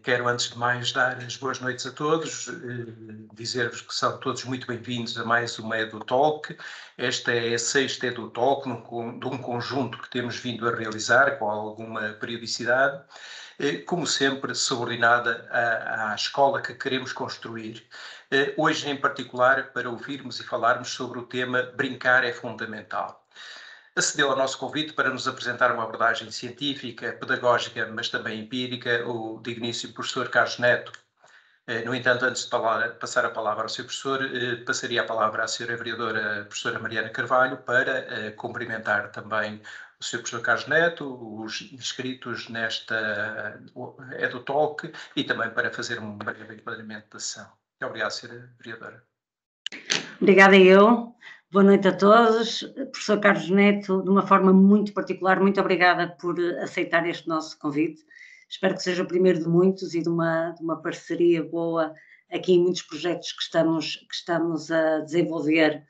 Quero, antes de mais, dar as boas noites a todos, dizer-vos que são todos muito bem-vindos a mais uma EduTalk. Esta é a sexta EduTalk de um conjunto que temos vindo a realizar com alguma periodicidade, como sempre subordinada à escola que queremos construir. Hoje, em particular, para ouvirmos e falarmos sobre o tema Brincar é Fundamental. Acedeu ao nosso convite para nos apresentar uma abordagem científica, pedagógica, mas também empírica, o digníssimo professor Carlos Neto. No entanto, antes de passar a palavra ao Sr. Professor, passaria a palavra à Sra. Vereadora Professora Mariana Carvalho para cumprimentar também o Sr. Professor Carlos Neto, os inscritos nesta EduTalk e também para fazer um breve enquadramento da sessão. Muito obrigado, Sra. Vereadora. Obrigada eu. Boa noite a todos. Professor Carlos Neto, de uma forma muito particular, muito obrigada por aceitar este nosso convite. Espero que seja o primeiro de muitos e de uma parceria boa aqui em muitos projetos que estamos a desenvolver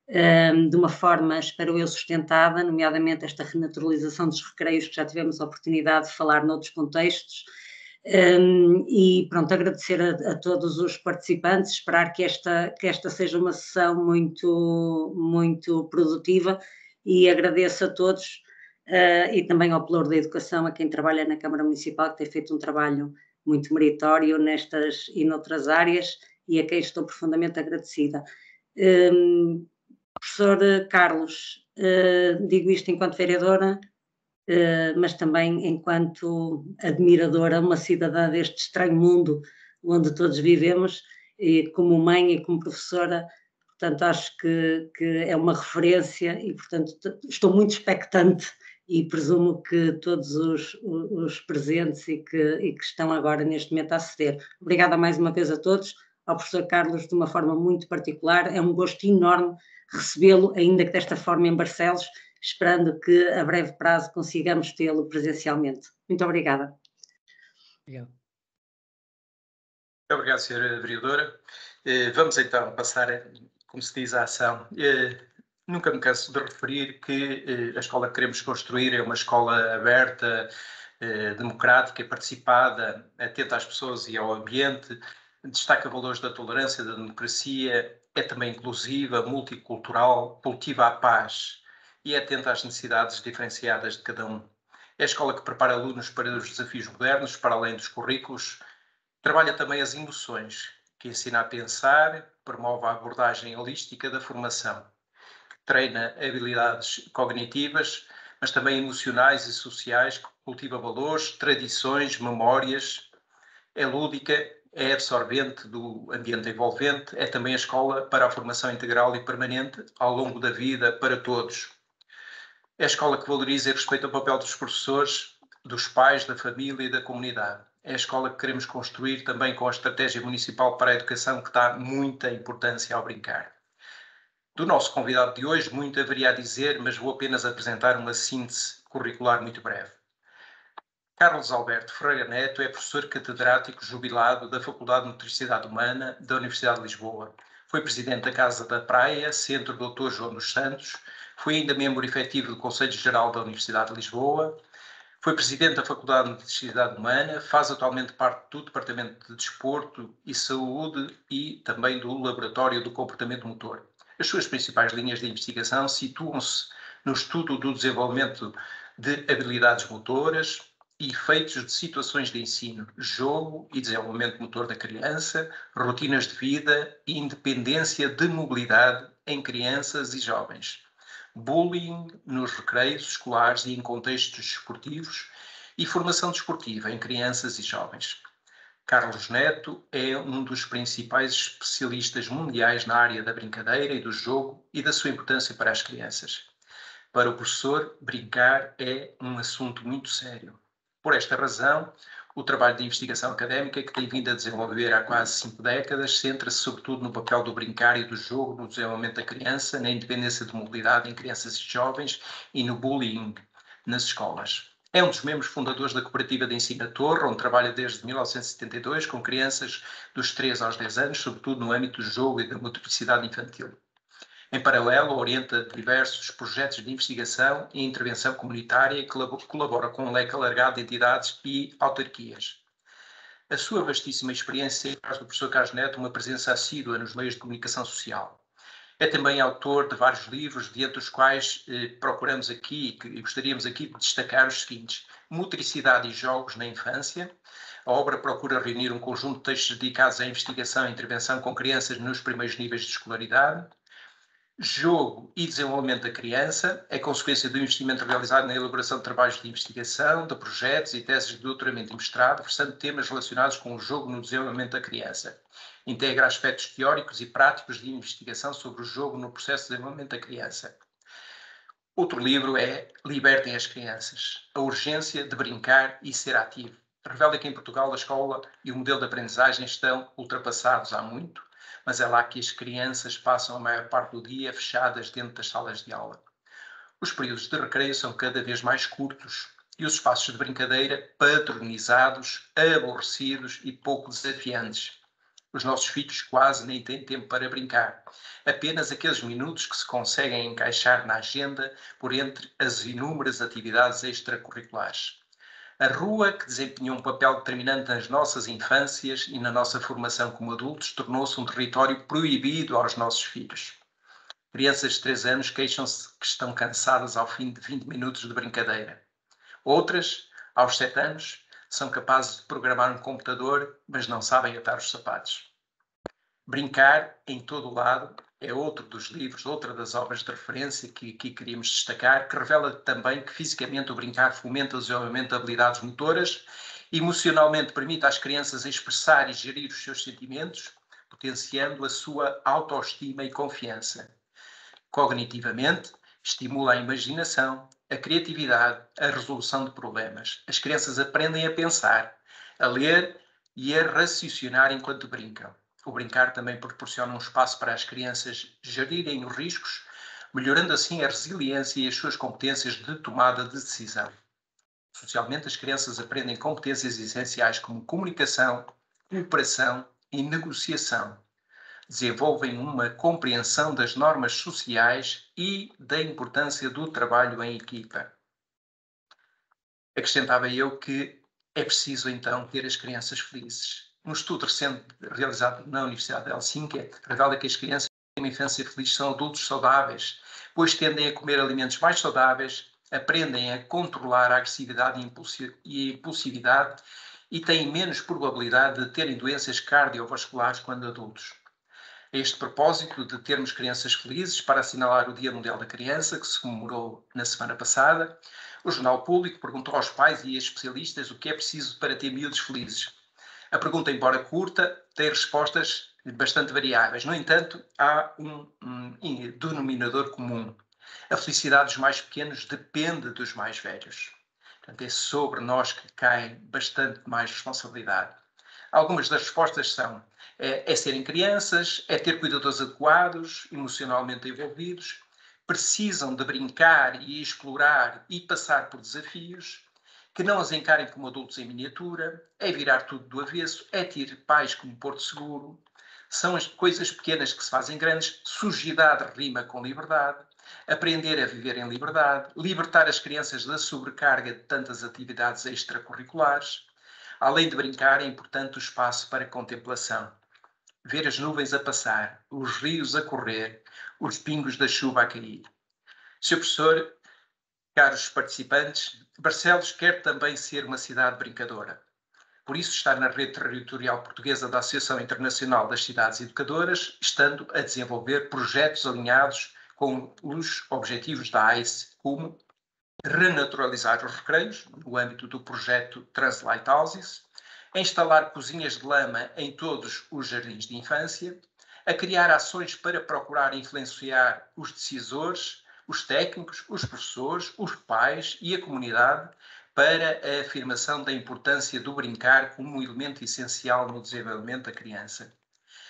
de uma forma, espero eu, sustentada, nomeadamente esta renaturalização dos recreios que já tivemos a oportunidade de falar noutros contextos. E pronto, agradecer a todos os participantes, esperar que esta seja uma sessão muito produtiva e agradeço a todos e também ao Pelouro da Educação, a quem trabalha na Câmara Municipal, que tem feito um trabalho muito meritório nestas e noutras áreas e a quem estou profundamente agradecida. Professor Carlos, digo isto enquanto vereadora, mas também enquanto admiradora, uma cidadã deste estranho mundo onde todos vivemos, e como mãe e como professora, portanto acho que é uma referência e portanto estou muito expectante e presumo que todos os presentes e que estão agora neste momento a aceder. Obrigada mais uma vez a todos, ao professor Carlos de uma forma muito particular, é um gosto enorme recebê-lo, ainda que desta forma em Barcelos, esperando que a breve prazo consigamos tê-lo presencialmente. Muito obrigada. Obrigado. Muito obrigado, Sra. Vereadora. Vamos então passar, como se diz, à ação. Nunca me canso de referir que a escola que queremos construir é uma escola aberta, democrática, participada, atenta às pessoas e ao ambiente, destaca valores da tolerância, da democracia, é também inclusiva, multicultural, cultiva a paz e é atenta às necessidades diferenciadas de cada um. É a escola que prepara alunos para os desafios modernos, para além dos currículos, trabalha também as emoções, que ensina a pensar, promove a abordagem holística da formação, treina habilidades cognitivas, mas também emocionais e sociais, que cultiva valores, tradições, memórias, é lúdica, é absorvente do ambiente envolvente, é também a escola para a formação integral e permanente ao longo da vida para todos. É a escola que valoriza e respeita o papel dos professores, dos pais, da família e da comunidade. É a escola que queremos construir também com a Estratégia Municipal para a Educação, que dá muita importância ao brincar. Do nosso convidado de hoje, muito haveria a dizer, mas vou apenas apresentar uma síntese curricular muito breve. Carlos Alberto Ferreira Neto é professor catedrático jubilado da Faculdade de Motricidade Humana da Universidade de Lisboa. Foi presidente da Casa da Praia, Centro Dr. João dos Santos. Foi ainda membro efetivo do Conselho Geral da Universidade de Lisboa. Foi presidente da Faculdade de Motricidade Humana. Faz atualmente parte do Departamento de Desporto e Saúde e também do Laboratório do Comportamento Motor. As suas principais linhas de investigação situam-se no estudo do desenvolvimento de habilidades motoras e efeitos de situações de ensino, jogo e desenvolvimento motor da criança, rotinas de vida e independência de mobilidade em crianças e jovens, bullying nos recreios escolares e em contextos desportivos e formação desportiva em crianças e jovens. Carlos Neto é um dos principais especialistas mundiais na área da brincadeira e do jogo e da sua importância para as crianças. Para o professor, brincar é um assunto muito sério. Por esta razão, o trabalho de investigação académica que tem vindo a desenvolver há quase 5 décadas centra-se sobretudo no papel do brincar e do jogo no desenvolvimento da criança, na independência de mobilidade em crianças e jovens e no bullying nas escolas. É um dos membros fundadores da Cooperativa de Ensino A Torre, onde trabalha desde 1972 com crianças dos 3 aos 10 anos, sobretudo no âmbito do jogo e da motricidade infantil. Em paralelo, orienta diversos projetos de investigação e intervenção comunitária e colabora com um leque alargado de entidades e autarquias. A sua vastíssima experiência faz do professor Carlos Neto uma presença assídua nos meios de comunicação social. É também autor de vários livros, dentre os quais procuramos aqui e gostaríamos aqui de destacar os seguintes: Motricidade e Jogos na Infância. A obra procura reunir um conjunto de textos dedicados à investigação e intervenção com crianças nos primeiros níveis de escolaridade. Jogo e desenvolvimento da criança é consequência do investimento realizado na elaboração de trabalhos de investigação, de projetos e teses de doutoramento e mestrado, versando temas relacionados com o jogo no desenvolvimento da criança. Integra aspectos teóricos e práticos de investigação sobre o jogo no processo de desenvolvimento da criança. Outro livro é Libertem as Crianças, a urgência de brincar e ser ativo. Revela que em Portugal a escola e o modelo de aprendizagem estão ultrapassados há muito, mas é lá que as crianças passam a maior parte do dia fechadas dentro das salas de aula. Os períodos de recreio são cada vez mais curtos e os espaços de brincadeira padronizados, aborrecidos e pouco desafiantes. Os nossos filhos quase nem têm tempo para brincar. Apenas aqueles minutos que se conseguem encaixar na agenda por entre as inúmeras atividades extracurriculares. A rua, que desempenhou um papel determinante nas nossas infâncias e na nossa formação como adultos, tornou-se um território proibido aos nossos filhos. Crianças de 3 anos queixam-se que estão cansadas ao fim de 20 minutos de brincadeira. Outras, aos 7 anos, são capazes de programar um computador, mas não sabem atar os sapatos. Brincar em todo o lado é outro dos livros, outra das obras de referência que aqui queríamos destacar, que revela também que fisicamente o brincar fomenta o desenvolvimento de habilidades motoras, emocionalmente permite às crianças expressar e gerir os seus sentimentos, potenciando a sua autoestima e confiança. Cognitivamente, estimula a imaginação, a criatividade, a resolução de problemas. As crianças aprendem a pensar, a ler e a raciocinar enquanto brincam. O brincar também proporciona um espaço para as crianças gerirem os riscos, melhorando assim a resiliência e as suas competências de tomada de decisão. Socialmente, as crianças aprendem competências essenciais como comunicação, cooperação e negociação. Desenvolvem uma compreensão das normas sociais e da importância do trabalho em equipa. Acrescentava eu que é preciso, então, ter as crianças felizes. Um estudo recente realizado na Universidade de Helsínquia revela que as crianças que têm uma infância feliz são adultos saudáveis, pois tendem a comer alimentos mais saudáveis, aprendem a controlar a agressividade e impulsividade e têm menos probabilidade de terem doenças cardiovasculares quando adultos. A este propósito de termos crianças felizes, para assinalar o Dia Mundial da Criança, que se comemorou na semana passada, o Jornal Público perguntou aos pais e a especialistas o que é preciso para ter miúdos felizes. A pergunta, embora curta, tem respostas bastante variáveis. No entanto, há um denominador comum. A felicidade dos mais pequenos depende dos mais velhos. Portanto, é sobre nós que cai bastante mais responsabilidade. Algumas das respostas são: é serem crianças, é ter cuidadores adequados, emocionalmente envolvidos, precisam de brincar e explorar e passar por desafios, que não as encarem como adultos em miniatura, é virar tudo do avesso, é ter pais como porto seguro, são as coisas pequenas que se fazem grandes, sujidade rima com liberdade, aprender a viver em liberdade, libertar as crianças da sobrecarga de tantas atividades extracurriculares. Além de brincar, é importante o espaço para contemplação. Ver as nuvens a passar, os rios a correr, os pingos da chuva a cair. Sr. Professor, caros participantes, Barcelos quer também ser uma cidade brincadora. Por isso está na rede territorial portuguesa da Associação Internacional das Cidades Educadoras, estando a desenvolver projetos alinhados com os objetivos da AICE, como renaturalizar os recreios, no âmbito do projeto Translighthouses, a instalar cozinhas de lama em todos os jardins de infância, a criar ações para procurar influenciar os decisores, os técnicos, os professores, os pais e a comunidade para a afirmação da importância do brincar como um elemento essencial no desenvolvimento da criança.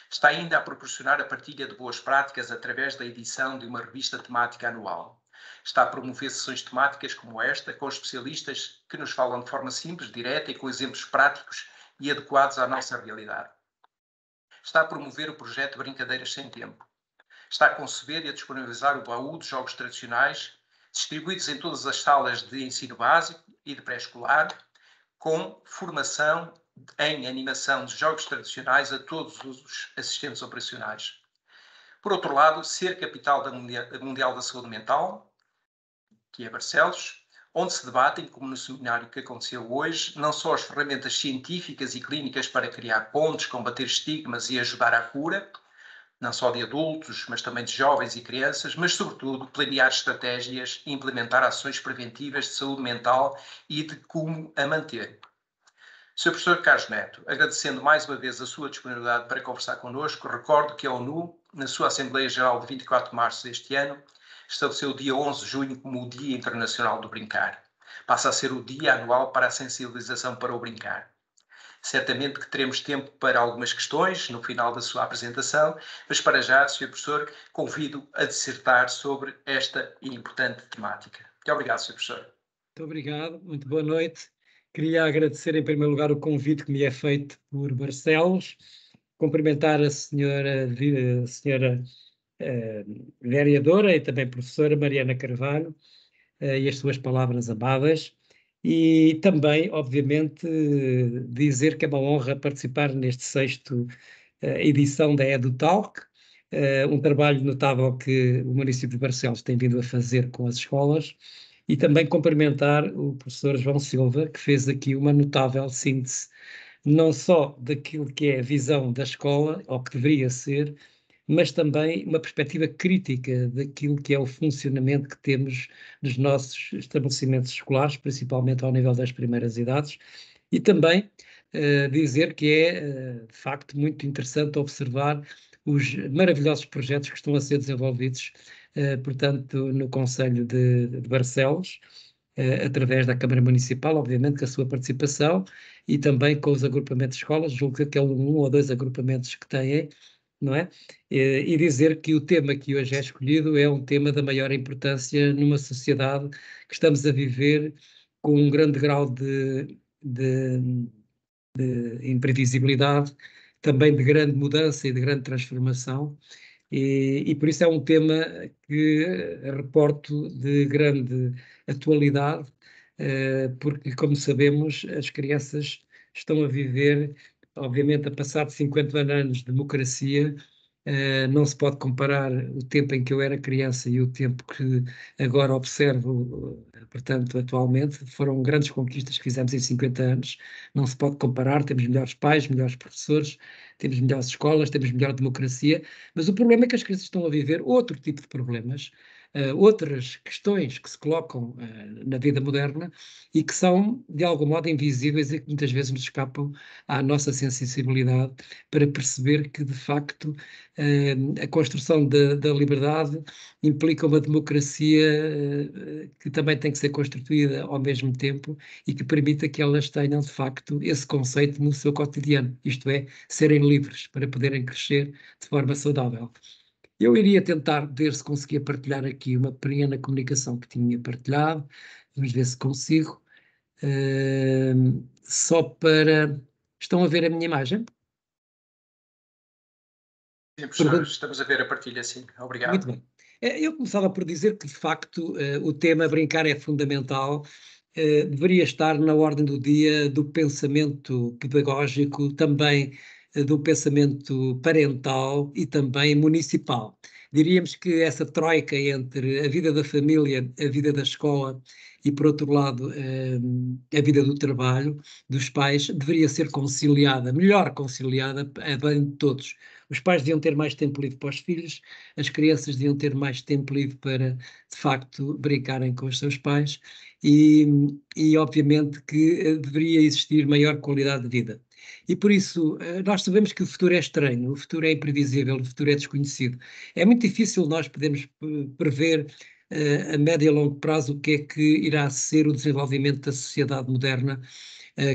Está ainda a proporcionar a partilha de boas práticas através da edição de uma revista temática anual. Está a promover sessões temáticas como esta, com especialistas que nos falam de forma simples, direta e com exemplos práticos e adequados à nossa realidade. Está a promover o projeto Brincadeiras Sem Tempo. Está a conceber e a disponibilizar o baú de jogos tradicionais, distribuídos em todas as salas de ensino básico e de pré-escolar, com formação em animação de jogos tradicionais a todos os assistentes operacionais. Por outro lado, ser capital da Mundial da Saúde Mental, que é Barcelos, onde se debatem, como no seminário que aconteceu hoje, não só as ferramentas científicas e clínicas para criar pontes, combater estigmas e ajudar à cura, não só de adultos, mas também de jovens e crianças, mas, sobretudo, planear estratégias e implementar ações preventivas de saúde mental e de como a manter. Sr. Professor Carlos Neto, agradecendo mais uma vez a sua disponibilidade para conversar connosco, recordo que a ONU, na sua Assembleia Geral de 24 de março deste ano, estabeleceu o dia 11 de junho como o Dia Internacional do Brincar. Passa a ser o dia anual para a sensibilização para o brincar. Certamente que teremos tempo para algumas questões no final da sua apresentação, mas para já, Sr. Professor, convido a dissertar sobre esta importante temática. Muito obrigado, Sr. Professor. Muito obrigado, muito boa noite. Queria agradecer em primeiro lugar o convite que me é feito por Barcelos, cumprimentar a senhora vereadora e também professora Mariana Carvalho e as suas palavras amadas, e também, obviamente, dizer que é uma honra participar neste 6º edição da EduTalk, um trabalho notável que o município de Barcelos tem vindo a fazer com as escolas, e também cumprimentar o professor João Silva, que fez aqui uma notável síntese, não só daquilo que é a visão da escola, ou que deveria ser, mas também uma perspectiva crítica daquilo que é o funcionamento que temos nos nossos estabelecimentos escolares, principalmente ao nível das primeiras idades, e também dizer que é, de facto, muito interessante observar os maravilhosos projetos que estão a ser desenvolvidos, portanto, no Conselho de Barcelos, através da Câmara Municipal, obviamente, com a sua participação, e também com os agrupamentos de escolas, julgo que aquele 1 ou 2 agrupamentos que têm, não é? E dizer que o tema que hoje é escolhido é um tema da maior importância numa sociedade que estamos a viver com um grande grau de imprevisibilidade, também de grande mudança e de grande transformação, e por isso é um tema que reporto de grande atualidade, porque, como sabemos, as crianças estão a viver, obviamente, a passar de 50 anos de democracia. Não se pode comparar o tempo em que eu era criança e o tempo que agora observo, portanto, atualmente. Foram grandes conquistas que fizemos em 50 anos, não se pode comparar. Temos melhores pais, melhores professores, temos melhores escolas, temos melhor democracia, mas o problema é que as crianças estão a viver outro tipo de problemas, outras questões que se colocam na vida moderna e que são, de algum modo, invisíveis e que muitas vezes nos escapam à nossa sensibilidade para perceber que, de facto, a construção da liberdade implica uma democracia que também tem que ser construída ao mesmo tempo e que permita que elas tenham, de facto, esse conceito no seu cotidiano, isto é, serem livres para poderem crescer de forma saudável. Eu iria tentar ver se conseguia partilhar aqui uma pequena comunicação que tinha partilhado, vamos ver se consigo, só para... Estão a ver a minha imagem? Sim, professor, estamos a ver a partilha, sim. Obrigado. Muito bem. Eu começava por dizer que, de facto, o tema brincar é fundamental, deveria estar na ordem do dia do pensamento pedagógico, também do pensamento parental e também municipal. Diríamos que essa troika entre a vida da família, a vida da escola e, por outro lado, a vida do trabalho dos pais, deveria ser conciliada, melhor conciliada, a bem de todos. Os pais deviam ter mais tempo livre para os filhos, as crianças deviam ter mais tempo livre para, de facto, brincarem com os seus pais e obviamente que deveria existir maior qualidade de vida. E por isso, nós sabemos que o futuro é estranho, o futuro é imprevisível, o futuro é desconhecido. É muito difícil nós podermos prever a médio e longo prazo o que é que irá ser o desenvolvimento da sociedade moderna,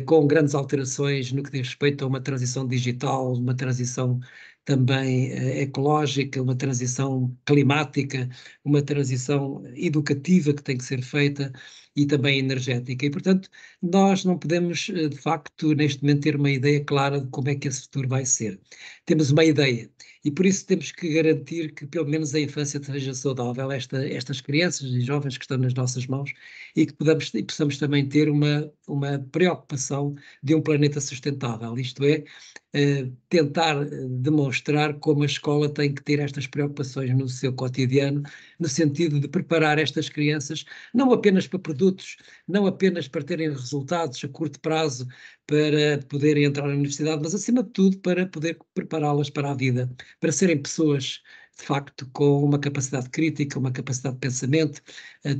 com grandes alterações no que diz respeito a uma transição digital, uma transição também ecológica, uma transição climática, uma transição educativa que tem que ser feita, e também energética. E, portanto, nós não podemos, de facto, neste momento, ter uma ideia clara de como é que esse futuro vai ser. Temos uma ideia, e por isso temos que garantir que, pelo menos, a infância seja saudável, estas crianças e jovens que estão nas nossas mãos, e que possamos também ter uma preocupação de um planeta sustentável, isto é, tentar demonstrar como a escola tem que ter estas preocupações no seu cotidiano, no sentido de preparar estas crianças, não apenas para produtos, não apenas para terem resultados a curto prazo, para poderem entrar na universidade, mas acima de tudo para poder prepará-las para a vida, para serem pessoas de facto com uma capacidade crítica, uma capacidade de pensamento,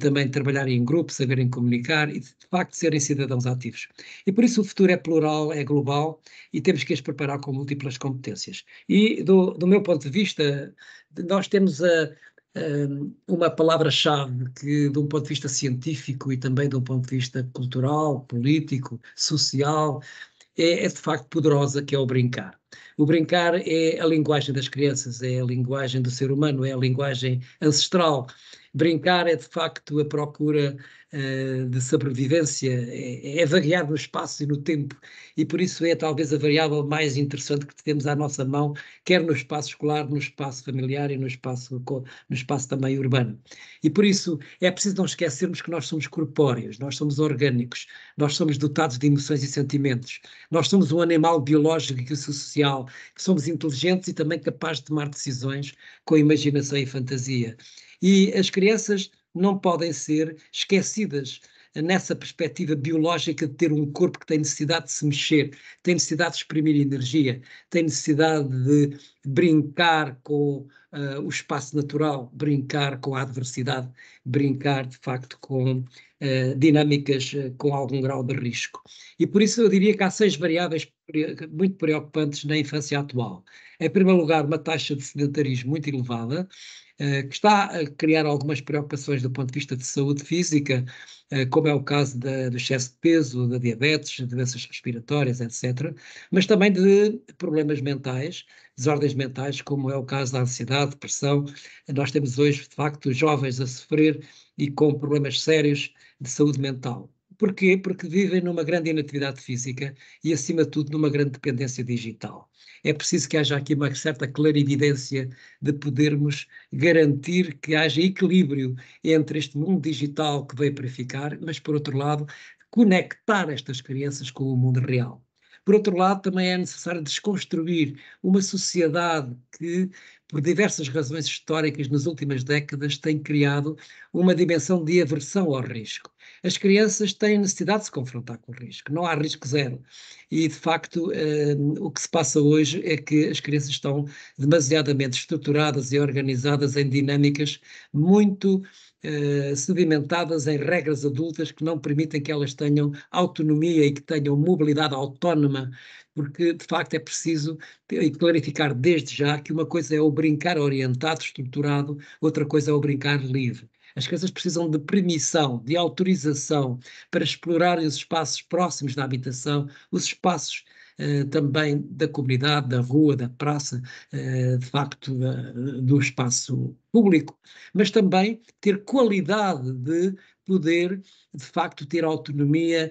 também trabalharem em grupo, saberem comunicar e de facto serem cidadãos ativos. E por isso o futuro é plural, é global e temos que as preparar com múltiplas competências. E do meu ponto de vista, nós temos uma palavra-chave que, de um ponto de vista científico e também de um ponto de vista cultural, político, social, é de facto poderosa, que é o brincar. O brincar é a linguagem das crianças, é a linguagem do ser humano, é a linguagem ancestral. Brincar é de facto a procura de sobrevivência, é vaguear no espaço e no tempo, e por isso é talvez a variável mais interessante que temos à nossa mão, quer no espaço escolar, no espaço familiar e no espaço também urbano. E por isso é preciso não esquecermos que nós somos corpóreos, nós somos orgânicos, nós somos dotados de emoções e sentimentos, nós somos um animal biológico e social, que somos inteligentes e também capazes de tomar decisões com imaginação e fantasia. E as crianças não podem ser esquecidas nessa perspectiva biológica de ter um corpo que tem necessidade de se mexer, tem necessidade de exprimir energia, tem necessidade de brincar com o espaço natural, brincar com a adversidade, brincar de facto com dinâmicas com algum grau de risco. E por isso eu diria que há 6 variáveis muito preocupantes na infância atual. Em primeiro lugar, uma taxa de sedentarismo muito elevada, que está a criar algumas preocupações do ponto de vista de saúde física, como é o caso do excesso de peso, da diabetes, de doenças respiratórias, etc., mas também de problemas mentais, desordens mentais, como é o caso da ansiedade, depressão. Nós temos hoje, de facto, jovens a sofrer e com problemas sérios de saúde mental. Porquê? Porque vivem numa grande inatividade física e, acima de tudo, numa grande dependência digital. É preciso que haja aqui uma certa clarividência de podermos garantir que haja equilíbrio entre este mundo digital que veio para ficar, mas, por outro lado, conectar estas crianças com o mundo real. Por outro lado, também é necessário desconstruir uma sociedade que, por diversas razões históricas, nas últimas décadas, tem criado uma dimensão de aversão ao risco. As crianças têm necessidade de se confrontar com o risco, não há risco zero. E, de facto, o que se passa hoje é que as crianças estão demasiadamente estruturadas e organizadas em dinâmicas muito sedimentadas em regras adultas que não permitem que elas tenham autonomia e que tenham mobilidade autónoma, porque de facto é preciso clarificar desde já que uma coisa é o brincar orientado, estruturado, outra coisa é o brincar livre. As crianças precisam de permissão, de autorização para explorar os espaços próximos da habitação, os espaços também da comunidade, da rua, da praça, de facto do espaço público, mas também ter qualidade de poder, de facto, ter autonomia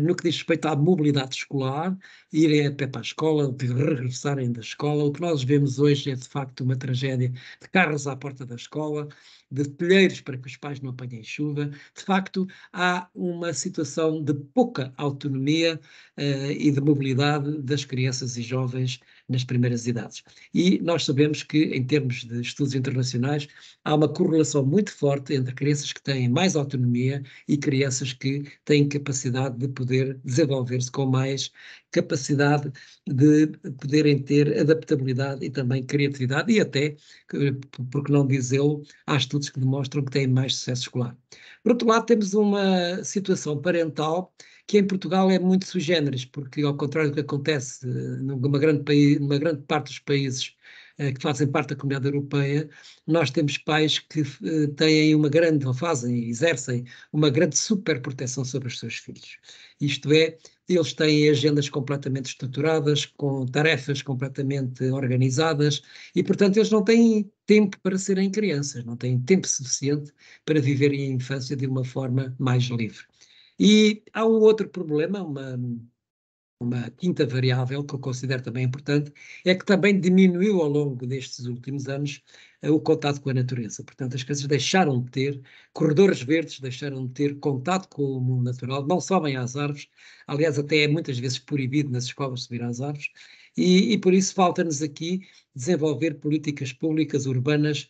no que diz respeito à mobilidade escolar, irem a pé para a escola, regressarem da escola. O que nós vemos hoje é, de facto, uma tragédia de carros à porta da escola, de telheiros para que os pais não apanhem chuva. De facto, há uma situação de pouca autonomia e de mobilidade das crianças e jovens nas primeiras idades. E nós sabemos que, em termos de estudos internacionais, há uma correlação muito forte entre crianças que têm mais autonomia e crianças que têm capacidade de poder desenvolver-se com mais capacidade de poderem ter adaptabilidade e também criatividade e até, por que não dizê-lo, há estudos que demonstram que têm mais sucesso escolar. Por outro lado, temos uma situação parental que em Portugal é muito sui generis, porque ao contrário do que acontece numa grande parte dos países que fazem parte da Comunidade Europeia, nós temos pais que têm uma grande, ou fazem, exercem uma grande superproteção sobre os seus filhos. Isto é, eles têm agendas completamente estruturadas, com tarefas completamente organizadas e, portanto, eles não têm tempo para serem crianças, não têm tempo suficiente para viverem a infância de uma forma mais livre. E há um outro problema, uma quinta variável que eu considero também importante, é que também diminuiu ao longo destes últimos anos o contato com a natureza. Portanto, as crianças deixaram de ter corredores verdes, deixaram de ter contato com o mundo natural, não sobem às árvores, aliás, até é muitas vezes proibido nas escolas subir às árvores, e por isso falta-nos aqui desenvolver políticas públicas urbanas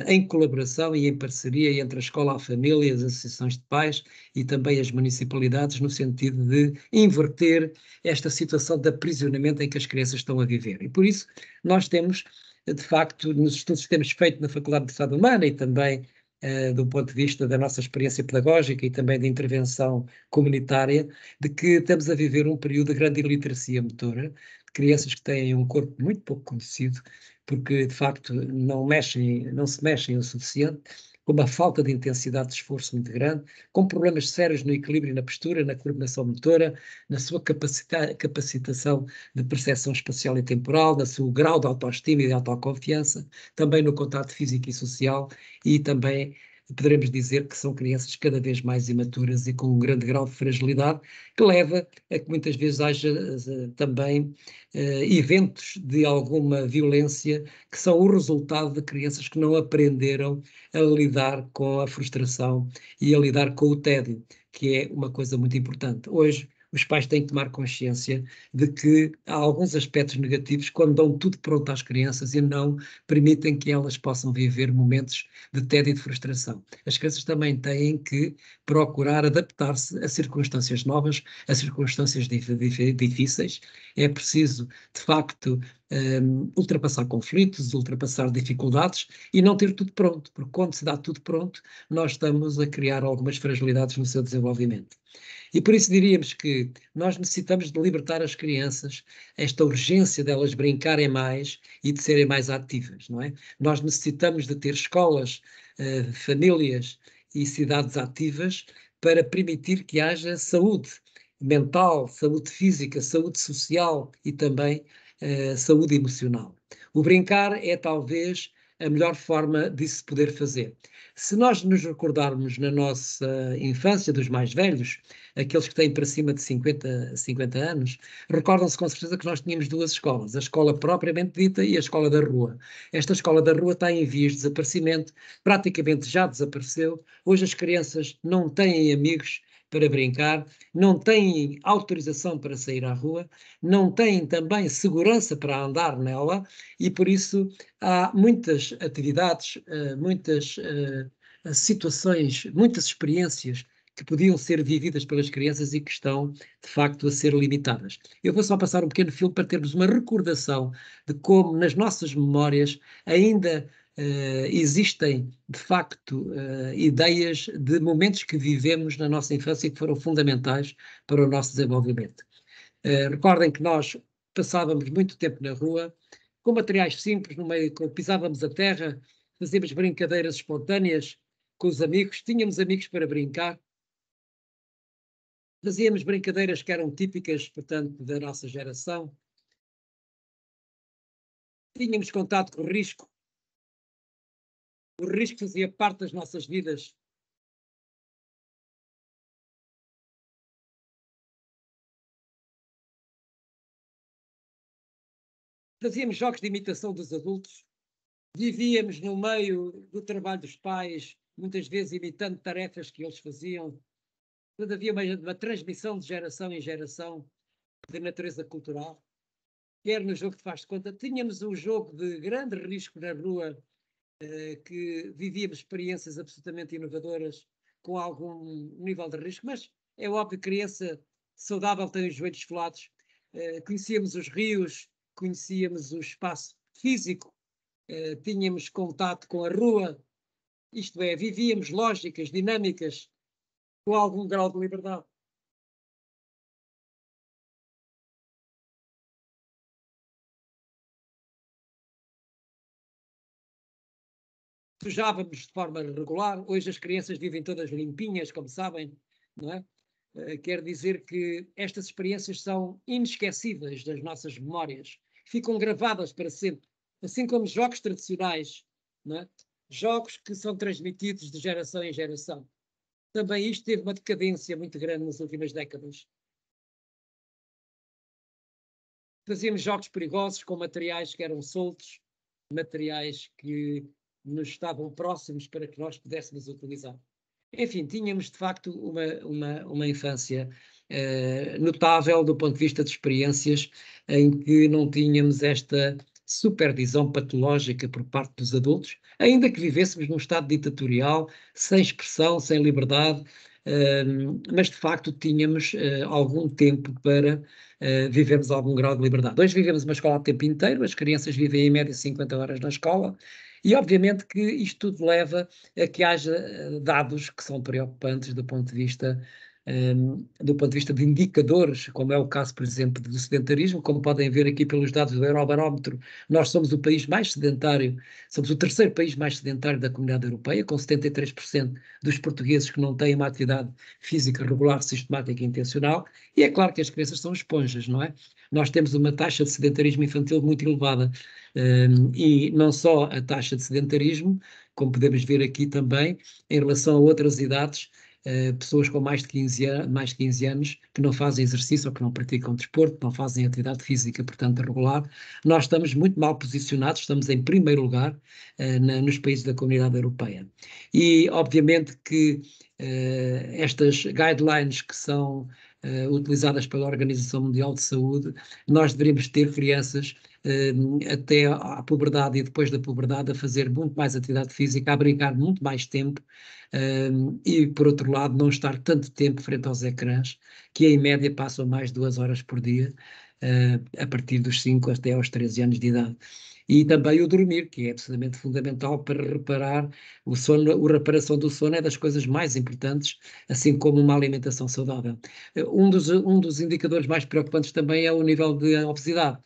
em colaboração e em parceria entre a escola, a família, as associações de pais e também as municipalidades, no sentido de inverter esta situação de aprisionamento em que as crianças estão a viver. E por isso nós temos, de facto, nos estudos que temos feito na Faculdade de Saúde Humana e também do ponto de vista da nossa experiência pedagógica e também de intervenção comunitária, de que estamos a viver um período de grande iliteracia motora, de crianças que têm um corpo muito pouco conhecido, porque de facto não se mexem o suficiente, com uma falta de intensidade de esforço muito grande, com problemas sérios no equilíbrio e na postura, na coordenação motora, na sua capacitação de percepção espacial e temporal, no seu grau de autoestima e de autoconfiança, também no contato físico e social, e também poderemos dizer que são crianças cada vez mais imaturas e com um grande grau de fragilidade, que leva a que muitas vezes haja também eventos de alguma violência que são o resultado de crianças que não aprenderam a lidar com a frustração e a lidar com o tédio, que é uma coisa muito importante. Hoje, os pais têm que tomar consciência de que há alguns aspectos negativos quando dão tudo pronto às crianças e não permitem que elas possam viver momentos de tédio e de frustração. As crianças também têm que procurar adaptar-se a circunstâncias novas, a circunstâncias difíceis. É preciso, de facto, ultrapassar conflitos, ultrapassar dificuldades e não ter tudo pronto, porque quando se dá tudo pronto, nós estamos a criar algumas fragilidades no seu desenvolvimento. E por isso diríamos que nós necessitamos de libertar as crianças, esta urgência delas brincarem mais e de serem mais ativas, não é? Nós necessitamos de ter escolas, famílias e cidades ativas para permitir que haja saúde mental, saúde física, saúde social e também saúde emocional. O brincar é talvez a melhor forma disso poder fazer. Se nós nos recordarmos na nossa infância dos mais velhos, aqueles que têm para cima de 50 anos, recordam-se com certeza que nós tínhamos duas escolas, a escola propriamente dita e a escola da rua. Esta escola da rua está em vias de desaparecimento, praticamente já desapareceu. Hoje as crianças não têm amigos para brincar, não têm autorização para sair à rua, não têm também segurança para andar nela e por isso há muitas atividades, muitas situações, muitas experiências que podiam ser vividas pelas crianças e que estão, de facto, a ser limitadas. Eu vou só passar um pequeno filme para termos uma recordação de como, nas nossas memórias, ainda existem, de facto, ideias de momentos que vivemos na nossa infância e que foram fundamentais para o nosso desenvolvimento. Recordem que nós passávamos muito tempo na rua, com materiais simples, no meio, pisávamos a terra, fazíamos brincadeiras espontâneas com os amigos, tínhamos amigos para brincar, fazíamos brincadeiras que eram típicas, portanto, da nossa geração, tínhamos contato com o risco fazia parte das nossas vidas. Fazíamos jogos de imitação dos adultos, vivíamos no meio do trabalho dos pais, muitas vezes imitando tarefas que eles faziam. Portanto, havia uma transmissão de geração em geração de natureza cultural. Quer no jogo de faz de conta, tínhamos um jogo de grande risco na rua, que vivíamos experiências absolutamente inovadoras com algum nível de risco, mas é óbvio que criança saudável tem os joelhos esfolados. Conhecíamos os rios, conhecíamos o espaço físico, tínhamos contato com a rua, isto é, vivíamos lógicas, dinâmicas, com algum grau de liberdade. sujávamos de forma regular, hoje as crianças vivem todas limpinhas, como sabem, não é? Quer dizer que estas experiências são inesquecíveis das nossas memórias, ficam gravadas para sempre, assim como jogos tradicionais, não é? Jogos que são transmitidos de geração em geração. Também isto teve uma decadência muito grande nas últimas décadas. Fazíamos jogos perigosos com materiais que eram soltos, materiais que nos estavam próximos para que nós pudéssemos utilizar. Enfim, tínhamos de facto uma infância notável do ponto de vista de experiências em que não tínhamos esta supervisão patológica por parte dos adultos, ainda que vivêssemos num estado ditatorial, sem expressão, sem liberdade, mas de facto tínhamos algum tempo para vivermos algum grau de liberdade. Hoje vivemos uma escola o tempo inteiro, as crianças vivem em média 50 horas na escola, e obviamente que isto tudo leva a que haja dados que são preocupantes do ponto de vista de indicadores, como é o caso, por exemplo, do sedentarismo. Como podem ver aqui pelos dados do Eurobarómetro, nós somos o país mais sedentário, somos o terceiro país mais sedentário da Comunidade Europeia, com 73% dos portugueses que não têm uma atividade física regular, sistemática e intencional, e é claro que as crianças são esponjas, não é? Nós temos uma taxa de sedentarismo infantil muito elevada, e não só a taxa de sedentarismo, como podemos ver aqui também, em relação a outras idades, pessoas com mais de 15 anos que não fazem exercício ou que não praticam desporto, não fazem atividade física, portanto, regular. Nós estamos muito mal posicionados, estamos em primeiro lugar nos países da Comunidade Europeia. E, obviamente, que estas guidelines que são utilizadas pela Organização Mundial de Saúde, nós deveríamos ter crianças até à puberdade e depois da puberdade a fazer muito mais atividade física, a brincar muito mais tempo, e, por outro lado, não estar tanto tempo frente aos ecrãs, que em média passam mais de 2 horas por dia, a partir dos 5 até aos 13 anos de idade. E também o dormir, que é absolutamente fundamental para reparar o sono. A reparação do sono é das coisas mais importantes, assim como uma alimentação saudável. Um dos indicadores mais preocupantes também é o nível de obesidade.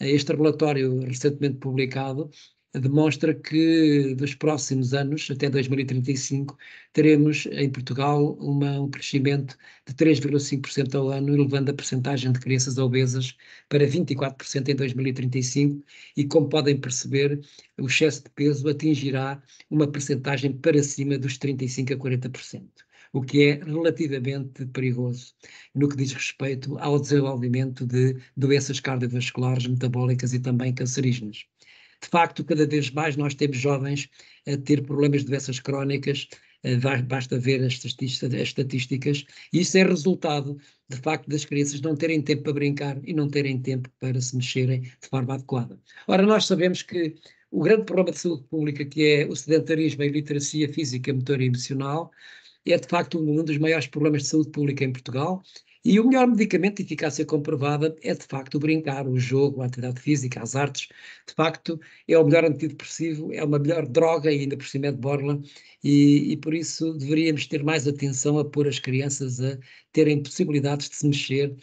Este relatório recentemente publicado demonstra que dos próximos anos, até 2035, teremos em Portugal um crescimento de 3,5% ao ano, elevando a percentagem de crianças obesas para 24% em 2035, e como podem perceber, o excesso de peso atingirá uma percentagem para cima dos 35% a 40%. O que é relativamente perigoso no que diz respeito ao desenvolvimento de doenças cardiovasculares, metabólicas e também cancerígenas. De facto, cada vez mais nós temos jovens a ter problemas de doenças crónicas, basta ver as estatísticas, e isso é resultado, de facto, das crianças não terem tempo para brincar e não terem tempo para se mexerem de forma adequada. Ora, nós sabemos que o grande problema de saúde pública, que é o sedentarismo, a iliteracia física, motora e emocional, é de facto um dos maiores problemas de saúde pública em Portugal, e o melhor medicamento de eficácia comprovada é de facto o brincar, o jogo, a atividade física, as artes. De facto é o melhor antidepressivo, é uma melhor droga, e ainda por cima é de borla, e por isso deveríamos ter mais atenção a pôr as crianças a terem possibilidades de se mexer,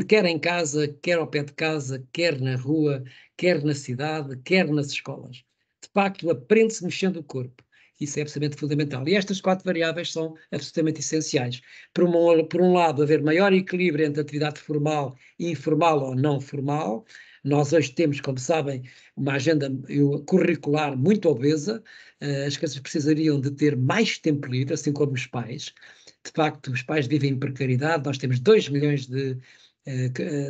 quer em casa, quer ao pé de casa, quer na rua, quer na cidade, quer nas escolas. De facto, aprende-se mexendo o corpo. Isso é absolutamente fundamental. E estas 4 variáveis são absolutamente essenciais. Por um lado, haver maior equilíbrio entre atividade formal e informal ou não formal. Nós hoje temos, como sabem, uma agenda curricular muito obesa. As crianças precisariam de ter mais tempo livre, assim como os pais. De facto, os pais vivem em precariedade. Nós temos 2 milhões de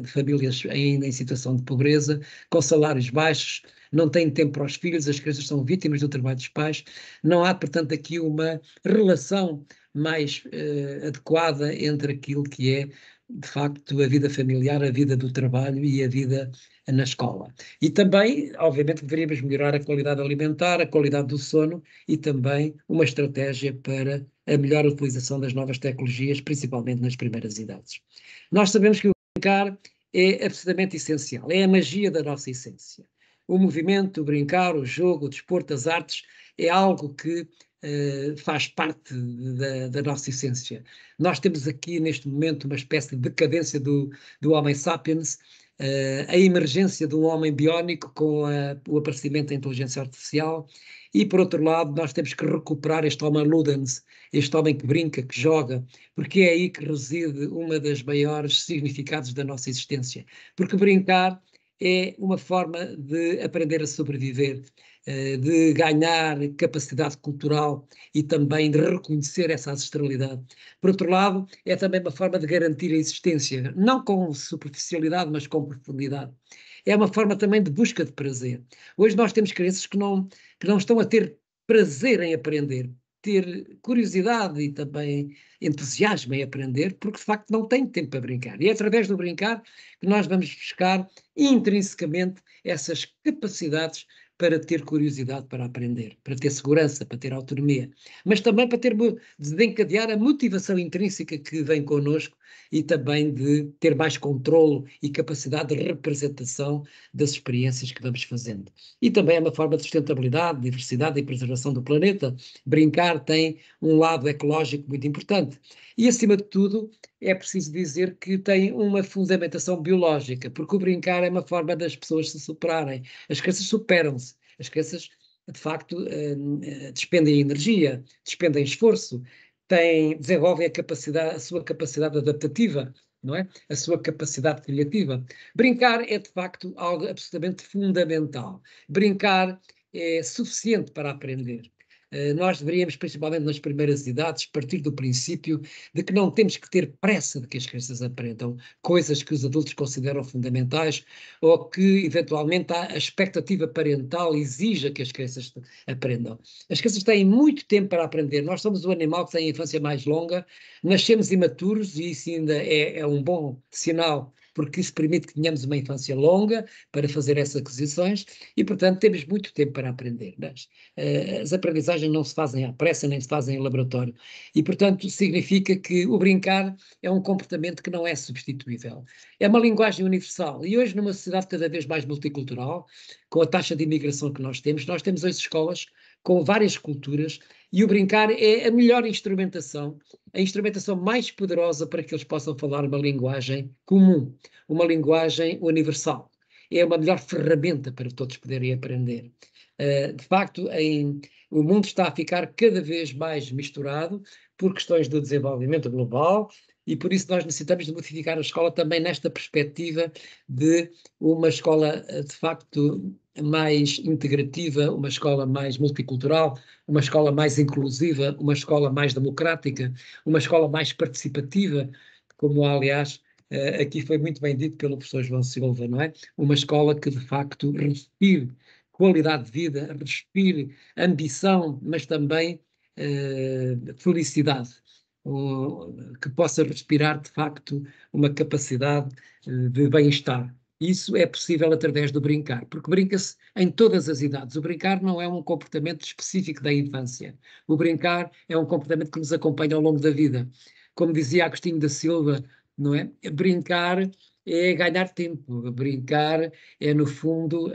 famílias ainda em situação de pobreza, com salários baixos, não têm tempo para os filhos, as crianças são vítimas do trabalho dos pais. Não há, portanto, aqui uma relação mais adequada entre aquilo que é, de facto, a vida familiar, a vida do trabalho e a vida na escola. E também, obviamente, deveríamos melhorar a qualidade alimentar, a qualidade do sono, e também uma estratégia para a melhor utilização das novas tecnologias, principalmente nas primeiras idades. Nós sabemos que o brincar é absolutamente essencial, é a magia da nossa essência. O movimento, o brincar, o jogo, o desporto, as artes, é algo que faz parte da nossa essência. Nós temos aqui, neste momento, uma espécie de decadência do Homo sapiens, a emergência de um homem biónico com o aparecimento da inteligência artificial, e, por outro lado, nós temos que recuperar este homem ludens, este homem que brinca, que joga, porque é aí que reside uma das maiores significados da nossa existência. Porque brincar é uma forma de aprender a sobreviver, de ganhar capacidade cultural e também de reconhecer essa ancestralidade. Por outro lado, é também uma forma de garantir a existência, não com superficialidade, mas com profundidade. É uma forma também de busca de prazer. Hoje nós temos crianças que não estão a ter prazer em aprender, ter curiosidade e também entusiasmo em aprender, porque de facto não têm tempo para brincar. E é através do brincar que nós vamos buscar intrinsecamente essas capacidades para ter curiosidade para aprender, para ter segurança, para ter autonomia, mas também para desencadear a motivação intrínseca que vem connosco e também de ter mais controlo e capacidade de representação das experiências que vamos fazendo. E também é uma forma de sustentabilidade, diversidade e preservação do planeta. Brincar tem um lado ecológico muito importante. E, acima de tudo, é preciso dizer que tem uma fundamentação biológica, porque o brincar é uma forma das pessoas se superarem. As crianças superam-se. As crianças, de facto, despendem energia, despendem esforço, desenvolvem a sua capacidade adaptativa, não é? A sua capacidade criativa. Brincar é, de facto, algo absolutamente fundamental. Brincar é suficiente para aprender. Nós deveríamos, principalmente nas primeiras idades, partir do princípio de que não temos que ter pressa de que as crianças aprendam coisas que os adultos consideram fundamentais ou que, eventualmente, a expectativa parental exija que as crianças aprendam. As crianças têm muito tempo para aprender. Nós somos o animal que tem a infância mais longa, nascemos imaturos e isso ainda é um bom sinal, porque isso permite que tenhamos uma infância longa para fazer essas aquisições e, portanto, temos muito tempo para aprender. As aprendizagens não se fazem à pressa, nem se fazem em laboratório. E, portanto, significa que o brincar é um comportamento que não é substituível. É uma linguagem universal. E hoje, numa sociedade cada vez mais multicultural, com a taxa de imigração que nós temos hoje escolas com várias culturas, e o brincar é a melhor instrumentação, a instrumentação mais poderosa para que eles possam falar uma linguagem comum, uma linguagem universal. É uma melhor ferramenta para todos poderem aprender. De facto, o mundo está a ficar cada vez mais misturado por questões do desenvolvimento global e por isso nós necessitamos de modificar a escola também nesta perspectiva de uma escola, de facto, mais integrativa, uma escola mais multicultural, uma escola mais inclusiva, uma escola mais democrática, uma escola mais participativa, como aliás aqui foi muito bem dito pelo professor João Silva, não é? Uma escola que de facto respire qualidade de vida, respire ambição, mas também felicidade, que possa respirar de facto uma capacidade de bem-estar. Isso é possível através do brincar, porque brinca-se em todas as idades. O brincar não é um comportamento específico da infância. O brincar é um comportamento que nos acompanha ao longo da vida. Como dizia Agostinho da Silva, não é? Brincar é ganhar tempo, brincar é, no fundo,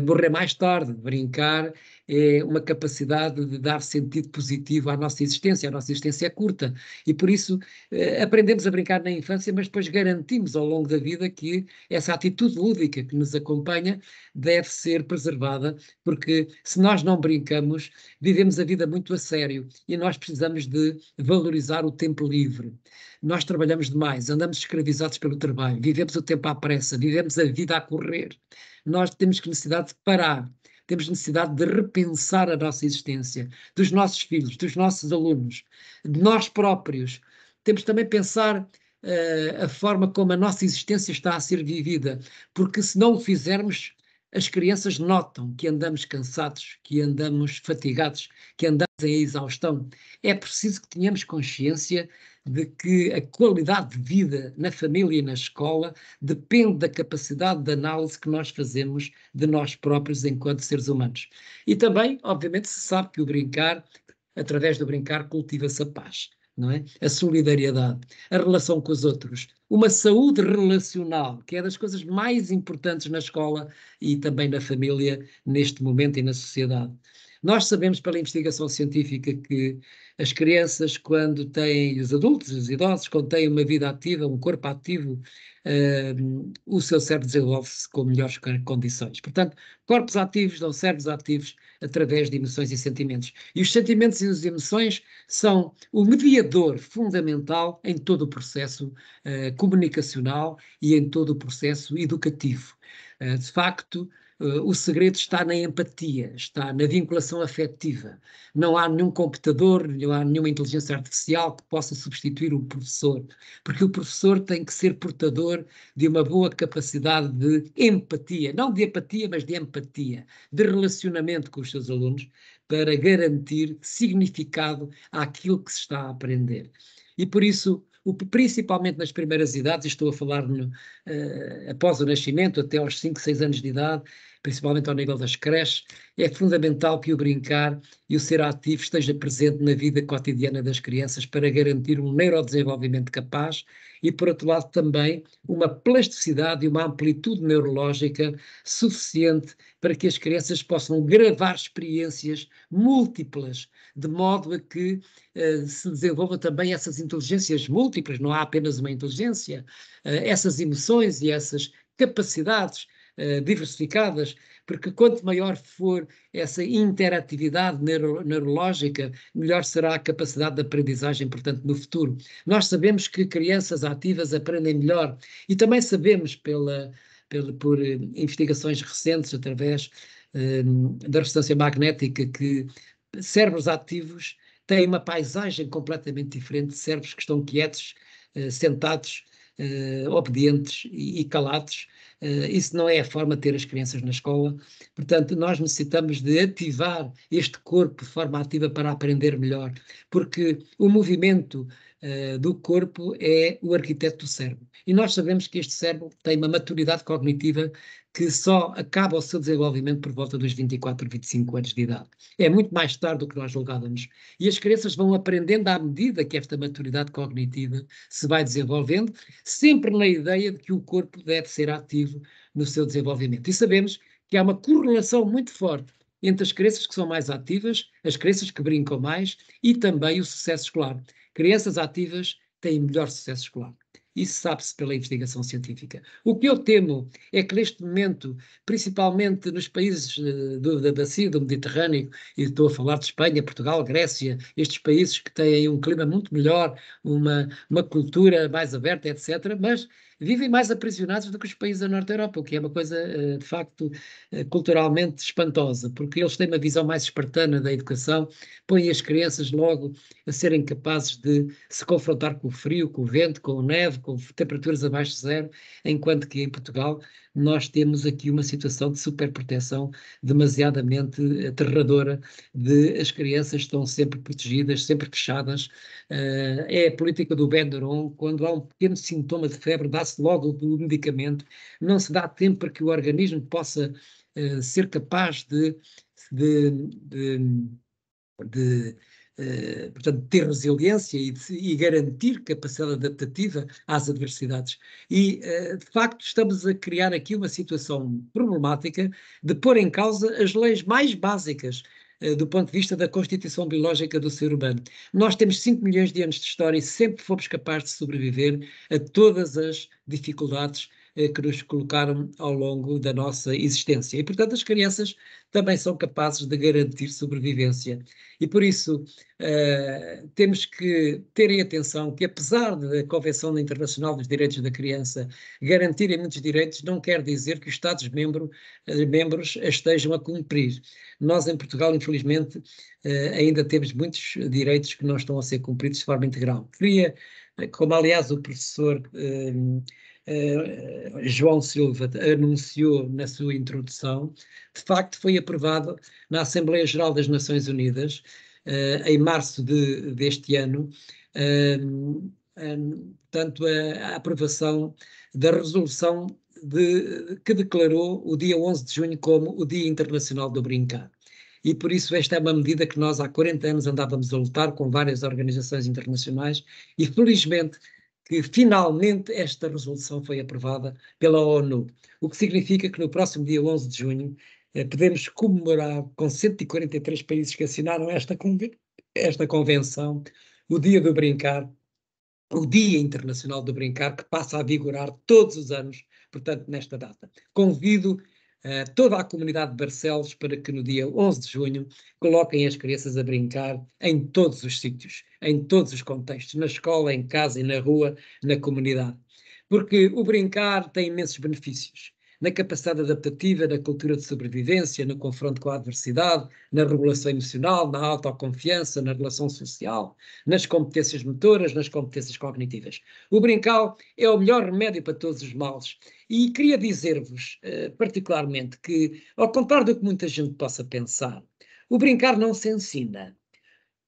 morrer mais tarde, brincar é uma capacidade de dar sentido positivo à nossa existência. A nossa existência é curta e, por isso, aprendemos a brincar na infância, mas depois garantimos ao longo da vida que essa atitude lúdica que nos acompanha deve ser preservada, porque se nós não brincamos, vivemos a vida muito a sério e nós precisamos de valorizar o tempo livre. Nós trabalhamos demais, andamos escravizados pelo trabalho, vivemos o tempo à pressa, vivemos a vida a correr. Nós temos necessidade de parar, temos necessidade de repensar a nossa existência, dos nossos filhos, dos nossos alunos, de nós próprios. Temos também pensar a forma como a nossa existência está a ser vivida, porque se não o fizermos, as crianças notam que andamos cansados, que andamos fatigados, que andamos em exaustão. É preciso que tenhamos consciência de que a qualidade de vida na família e na escola depende da capacidade de análise que nós fazemos de nós próprios enquanto seres humanos. E também, obviamente, se sabe que o brincar, através do brincar, cultiva-se a paz, não é? A solidariedade, a relação com os outros, uma saúde relacional, que é das coisas mais importantes na escola e também na família, neste momento e na sociedade. Nós sabemos pela investigação científica que as crianças, quando têm, os adultos, os idosos, quando têm uma vida ativa, um corpo ativo, o seu cérebro desenvolve-se com melhores condições. Portanto, corpos ativos dão cérebros ativos através de emoções e sentimentos. E os sentimentos e as emoções são o mediador fundamental em todo o processo comunicacional e em todo o processo educativo. De facto, o segredo está na empatia, está na vinculação afetiva. Não há nenhum computador, não há nenhuma inteligência artificial que possa substituir o professor, porque o professor tem que ser portador de uma boa capacidade de empatia, não de apatia, mas de empatia, de relacionamento com os seus alunos, para garantir significado àquilo que se está a aprender. E por isso, principalmente nas primeiras idades, estou a falar após o nascimento, até aos 5, 6 anos de idade, principalmente ao nível das creches, é fundamental que o brincar e o ser ativo esteja presente na vida cotidiana das crianças para garantir um neurodesenvolvimento capaz e, por outro lado, também uma plasticidade e uma amplitude neurológica suficiente para que as crianças possam gravar experiências múltiplas, de modo a que se desenvolvam também essas inteligências múltiplas, não há apenas uma inteligência, essas emoções e essas capacidades diversificadas, porque quanto maior for essa interatividade neurológica, melhor será a capacidade de aprendizagem, portanto, no futuro. Nós sabemos que crianças ativas aprendem melhor e também sabemos por investigações recentes através da ressonância magnética que cérebros ativos têm uma paisagem completamente diferente de cérebros que estão quietos, sentados, obedientes e calados. Isso não é a forma de ter as crianças na escola. Portanto, nós necessitamos de ativar este corpo de forma ativa para aprender melhor, porque o movimento do corpo é o arquiteto do cérebro. E nós sabemos que este cérebro tem uma maturidade cognitiva que só acaba o seu desenvolvimento por volta dos 24, 25 anos de idade. É muito mais tarde do que nós julgávamos. E as crianças vão aprendendo à medida que esta maturidade cognitiva se vai desenvolvendo, sempre na ideia de que o corpo deve ser ativo no seu desenvolvimento. E sabemos que há uma correlação muito forte entre as crianças que são mais ativas, as crianças que brincam mais e também o sucesso escolar. Crianças ativas têm melhor sucesso escolar. Isso sabe-se pela investigação científica. O que eu temo é que neste momento, principalmente nos países da bacia do Mediterrâneo, e estou a falar de Espanha, Portugal, Grécia, estes países que têm um clima muito melhor, uma cultura mais aberta, etc., mas vivem mais aprisionados do que os países da Norte da Europa, o que é uma coisa, de facto, culturalmente espantosa, porque eles têm uma visão mais espartana da educação, põem as crianças logo a serem capazes de se confrontar com o frio, com o vento, com a neve, com temperaturas abaixo de zero, enquanto que em Portugal nós temos aqui uma situação de superproteção demasiadamente aterradora, de as crianças estão sempre protegidas, sempre fechadas. É a política do Benuron, quando há um pequeno sintoma de febre, dá-se logo o medicamento, não se dá tempo para que o organismo possa ser capaz portanto, ter resiliência e garantir capacidade adaptativa às adversidades. E, de facto, estamos a criar aqui uma situação problemática de pôr em causa as leis mais básicas do ponto de vista da constituição biológica do ser humano. Nós temos 5 milhões de anos de história e sempre fomos capazes de sobreviver a todas as dificuldades que nos colocaram ao longo da nossa existência. E, portanto, as crianças também são capazes de garantir sobrevivência. E, por isso, temos que terem atenção que, apesar da Convenção Internacional dos Direitos da Criança garantirem muitos direitos, não quer dizer que os Estados-membros estejam a cumprir. Nós, em Portugal, infelizmente, ainda temos muitos direitos que não estão a ser cumpridos de forma integral. Queria, como aliás o professor João Silva anunciou na sua introdução, de facto foi aprovado na Assembleia Geral das Nações Unidas, em março deste ano, portanto, a aprovação da resolução que declarou o dia 11 de junho como o Dia Internacional do Brincar. E por isso esta é uma medida que nós há 40 anos andávamos a lutar com várias organizações internacionais e felizmente que finalmente esta resolução foi aprovada pela ONU, o que significa que no próximo dia 11 de junho podemos comemorar com 143 países que assinaram esta convenção, o Dia do Brincar, o Dia Internacional do Brincar, que passa a vigorar todos os anos, portanto, nesta data. Convido toda a comunidade de Barcelos para que no dia 11 de junho coloquem as crianças a brincar em todos os sítios, em todos os contextos, na escola, em casa e na rua, na comunidade. Porque o brincar tem imensos benefícios. Na capacidade adaptativa, na cultura de sobrevivência, no confronto com a adversidade, na regulação emocional, na autoconfiança, na relação social, nas competências motoras, nas competências cognitivas. O brincar é o melhor remédio para todos os males. E queria dizer-vos, particularmente, que, ao contrário do que muita gente possa pensar, o brincar não se ensina,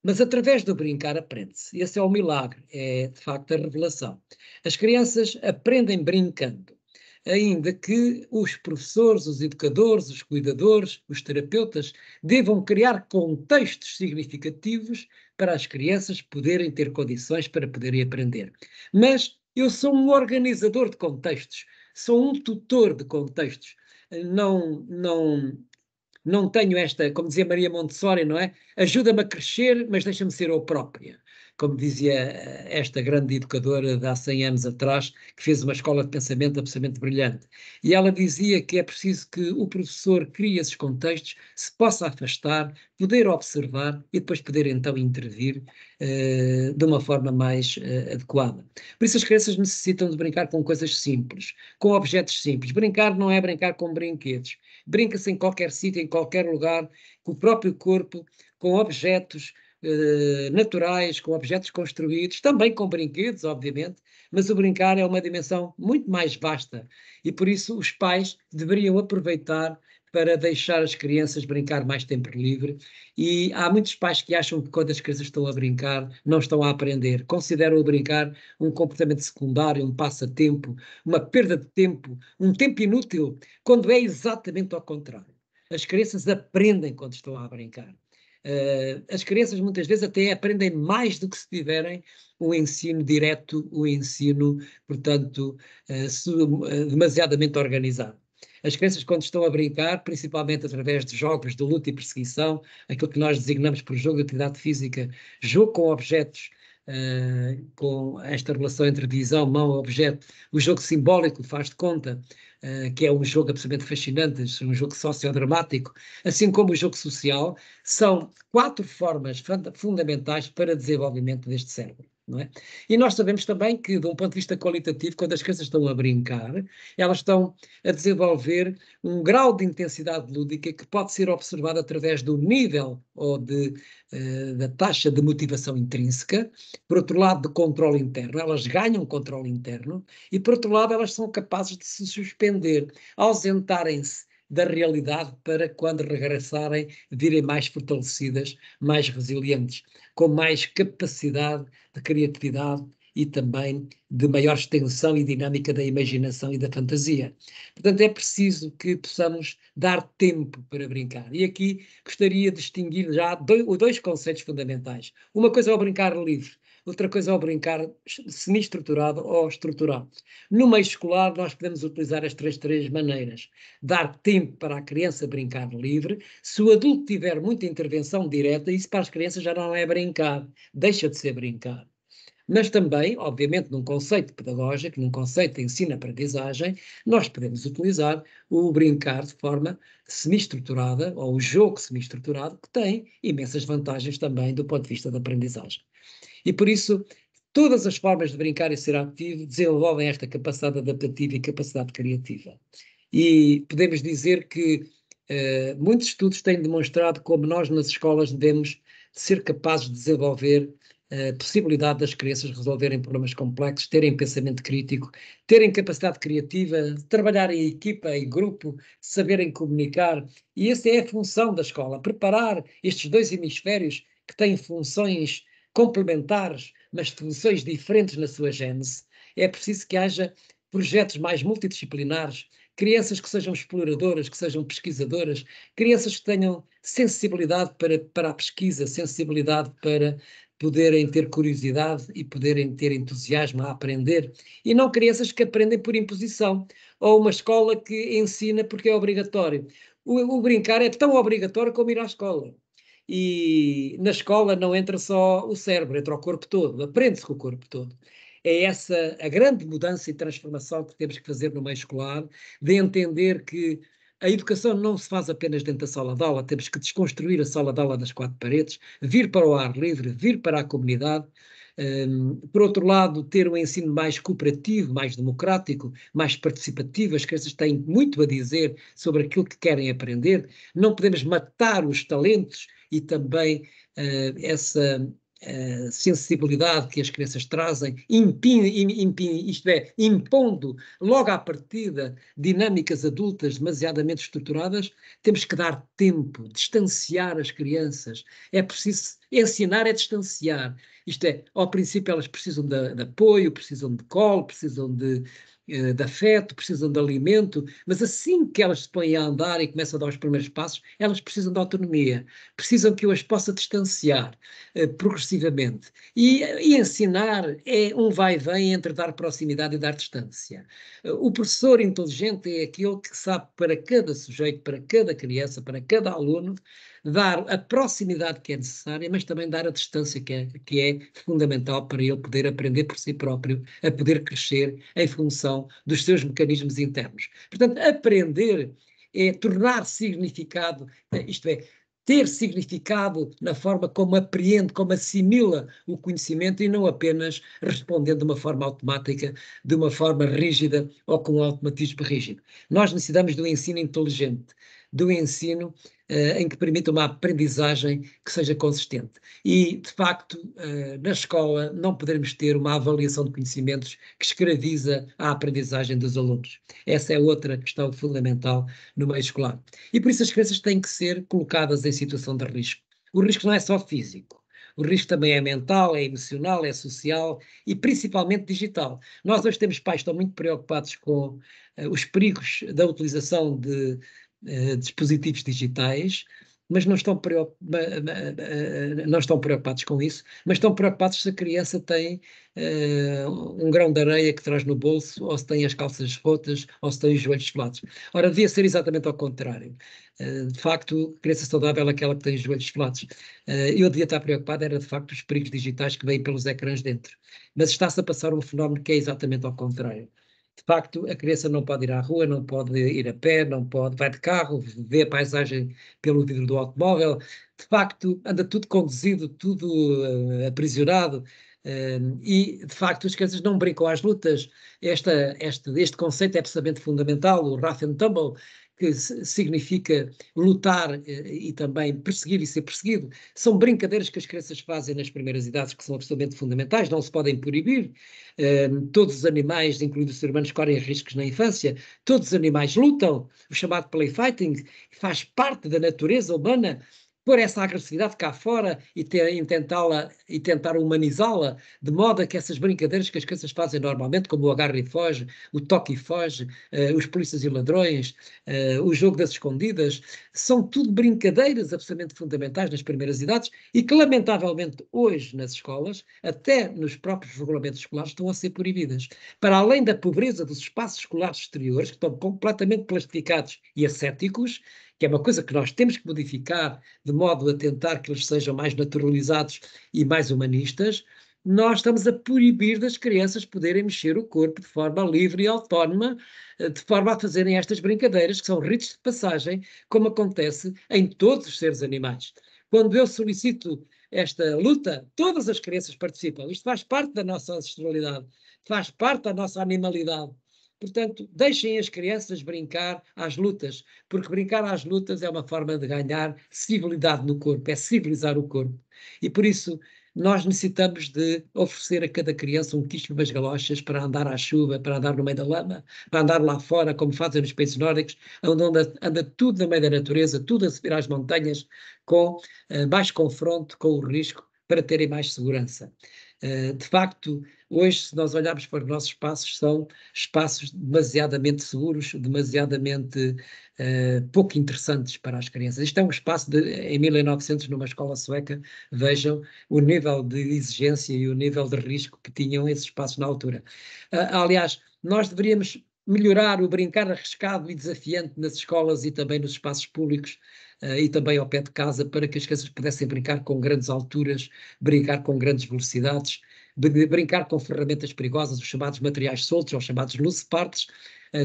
mas através do brincar aprende-se. Esse é o milagre, é de facto a revelação. As crianças aprendem brincando, ainda que os professores, os educadores, os cuidadores, os terapeutas devam criar contextos significativos para as crianças poderem ter condições para poderem aprender. Mas eu sou um organizador de contextos, sou um tutor de contextos. Não tenho esta, como dizia Maria Montessori, não é? Ajuda-me a crescer, mas deixa-me ser eu própria. Como dizia esta grande educadora de há 100 anos atrás, que fez uma escola de pensamento absolutamente brilhante. E ela dizia que é preciso que o professor crie esses contextos, se possa afastar, poder observar e depois poder então intervir de uma forma mais adequada. Por isso as crianças necessitam de brincar com coisas simples, com objetos simples. Brincar não é brincar com brinquedos. Brinca-se em qualquer sítio, em qualquer lugar, com o próprio corpo, com objetos naturais, com objetos construídos, também com brinquedos, obviamente, mas o brincar é uma dimensão muito mais vasta e por isso os pais deveriam aproveitar para deixar as crianças brincar mais tempo livre e há muitos pais que acham que quando as crianças estão a brincar não estão a aprender, consideram o brincar um comportamento secundário, um passatempo, uma perda de tempo, um tempo inútil, quando é exatamente ao contrário. As crianças aprendem quando estão a brincar. As crianças muitas vezes até aprendem mais do que se tiverem o ensino direto, o ensino, portanto, demasiadamente organizado. As crianças, quando estão a brincar, principalmente através de jogos de luta e perseguição, aquilo que nós designamos por jogo de atividade física, jogo com objetos, com esta relação entre visão, mão e objeto, o jogo simbólico, faz de conta, que é um jogo absolutamente fascinante, um jogo sociodramático, assim como o jogo social, são 4 formas fundamentais para desenvolvimento deste cérebro. Não é? E nós sabemos também que, de um ponto de vista qualitativo, quando as crianças estão a brincar, elas estão a desenvolver um grau de intensidade lúdica que pode ser observado através do nível ou da taxa de motivação intrínseca, por outro lado, de controle interno, elas ganham controle interno, e por outro lado, elas são capazes de se suspender, ausentarem-se da realidade para, quando regressarem, virem mais fortalecidas, mais resilientes, com mais capacidade de criatividade e também de maior extensão e dinâmica da imaginação e da fantasia. Portanto, é preciso que possamos dar tempo para brincar. E aqui gostaria de distinguir já dois conceitos fundamentais. Uma coisa é o brincar livre, outra coisa é o brincar semi-estruturado ou estruturado. No meio escolar, nós podemos utilizar as três maneiras. Dar tempo para a criança brincar livre. Se o adulto tiver muita intervenção direta, isso para as crianças já não é brincar, deixa de ser brincar. Mas também, obviamente, num conceito pedagógico, num conceito de ensino-aprendizagem, nós podemos utilizar o brincar de forma semi-estruturada, ou o jogo semi-estruturado, que tem imensas vantagens também do ponto de vista da aprendizagem. E por isso, todas as formas de brincar e ser ativo desenvolvem esta capacidade adaptativa e capacidade criativa. E podemos dizer que muitos estudos têm demonstrado como nós nas escolas devemos ser capazes de desenvolver a possibilidade das crianças resolverem problemas complexos, terem pensamento crítico, terem capacidade criativa, trabalhar em equipa, em grupo, saberem comunicar. E essa é a função da escola, preparar estes dois hemisférios que têm funções complementares, mas funções diferentes na sua gênese. É preciso que haja projetos mais multidisciplinares, crianças que sejam exploradoras, que sejam pesquisadoras, crianças que tenham sensibilidade para a pesquisa, sensibilidade para poderem ter curiosidade e poderem ter entusiasmo a aprender, e não crianças que aprendem por imposição, ou uma escola que ensina porque é obrigatório. O brincar é tão obrigatório como ir à escola. E na escola não entra só o cérebro, entra o corpo todo, aprende-se com o corpo todo. É essa a grande mudança e transformação que temos que fazer no meio escolar, de entender que a educação não se faz apenas dentro da sala de aula, temos que desconstruir a sala de aula das quatro paredes, vir para o ar livre, vir para a comunidade. Por outro lado, ter um ensino mais cooperativo, mais democrático, mais participativo. As crianças têm muito a dizer sobre aquilo que querem aprender. Não podemos matar os talentos e também essa sensibilidade que as crianças trazem, isto é, impondo logo à partida dinâmicas adultas demasiadamente estruturadas. Temos que dar tempo, distanciar as crianças. É preciso ensinar, é distanciar. Isto é, ao princípio elas precisam de apoio, precisam de colo, precisam de afeto, precisam de alimento, mas assim que elas se põem a andar e começam a dar os primeiros passos, elas precisam de autonomia, precisam que eu as possa distanciar progressivamente. E ensinar é um vai-vem entre dar proximidade e dar distância. O professor inteligente é aquele que sabe para cada sujeito, para cada criança, para cada aluno, dar a proximidade que é necessária, mas também dar a distância que é fundamental para ele poder aprender por si próprio, a poder crescer em função dos seus mecanismos internos. Portanto, aprender é tornar significado, isto é, ter significado na forma como apreende, como assimila o conhecimento e não apenas respondendo de uma forma automática, de uma forma rígida ou com um automatismo rígido. Nós necessitamos de um ensino inteligente, de um ensino em que permita uma aprendizagem que seja consistente. E, de facto, na escola não poderemos ter uma avaliação de conhecimentos que escraviza a aprendizagem dos alunos. Essa é outra questão fundamental no meio escolar. E por isso as crianças têm que ser colocadas em situação de risco. O risco não é só físico. O risco também é mental, é emocional, é social e principalmente digital. Nós hoje temos pais que estão muito preocupados com os perigos da utilização de dispositivos digitais, mas não estão preocupados com isso, mas estão preocupados se a criança tem um grão de areia que traz no bolso, ou se tem as calças rotas, ou se tem os joelhos esfolados. Ora, devia ser exatamente ao contrário. De facto, a criança saudável é aquela que tem os joelhos esfolados. Eu devia estar preocupado, era de facto os perigos digitais que vêm pelos ecrãs dentro. Mas está-se a passar um fenómeno que é exatamente ao contrário. De facto, a criança não pode ir à rua, não pode ir a pé, não pode, vai de carro, vê a paisagem pelo vidro do automóvel. De facto, anda tudo conduzido, tudo aprisionado. E, de facto, as crianças não brincam às lutas. Este conceito é absolutamente fundamental, o rough and tumble, que significa lutar e também perseguir e ser perseguido. São brincadeiras que as crianças fazem nas primeiras idades que são absolutamente fundamentais, não se podem proibir. Todos os animais, incluindo os seres humanos, correm riscos na infância. Todos os animais lutam. O chamado play fighting faz parte da natureza humana. Pôr essa agressividade cá fora e tentar humanizá-la, de modo a que essas brincadeiras que as crianças fazem normalmente, como o agarre e foge, o toque e foge, os polícias e ladrões, o jogo das escondidas, são tudo brincadeiras absolutamente fundamentais nas primeiras idades e que, lamentavelmente, hoje nas escolas, até nos próprios regulamentos escolares, estão a ser proibidas. Para além da pobreza dos espaços escolares exteriores, que estão completamente plastificados e ascéticos, que é uma coisa que nós temos que modificar de modo a tentar que eles sejam mais naturalizados e mais humanistas, nós estamos a proibir das crianças poderem mexer o corpo de forma livre e autónoma, de forma a fazerem estas brincadeiras, que são ritos de passagem, como acontece em todos os seres animais. Quando eu solicito esta luta, todas as crianças participam. Isto faz parte da nossa ancestralidade, faz parte da nossa animalidade. Portanto, deixem as crianças brincar às lutas, porque brincar às lutas é uma forma de ganhar civilidade no corpo, é civilizar o corpo. E por isso nós necessitamos de oferecer a cada criança um quiche de umas galochas para andar à chuva, para andar no meio da lama, para andar lá fora, como fazem nos países nórdicos, onde anda tudo no meio da natureza, tudo a subir às montanhas, com mais confronto com o risco, para terem mais segurança. De facto, hoje, se nós olharmos para os nossos espaços, são espaços demasiadamente seguros, demasiadamente pouco interessantes para as crianças. Isto é um espaço em 1900, numa escola sueca, vejam o nível de exigência e o nível de risco que tinham esses espaços na altura. Aliás, nós deveríamos melhorar o brincar arriscado e desafiante nas escolas e também nos espaços públicos e também ao pé de casa, para que as crianças pudessem brincar com grandes alturas, brincar com grandes velocidades, brincar com ferramentas perigosas, os chamados materiais soltos, ou chamados loose parts,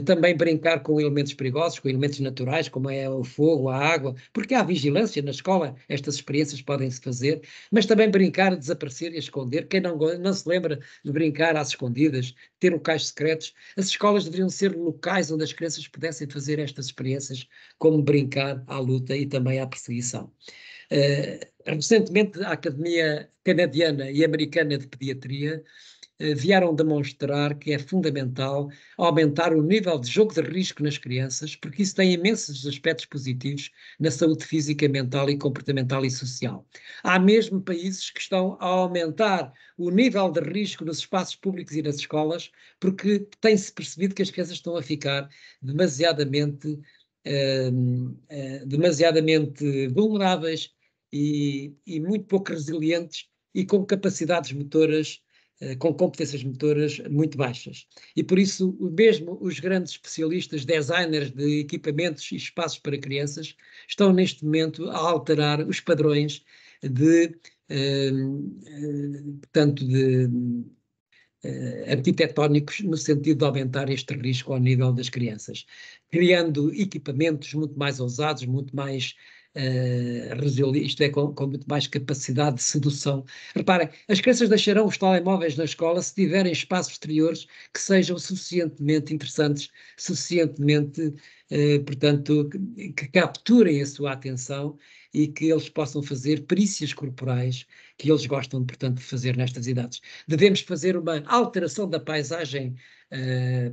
também brincar com elementos perigosos, com elementos naturais, como é o fogo, a água, porque há vigilância na escola, estas experiências podem-se fazer, mas também brincar, desaparecer e esconder. Quem não se lembra de brincar às escondidas, ter locais secretos? As escolas deveriam ser locais onde as crianças pudessem fazer estas experiências, como brincar à luta e também à perseguição. Recentemente, a Academia Canadiana e Americana de Pediatria vieram demonstrar que é fundamental aumentar o nível de jogo de risco nas crianças, porque isso tem imensos aspectos positivos na saúde física, mental e comportamental e social. Há mesmo países que estão a aumentar o nível de risco nos espaços públicos e nas escolas, porque tem-se percebido que as crianças estão a ficar demasiadamente vulneráveis e muito pouco resilientes e com capacidades motoras, com competências motoras muito baixas. E por isso, mesmo os grandes especialistas, designers de equipamentos e espaços para crianças, estão neste momento a alterar os padrões portanto, arquitetónicos, no sentido de aumentar este risco ao nível das crianças, criando equipamentos muito mais ousados, muito mais isto é, com muito mais capacidade de sedução. Reparem, as crianças deixarão os telemóveis na escola se tiverem espaços exteriores que sejam suficientemente interessantes, suficientemente, portanto, que capturem a sua atenção e que eles possam fazer perícias corporais que eles gostam, portanto, de fazer nestas idades. Devemos fazer uma alteração da paisagem,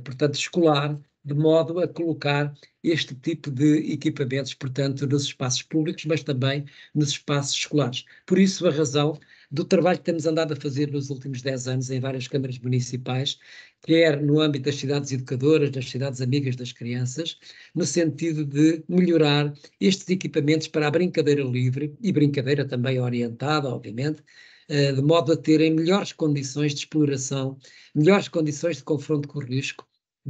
portanto, escolar, de modo a colocar este tipo de equipamentos, portanto, nos espaços públicos, mas também nos espaços escolares. Por isso, a razão do trabalho que temos andado a fazer nos últimos 10 anos em várias câmaras municipais, quer no âmbito das cidades educadoras, das cidades amigas das crianças, no sentido de melhorar estes equipamentos para a brincadeira livre e brincadeira também orientada, obviamente, de modo a terem melhores condições de exploração, melhores condições de confronto com o risco,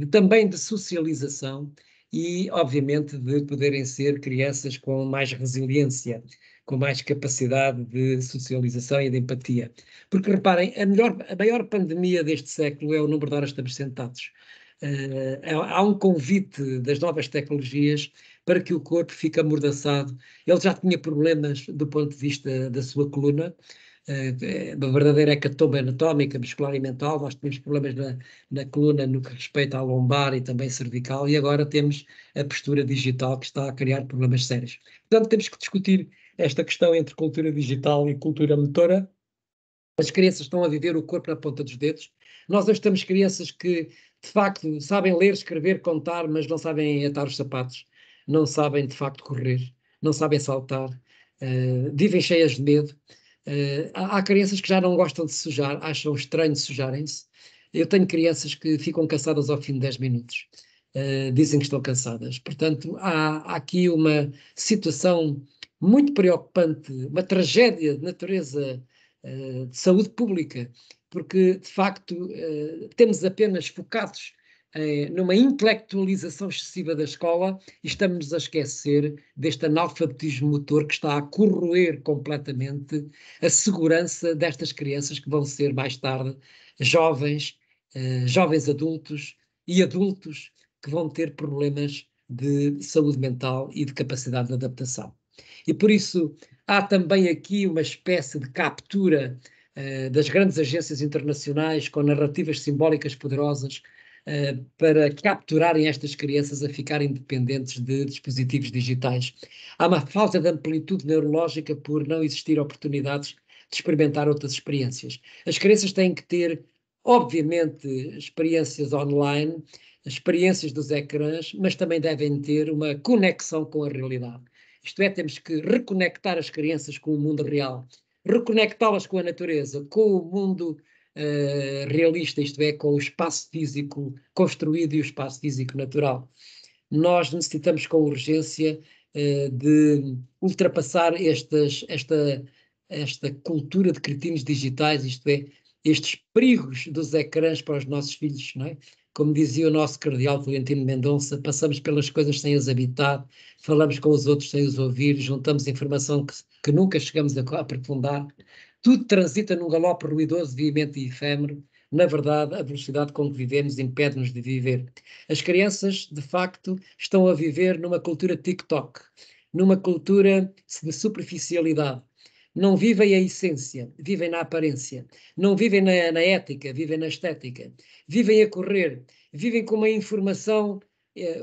também de socialização e, obviamente, de poderem ser crianças com mais resiliência, com mais capacidade de socialização e de empatia. Porque, reparem, a maior pandemia deste século é o número de horas estamos sentados. Há um convite das novas tecnologias para que o corpo fique amordaçado. Ele já tinha problemas do ponto de vista da sua coluna, uma verdadeira hecatombe anatómica, muscular e mental. Nós temos problemas na coluna no que respeita à lombar e também cervical, e agora temos a postura digital que está a criar problemas sérios. Portanto, temos que discutir esta questão entre cultura digital e cultura motora. As crianças estão a viver o corpo na ponta dos dedos. Nós hoje temos crianças que, de facto, sabem ler, escrever, contar, mas não sabem atar os sapatos, não sabem, de facto, correr, não sabem saltar, vivem cheias de medo. Há crianças que já não gostam de sujar, acham estranho sujarem-se. Eu tenho crianças que ficam cansadas ao fim de 10 minutos. Dizem que estão cansadas. Portanto, há aqui uma situação muito preocupante, uma tragédia de natureza de saúde pública, porque, de facto, temos apenas focados numa intelectualização excessiva da escola e estamos a esquecer deste analfabetismo motor que está a corroer completamente a segurança destas crianças que vão ser mais tarde jovens, jovens adultos e adultos que vão ter problemas de saúde mental e de capacidade de adaptação. E por isso há também aqui uma espécie de captura das grandes agências internacionais com narrativas simbólicas poderosas para capturarem estas crianças a ficarem dependentes de dispositivos digitais. Há uma falta de amplitude neurológica por não existir oportunidades de experimentar outras experiências. As crianças têm que ter, obviamente, experiências online, experiências dos ecrãs, mas também devem ter uma conexão com a realidade. Isto é, temos que reconectar as crianças com o mundo real, reconectá-las com a natureza, com o mundo realista, isto é, com o espaço físico construído e o espaço físico natural. Nós necessitamos com urgência de ultrapassar esta cultura de cretinos digitais, isto é, estes perigos dos ecrãs para os nossos filhos, não é? Como dizia o nosso cardeal Tolentino Mendonça, passamos pelas coisas sem as habitar, falamos com os outros sem os ouvir, juntamos informação que nunca chegamos a aprofundar. Tudo transita num galope ruidoso, veemente e efêmero. Na verdade, a velocidade com que vivemos impede-nos de viver. As crianças, de facto, estão a viver numa cultura TikTok, numa cultura de superficialidade. Não vivem a essência, vivem na aparência. Não vivem na ética, vivem na estética. Vivem a correr, vivem com uma informação,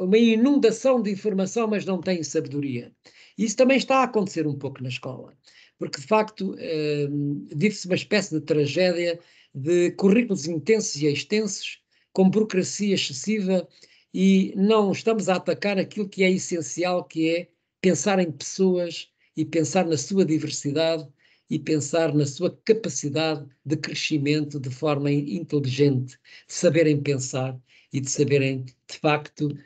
uma inundação de informação, mas não têm sabedoria. Isso também está a acontecer um pouco na escola, porque de facto vive-se uma espécie de tragédia de currículos intensos e extensos, com burocracia excessiva, e não estamos a atacar aquilo que é essencial, que é pensar em pessoas e pensar na sua diversidade e pensar na sua capacidade de crescimento de forma inteligente, de saberem pensar e de saberem, de facto,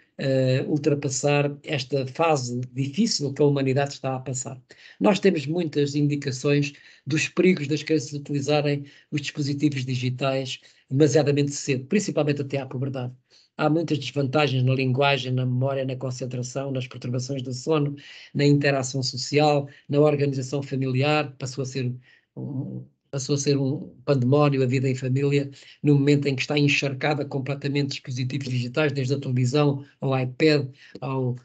ultrapassar esta fase difícil que a humanidade está a passar. Nós temos muitas indicações dos perigos das crianças utilizarem os dispositivos digitais demasiadamente cedo, principalmente até à puberdade. Há muitas desvantagens na linguagem, na memória, na concentração, nas perturbações do sono, na interação social, na organização familiar. Passou a ser um pandemónio a vida em família, no momento em que está encharcada completamente de dispositivos digitais, desde a televisão ao iPad, ao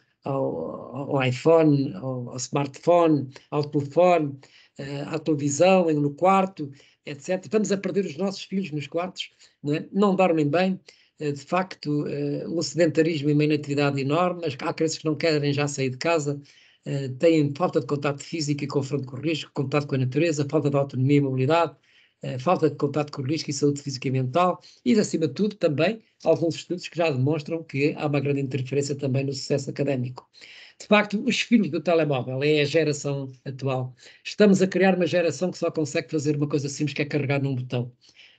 iPhone, ao smartphone, ao telefone, à televisão, no quarto, etc. Estamos a perder os nossos filhos nos quartos, não dormem bem. De facto, um sedentarismo e uma inatividade enorme. Há crianças que não querem já sair de casa, têm falta de contato físico e confronto com o risco, contato com a natureza, falta de autonomia e mobilidade, falta de contato com o risco e saúde física e mental, e, acima de tudo, também alguns estudos que já demonstram que há uma grande interferência também no sucesso académico. De facto, os filhos do telemóvel é a geração atual. Estamos a criar uma geração que só consegue fazer uma coisa simples, que é carregar num botão.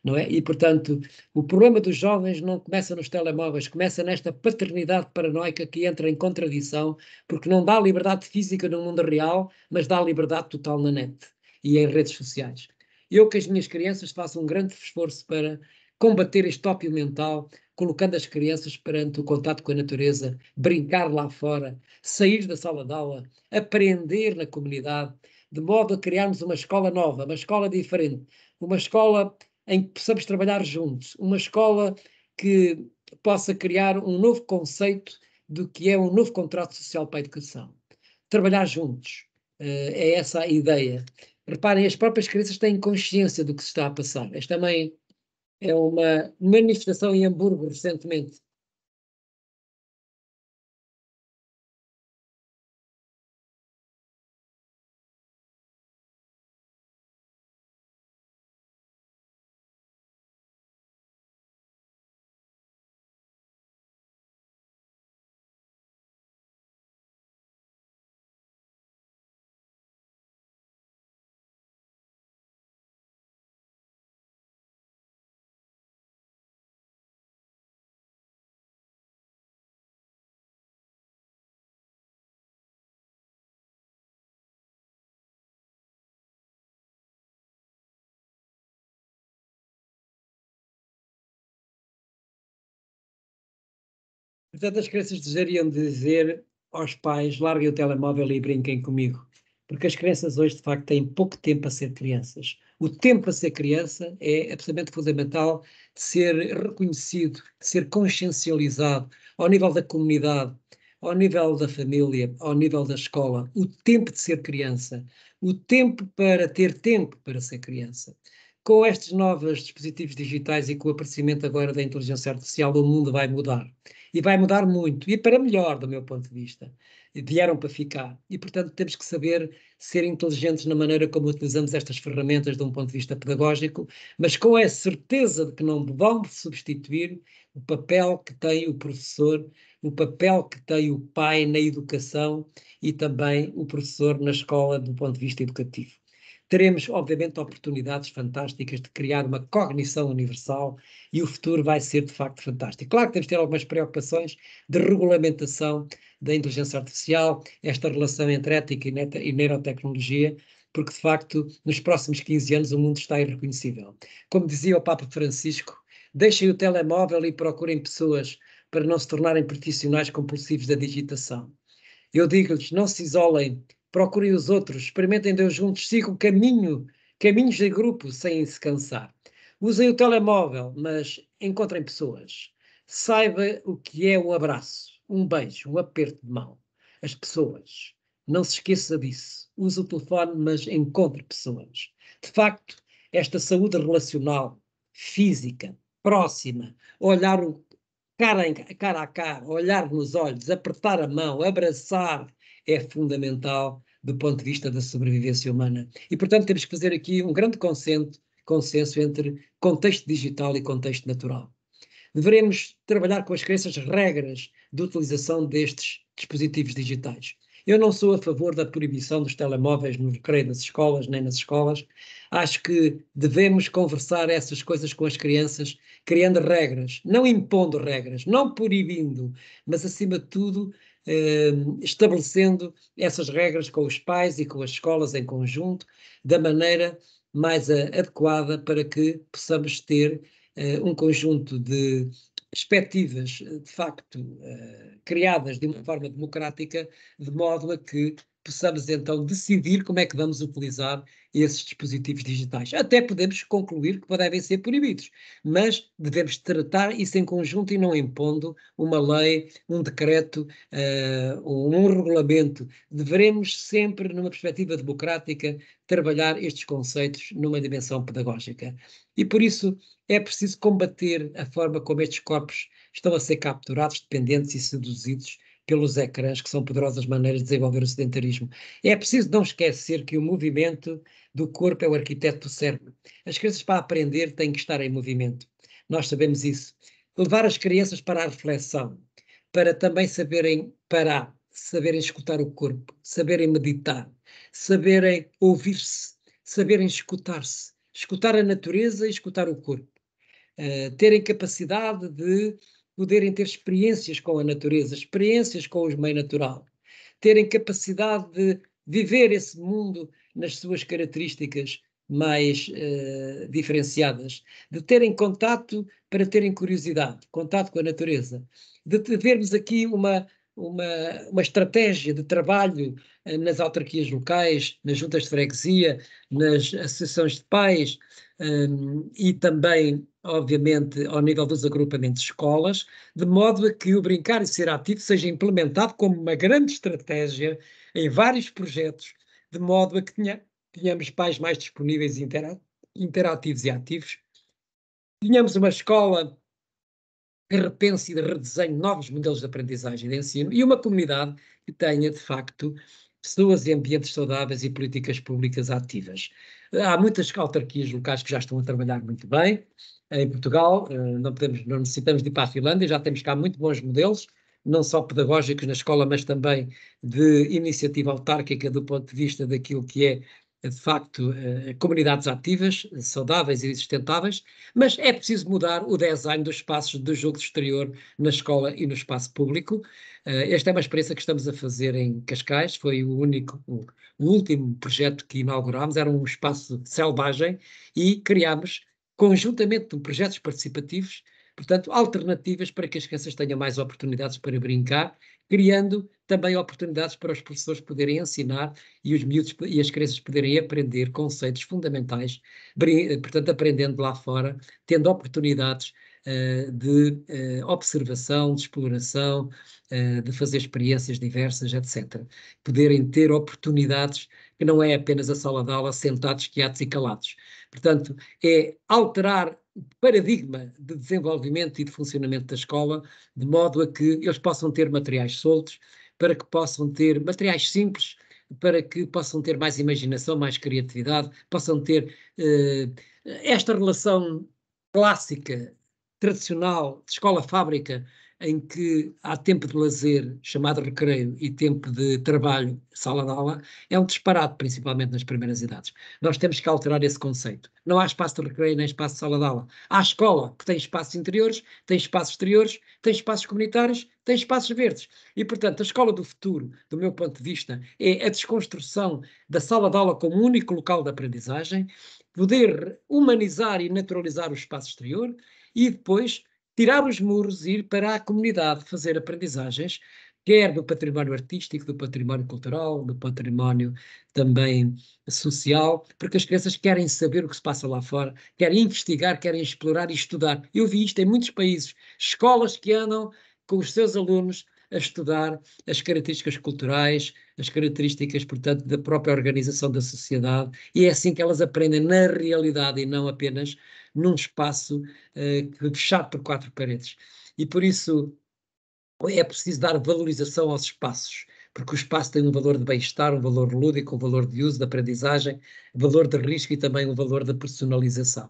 Não é? E, portanto, o problema dos jovens não começa nos telemóveis, começa nesta paternidade paranoica que entra em contradição, porque não dá liberdade física no mundo real, mas dá liberdade total na net e em redes sociais. Eu, que as minhas crianças, faço um grande esforço para combater este ópio mental, colocando as crianças perante o contato com a natureza, brincar lá fora, sair da sala de aula, aprender na comunidade, de modo a criarmos uma escola nova, uma escola diferente, uma escola em que possamos trabalhar juntos, uma escola que possa criar um novo conceito do que é um novo contrato social para a educação. Trabalhar juntos, é essa a ideia. Reparem, as próprias crianças têm consciência do que se está a passar. Esta também é uma manifestação em Hamburgo, recentemente. Portanto, as crianças deveriam dizer aos pais: larguem o telemóvel e brinquem comigo. Porque as crianças hoje, de facto, têm pouco tempo a ser crianças. O tempo a ser criança é absolutamente fundamental de ser reconhecido, de ser consciencializado ao nível da comunidade, ao nível da família, ao nível da escola. O tempo de ser criança, o tempo para ter tempo para ser criança. Com estes novos dispositivos digitais e com o aparecimento agora da inteligência artificial, o mundo vai mudar. E vai mudar muito, e para melhor, do meu ponto de vista. Vieram para ficar. E, portanto, temos que saber ser inteligentes na maneira como utilizamos estas ferramentas de um ponto de vista pedagógico, mas com a certeza de que não vamos substituir o papel que tem o professor, o papel que tem o pai na educação e também o professor na escola do ponto de vista educativo. Teremos, obviamente, oportunidades fantásticas de criar uma cognição universal e o futuro vai ser, de facto, fantástico. Claro que temos de ter algumas preocupações de regulamentação da inteligência artificial, esta relação entre ética e neurotecnologia, porque, de facto, nos próximos 15 anos o mundo está irreconhecível. Como dizia o Papa Francisco, deixem o telemóvel e procurem pessoas para não se tornarem profissionais compulsivos da digitação. Eu digo-lhes, não se isolem, procurem os outros, experimentem Deus juntos, sigam caminhos de grupo sem se cansar. Usem o telemóvel, mas encontrem pessoas. Saiba o que é um abraço, um beijo, um aperto de mão. As pessoas. Não se esqueça disso. Use o telefone, mas encontre pessoas. De facto, esta saúde relacional, física, próxima, olhar cara a cara, olhar nos olhos, apertar a mão, abraçar, é fundamental do ponto de vista da sobrevivência humana. E, portanto, temos que fazer aqui um grande consenso entre contexto digital e contexto natural. Devemos trabalhar com as crianças regras de utilização destes dispositivos digitais. Eu não sou a favor da proibição dos telemóveis no recreio das escolas, nem nas escolas. Acho que devemos conversar essas coisas com as crianças, criando regras, não impondo regras, não proibindo, mas, acima de tudo, estabelecendo essas regras com os pais e com as escolas em conjunto, da maneira mais adequada para que possamos ter um conjunto de perspectivas, de facto, criadas de uma forma democrática, de modo a que possamos então decidir como é que vamos utilizar esses dispositivos digitais. Até podemos concluir que devem ser proibidos, mas devemos tratar isso em conjunto e não impondo uma lei, um decreto, um regulamento. Devemos sempre, numa perspectiva democrática, trabalhar estes conceitos numa dimensão pedagógica. E por isso é preciso combater a forma como estes corpos estão a ser capturados, dependentes e seduzidos pelos ecrãs, que são poderosas maneiras de desenvolver o sedentarismo. É preciso não esquecer que o movimento do corpo é o arquiteto do cérebro. As crianças, para aprender, têm que estar em movimento. Nós sabemos isso. Levar as crianças para a reflexão, para também saberem parar, saberem escutar o corpo, saberem meditar, saberem ouvir-se, saberem escutar-se, escutar a natureza e escutar o corpo. Terem capacidade de poderem ter experiências com a natureza, experiências com o meio natural, terem capacidade de viver esse mundo nas suas características mais diferenciadas, de terem contato para terem curiosidade, contato com a natureza, de vermos aqui uma estratégia de trabalho nas autarquias locais, nas juntas de freguesia, nas associações de pais, e também, obviamente, ao nível dos agrupamentos de escolas, de modo a que o brincar e ser ativo seja implementado como uma grande estratégia em vários projetos, de modo a que tenhamos pais mais disponíveis e interativos e ativos. Tenhamos uma escola que repense e de redesenhe novos modelos de aprendizagem e de ensino e uma comunidade que tenha, de facto, pessoas e ambientes saudáveis e políticas públicas ativas. Há muitas autarquias locais que já estão a trabalhar muito bem. Em Portugal, não necessitamos de ir para a Finlândia, já temos cá muito bons modelos, não só pedagógicos na escola, mas também de iniciativa autárquica do ponto de vista daquilo que é, de facto, comunidades ativas, saudáveis e sustentáveis, mas é preciso mudar o design dos espaços do jogo exterior na escola e no espaço público. Esta é uma experiência que estamos a fazer em Cascais, foi o último projeto que inaugurámos, era um espaço selvagem e criámos, conjuntamente com projetos participativos, portanto, alternativas para que as crianças tenham mais oportunidades para brincar, criando também oportunidades para os professores poderem ensinar e os miúdos e as crianças poderem aprender conceitos fundamentais, portanto, aprendendo lá fora, tendo oportunidades de observação, de exploração, de fazer experiências diversas, etc. Poderem ter oportunidades que não é apenas a sala de aula, sentados, quietos e calados. Portanto, é alterar o paradigma de desenvolvimento e de funcionamento da escola, de modo a que eles possam ter materiais soltos, para que possam ter materiais simples, para que possam ter mais imaginação, mais criatividade, possam ter esta relação clássica, tradicional, de escola-fábrica, em que há tempo de lazer, chamado recreio, e tempo de trabalho, sala de aula, é um disparate, principalmente nas primeiras idades. Nós temos que alterar esse conceito. Não há espaço de recreio nem espaço de sala de aula. Há escola que tem espaços interiores, tem espaços exteriores, tem espaços comunitários, tem espaços verdes. E, portanto, a escola do futuro, do meu ponto de vista, é a desconstrução da sala de aula como único local de aprendizagem, poder humanizar e naturalizar o espaço exterior e depois tirar os muros e ir para a comunidade, fazer aprendizagens, quer do património artístico, do património cultural, do património também social, porque as crianças querem saber o que se passa lá fora, querem investigar, querem explorar e estudar. Eu vi isto em muitos países, escolas que andam com os seus alunos a estudar as características culturais, as características, portanto, da própria organização da sociedade, e é assim que elas aprendem na realidade e não apenas num espaço fechado por 4 paredes. E por isso é preciso dar valorização aos espaços, porque o espaço tem um valor de bem-estar, um valor lúdico, um valor de uso, de aprendizagem, valor de risco e também um valor de personalização.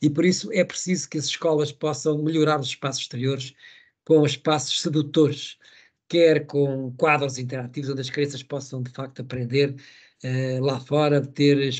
E por isso é preciso que as escolas possam melhorar os espaços exteriores com espaços sedutores, quer com quadros interativos onde as crianças possam de facto aprender lá fora, ter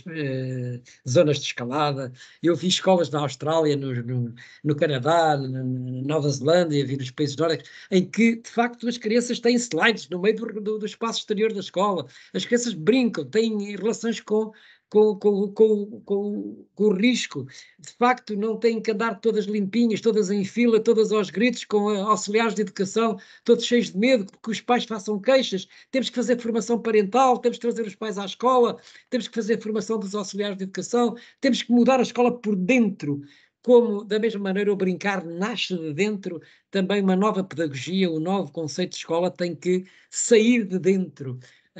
zonas de escalada. Eu vi escolas na Austrália, no Canadá, na Nova Zelândia, vi nos países nórdicos, em que de facto as crianças têm slides no meio do espaço exterior da escola, as crianças brincam, têm relações com o risco. De facto, não têm que andar todas limpinhas, todas em fila, todas aos gritos, com auxiliares de educação, todos cheios de medo, porque os pais façam queixas. Temos que fazer formação parental, temos que trazer os pais à escola, temos que fazer formação dos auxiliares de educação, temos que mudar a escola por dentro. Como, da mesma maneira, o brincar nasce de dentro, também uma nova pedagogia, um novo conceito de escola tem que sair de dentro.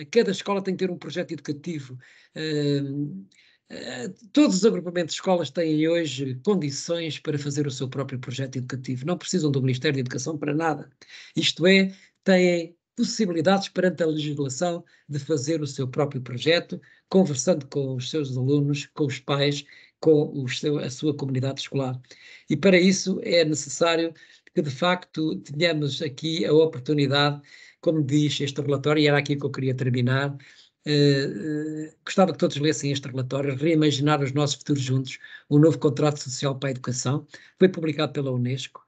Cada escola tem que ter um projeto educativo. Todos os agrupamentos de escolas têm hoje condições para fazer o seu próprio projeto educativo. Não precisam do Ministério da Educação para nada. Isto é, têm possibilidades perante a legislação de fazer o seu próprio projeto, conversando com os seus alunos, com os pais, com a sua comunidade escolar. E para isso é necessário que, de facto, tenhamos aqui a oportunidade, como diz este relatório, e era aqui que eu queria terminar. Gostava que todos lessem este relatório, Reimaginar os nossos futuros juntos, um novo contrato social para a educação, foi publicado pela Unesco,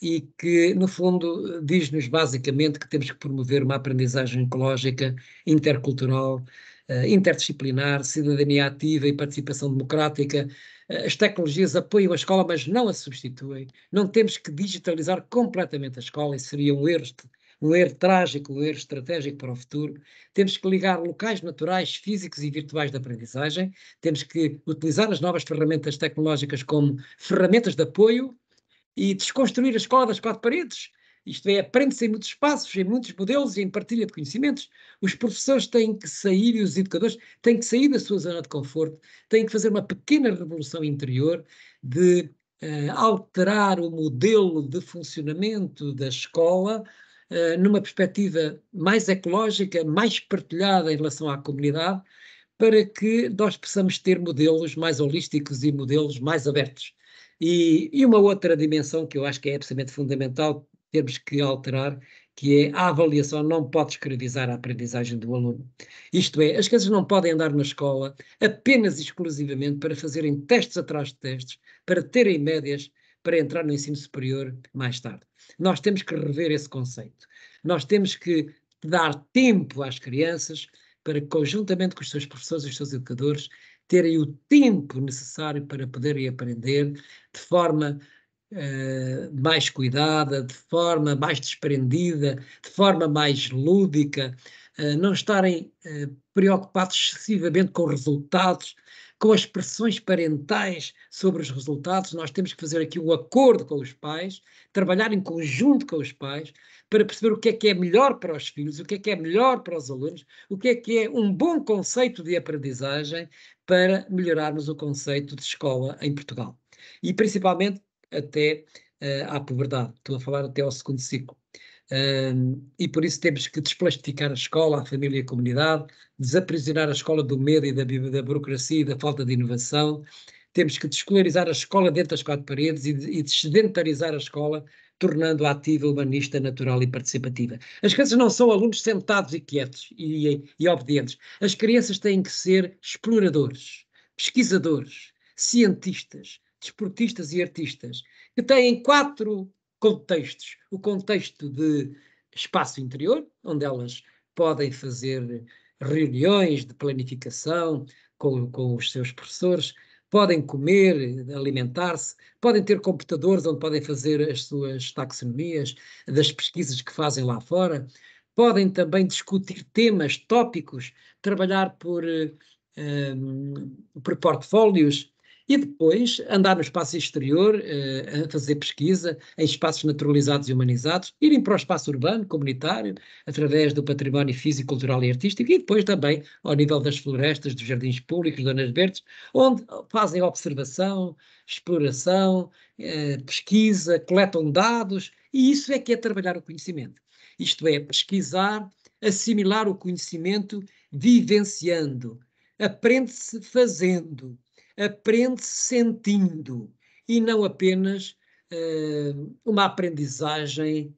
e que, no fundo, diz-nos basicamente que temos que promover uma aprendizagem ecológica, intercultural, interdisciplinar, cidadania ativa e participação democrática. As tecnologias apoiam a escola, mas não a substituem. Não temos que digitalizar completamente a escola, isso seria um erro trágico, um erro estratégico para o futuro. Temos que ligar locais naturais, físicos e virtuais de aprendizagem, temos que utilizar as novas ferramentas tecnológicas como ferramentas de apoio e desconstruir a escola das 4 paredes. Isto é, aprende-se em muitos espaços, em muitos modelos e em partilha de conhecimentos. Os professores têm que sair e os educadores têm que sair da sua zona de conforto, têm que fazer uma pequena revolução interior de alterar o modelo de funcionamento da escola numa perspectiva mais ecológica, mais partilhada em relação à comunidade, para que nós possamos ter modelos mais holísticos e modelos mais abertos. E uma outra dimensão que eu acho que é absolutamente fundamental, temos que alterar, que é a avaliação não pode escravizar a aprendizagem do aluno. Isto é, as crianças não podem andar na escola apenas e exclusivamente para fazerem testes atrás de testes, para terem médias, para entrar no ensino superior mais tarde. Nós temos que rever esse conceito. Nós temos que dar tempo às crianças para, conjuntamente com os seus professores e os seus educadores, terem o tempo necessário para poderem aprender de forma mais cuidada, de forma mais desprendida, de forma mais lúdica, não estarem preocupados excessivamente com resultados, com as pressões parentais sobre os resultados. Nós temos que fazer aqui um acordo com os pais, trabalhar em conjunto com os pais, para perceber o que é melhor para os filhos, o que é melhor para os alunos, o que é um bom conceito de aprendizagem para melhorarmos o conceito de escola em Portugal. E principalmente até à puberdade. Estou a falar até ao segundo ciclo. E por isso temos que desplastificar a escola, a família e a comunidade, desaprisionar a escola do medo e da burocracia e da falta de inovação. Temos que desescolarizar a escola dentro das 4 paredes e dessedentarizar a escola, tornando-a ativa, humanista, natural e participativa. As crianças não são alunos sentados e quietos e obedientes. As crianças têm que ser exploradores, pesquisadores, cientistas, desportistas e artistas, que têm 4 contextos. O contexto de espaço interior, onde elas podem fazer reuniões de planificação com os seus professores, podem comer, alimentar-se, podem ter computadores onde podem fazer as suas taxonomias das pesquisas que fazem lá fora, podem também discutir temas, tópicos, trabalhar por portfólios e depois andar no espaço exterior, a fazer pesquisa em espaços naturalizados e humanizados, irem para o espaço urbano, comunitário, através do património físico, cultural e artístico, e depois também ao nível das florestas, dos jardins públicos, zonas verdes, onde fazem observação, exploração, pesquisa, coletam dados, e isso é que é trabalhar o conhecimento. Isto é, pesquisar, assimilar o conhecimento, vivenciando. Aprende-se fazendo, aprende-se sentindo, e não apenas uma aprendizagem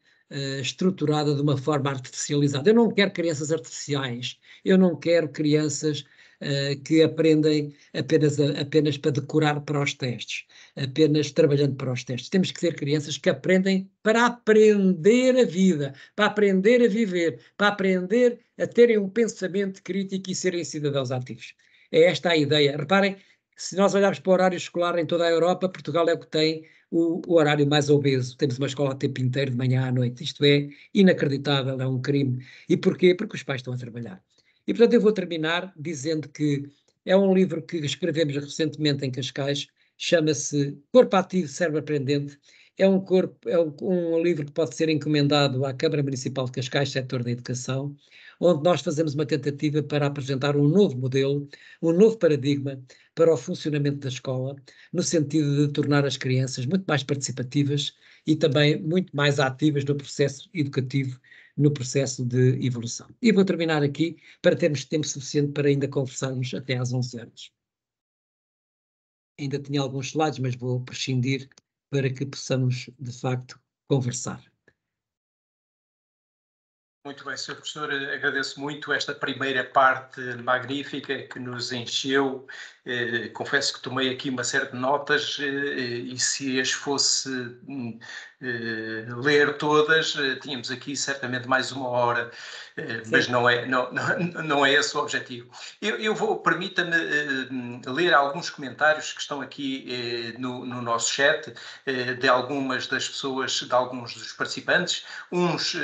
estruturada de uma forma artificializada. Eu não quero crianças artificiais, eu não quero crianças que aprendem apenas para decorar para os testes, apenas trabalhando para os testes. Temos que ter crianças que aprendem para aprender a vida, para aprender a viver, para aprender a terem um pensamento crítico e serem cidadãos ativos. É esta a ideia. Reparem, se nós olharmos para o horário escolar em toda a Europa, Portugal é o que tem o horário mais obeso. Temos uma escola a tempo inteiro, de manhã à noite. Isto é inacreditável, é um crime. E porquê? Porque os pais estão a trabalhar. E, portanto, eu vou terminar dizendo que é um livro que escrevemos recentemente em Cascais, chama-se Corpo Ativo, Cérebro Aprendente. É um livro que pode ser encomendado à Câmara Municipal de Cascais, setor da educação, onde nós fazemos uma tentativa para apresentar um novo modelo, um novo paradigma para o funcionamento da escola, no sentido de tornar as crianças muito mais participativas e também muito mais ativas no processo educativo, no processo de evolução. E vou terminar aqui para termos tempo suficiente para ainda conversarmos até às 11 horas. Ainda tinha alguns slides, mas vou prescindir para que possamos, de facto, conversar. Muito bem, Sr. Professor, agradeço muito esta primeira parte magnífica que nos encheu. Confesso que tomei aqui uma série de notas e se as fosse ler todas, tínhamos aqui certamente mais uma hora, mas não é esse o objetivo. Eu vou, permita-me ler alguns comentários que estão aqui no nosso chat, de algumas das pessoas, de alguns dos participantes, uns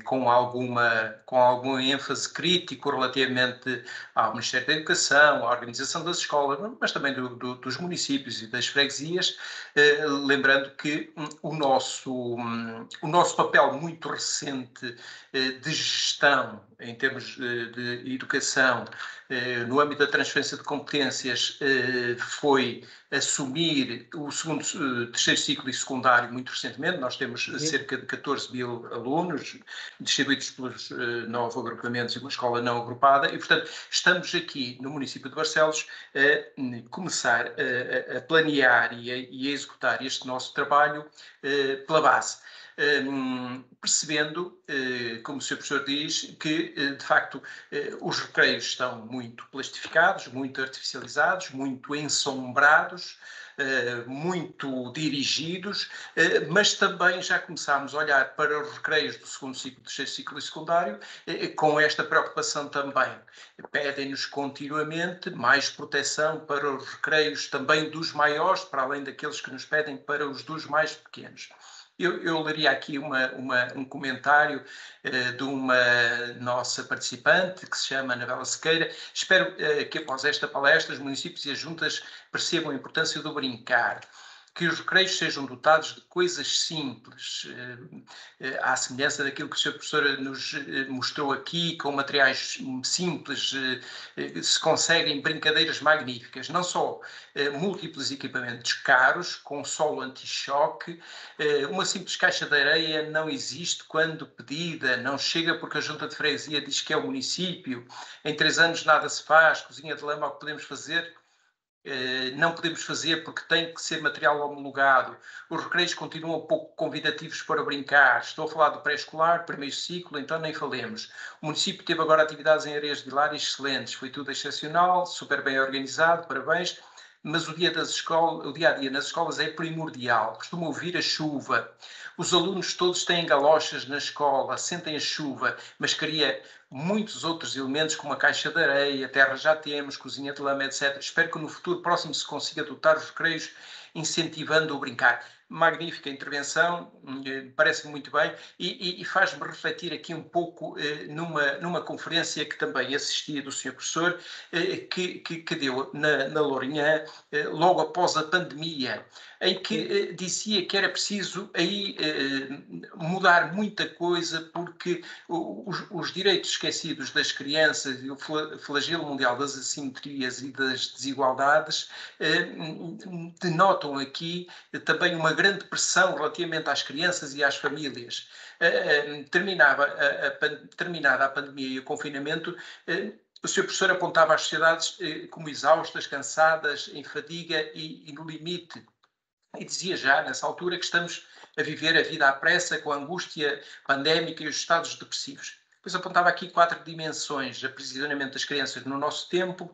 com alguma ênfase crítico relativamente ao Ministério da Educação, à organização das escolas, mas também dos municípios e das freguesias, lembrando que o nosso papel muito recente de gestão em termos de educação no âmbito da transferência de competências foi assumir o terceiro ciclo e secundário muito recentemente. Nós temos cerca de 14 mil alunos distribuídos pelos 9 agrupamentos e uma escola não agrupada e, portanto, estamos aqui no município de Barcelos a começar a planear e a executar este nosso trabalho pela base. Percebendo, como o Sr. Professor diz, que, de facto, os recreios estão muito plastificados, muito artificializados, muito ensombrados, muito dirigidos, mas também já começámos a olhar para os recreios do segundo ciclo, terceiro ciclo e secundário, com esta preocupação também. Pedem-nos continuamente mais proteção para os recreios também dos maiores, para além daqueles que nos pedem para os dos mais pequenos. Eu leria aqui um comentário de uma nossa participante, que se chama Anabela Sequeira. Espero que após esta palestra os municípios e as juntas percebam a importância do brincar, que os recreios sejam dotados de coisas simples, à semelhança daquilo que o Sr. Professor nos mostrou aqui, com materiais simples, se conseguem brincadeiras magníficas, não só múltiplos equipamentos caros, com solo anti-choque, uma simples caixa de areia não existe quando pedida, não chega porque a junta de freguesia diz que é o município, em 3 anos nada se faz, cozinha de lama, o que podemos fazer? Não podemos fazer porque tem que ser material homologado. Os recreios continuam pouco convidativos para brincar. Estou a falar do pré-escolar, primeiro ciclo, então nem falemos. O município teve agora atividades em areias de Vilar excelentes. Foi tudo excepcional, super bem organizado, parabéns. mas o dia a dia nas escolas é primordial. Costuma ouvir a chuva. Os alunos todos têm galochas na escola, sentem a chuva, mas queria muitos outros elementos, como a caixa de areia, terra já temos, cozinha de lama, etc. Espero que no futuro próximo se consiga dotar os recreios incentivando o brincar. Magnífica intervenção, parece-me muito bem, e faz-me refletir aqui um pouco numa conferência que também assisti do Sr. Professor, que deu na Lourinhã, logo após a pandemia, em que dizia que era preciso aí mudar muita coisa, porque os direitos esquecidos das crianças e o flagelo mundial das assimetrias e das desigualdades denotam aqui também uma grande pressão relativamente às crianças e às famílias. Terminada a pandemia e o confinamento, o Sr. Professor apontava as sociedades como exaustas, cansadas, em fadiga e no limite. E dizia já, nessa altura, que estamos a viver a vida à pressa com a angústia pandémica e os estados depressivos. Depois apontava aqui 4 dimensões de aprisionamento das crianças no nosso tempo,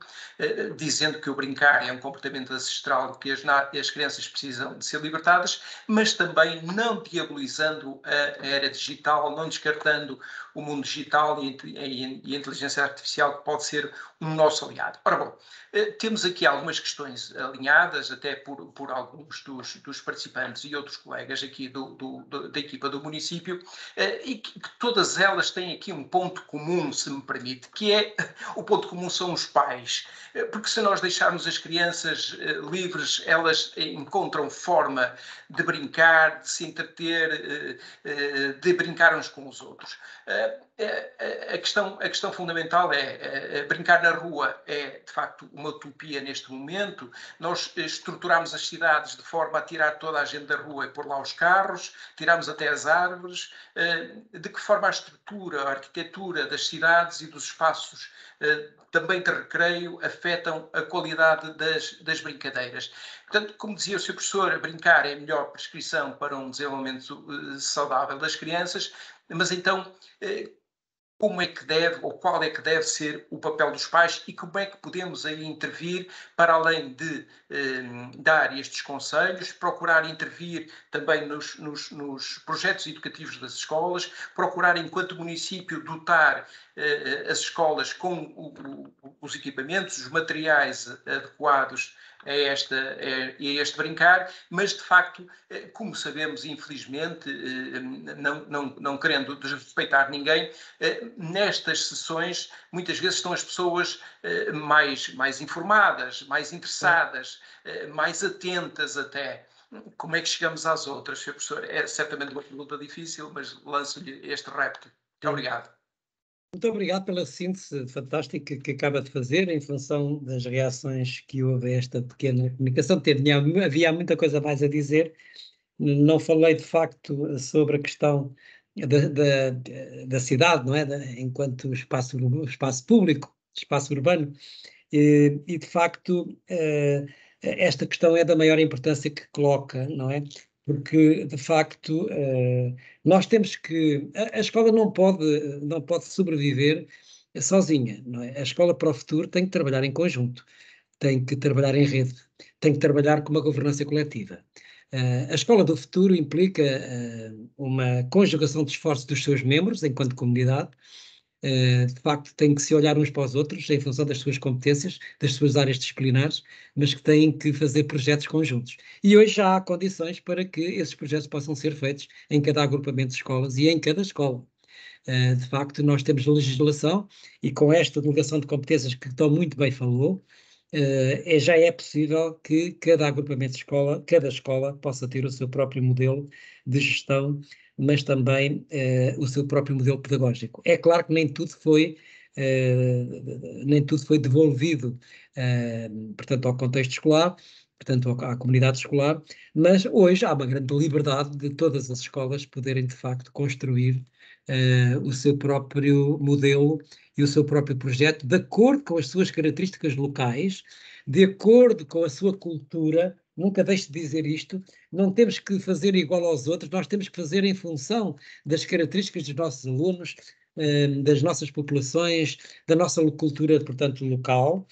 dizendo que o brincar é um comportamento ancestral, que as crianças precisam de ser libertadas, mas também não diabolizando a era digital, não descartando o mundo digital e a inteligência artificial, que pode ser um nosso aliado. Ora bom, temos aqui algumas questões alinhadas, até por alguns dos participantes e outros colegas aqui da equipa do município, e que todas elas têm aqui um ponto comum, se me permite, que é, o ponto comum são os pais, porque se nós deixarmos as crianças livres, elas encontram forma de brincar, de se entreter, de brincar uns com os outros. A questão fundamental é brincar na rua é, de facto, uma utopia neste momento. Nós estruturamos as cidades de forma a tirar toda a gente da rua e pôr lá os carros, tiramos até as árvores. De que forma a estrutura, a arquitetura das cidades e dos espaços também de recreio afetam a qualidade das brincadeiras. Portanto, como dizia o Sr. Professor, brincar é a melhor prescrição para um desenvolvimento saudável das crianças, mas então como é que deve, ou qual é que deve ser o papel dos pais e como é que podemos aí intervir para além de dar estes conselhos, procurar intervir também nos projetos educativos das escolas, procurar, enquanto município, dotar as escolas com os equipamentos, os materiais adequados a este brincar, mas de facto, como sabemos, infelizmente, não querendo desrespeitar ninguém, nestas sessões muitas vezes estão as pessoas mais informadas, mais interessadas, mais atentas até. Como é que chegamos às outras, Sr. Professor? É certamente uma pergunta difícil, mas lanço-lhe este repto. Muito obrigado. Muito obrigado pela síntese fantástica que acaba de fazer em função das reações que houve a esta pequena comunicação. Havia muita coisa mais a dizer. Não falei, de facto, sobre a questão da cidade, não é? Enquanto espaço público, espaço urbano. E, de facto, esta questão é da maior importância que coloca, não é? Porque, de facto, nós temos que... A escola não pode sobreviver sozinha, não é? A escola para o futuro tem que trabalhar em conjunto, tem que trabalhar em rede, tem que trabalhar com uma governança coletiva. A escola do futuro implica uma conjugação de esforços dos seus membros, enquanto comunidade. De facto, têm que se olhar uns para os outros em função das suas competências, das suas áreas disciplinares, mas que têm que fazer projetos conjuntos. E hoje já há condições para que esses projetos possam ser feitos em cada agrupamento de escolas e em cada escola. De facto, nós temos legislação e com esta delegação de competências que tão muito bem falou, já é possível que cada agrupamento de escola, cada escola possa ter o seu próprio modelo de gestão, mas também o seu próprio modelo pedagógico. É claro que nem tudo foi devolvido, portanto, ao contexto escolar, portanto, à comunidade escolar, mas hoje há uma grande liberdade de todas as escolas poderem, de facto, construir o seu próprio modelo e o seu próprio projeto, de acordo com as suas características locais, de acordo com a sua cultura. Nunca deixe de dizer isto, não temos que fazer igual aos outros, nós temos que fazer em função das características dos nossos alunos, das nossas populações, da nossa cultura, portanto, local,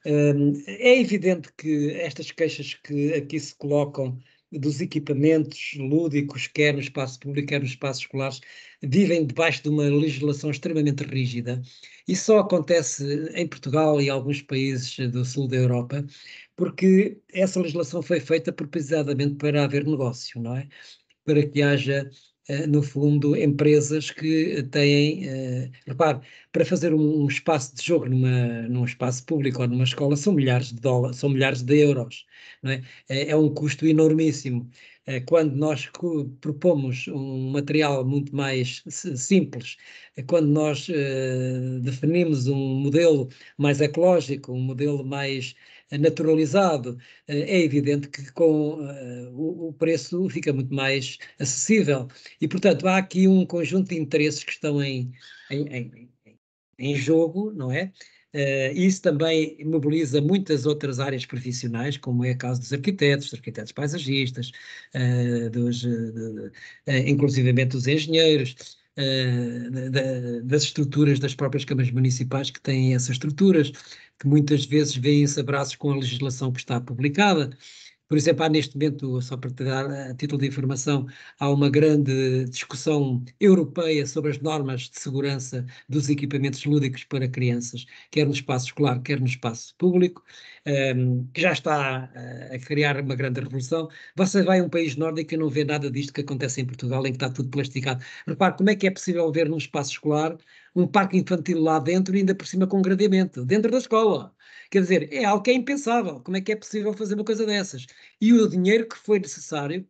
É evidente que estas queixas que aqui se colocam dos equipamentos lúdicos, quer no espaço público, quer nos espaços escolares, vivem debaixo de uma legislação extremamente rígida. E só acontece em Portugal e alguns países do sul da Europa, porque essa legislação foi feita precisamente para haver negócio, não é? Para que haja, no fundo, empresas que têm, repare, para fazer um espaço de jogo num espaço público ou numa escola são milhares de dólares, são milhares de euros, não é? É um custo enormíssimo. Quando nós propomos um material muito mais simples, quando nós definimos um modelo mais ecológico, um modelo mais naturalizado, é evidente que com o preço fica muito mais acessível. E, portanto, há aqui um conjunto de interesses que estão em jogo, não é? Isso também mobiliza muitas outras áreas profissionais, como é o caso dos arquitetos paisagistas, inclusivamente dos engenheiros, das estruturas das próprias câmaras municipais que têm essas estruturas, que muitas vezes veem-se abraços com a legislação que está publicada. Por exemplo, há neste momento, só para te dar a título de informação, há uma grande discussão europeia sobre as normas de segurança dos equipamentos lúdicos para crianças, quer no espaço escolar, quer no espaço público, que já está a criar uma grande revolução. Você vai a um país nórdico e não vê nada disto que acontece em Portugal, em que está tudo plasticado. Repare, como é que é possível ver num espaço escolar um parque infantil lá dentro e ainda por cima com gradeamento, dentro da escola? Quer dizer, é algo que é impensável. Como é que é possível fazer uma coisa dessas? E o dinheiro que foi necessário,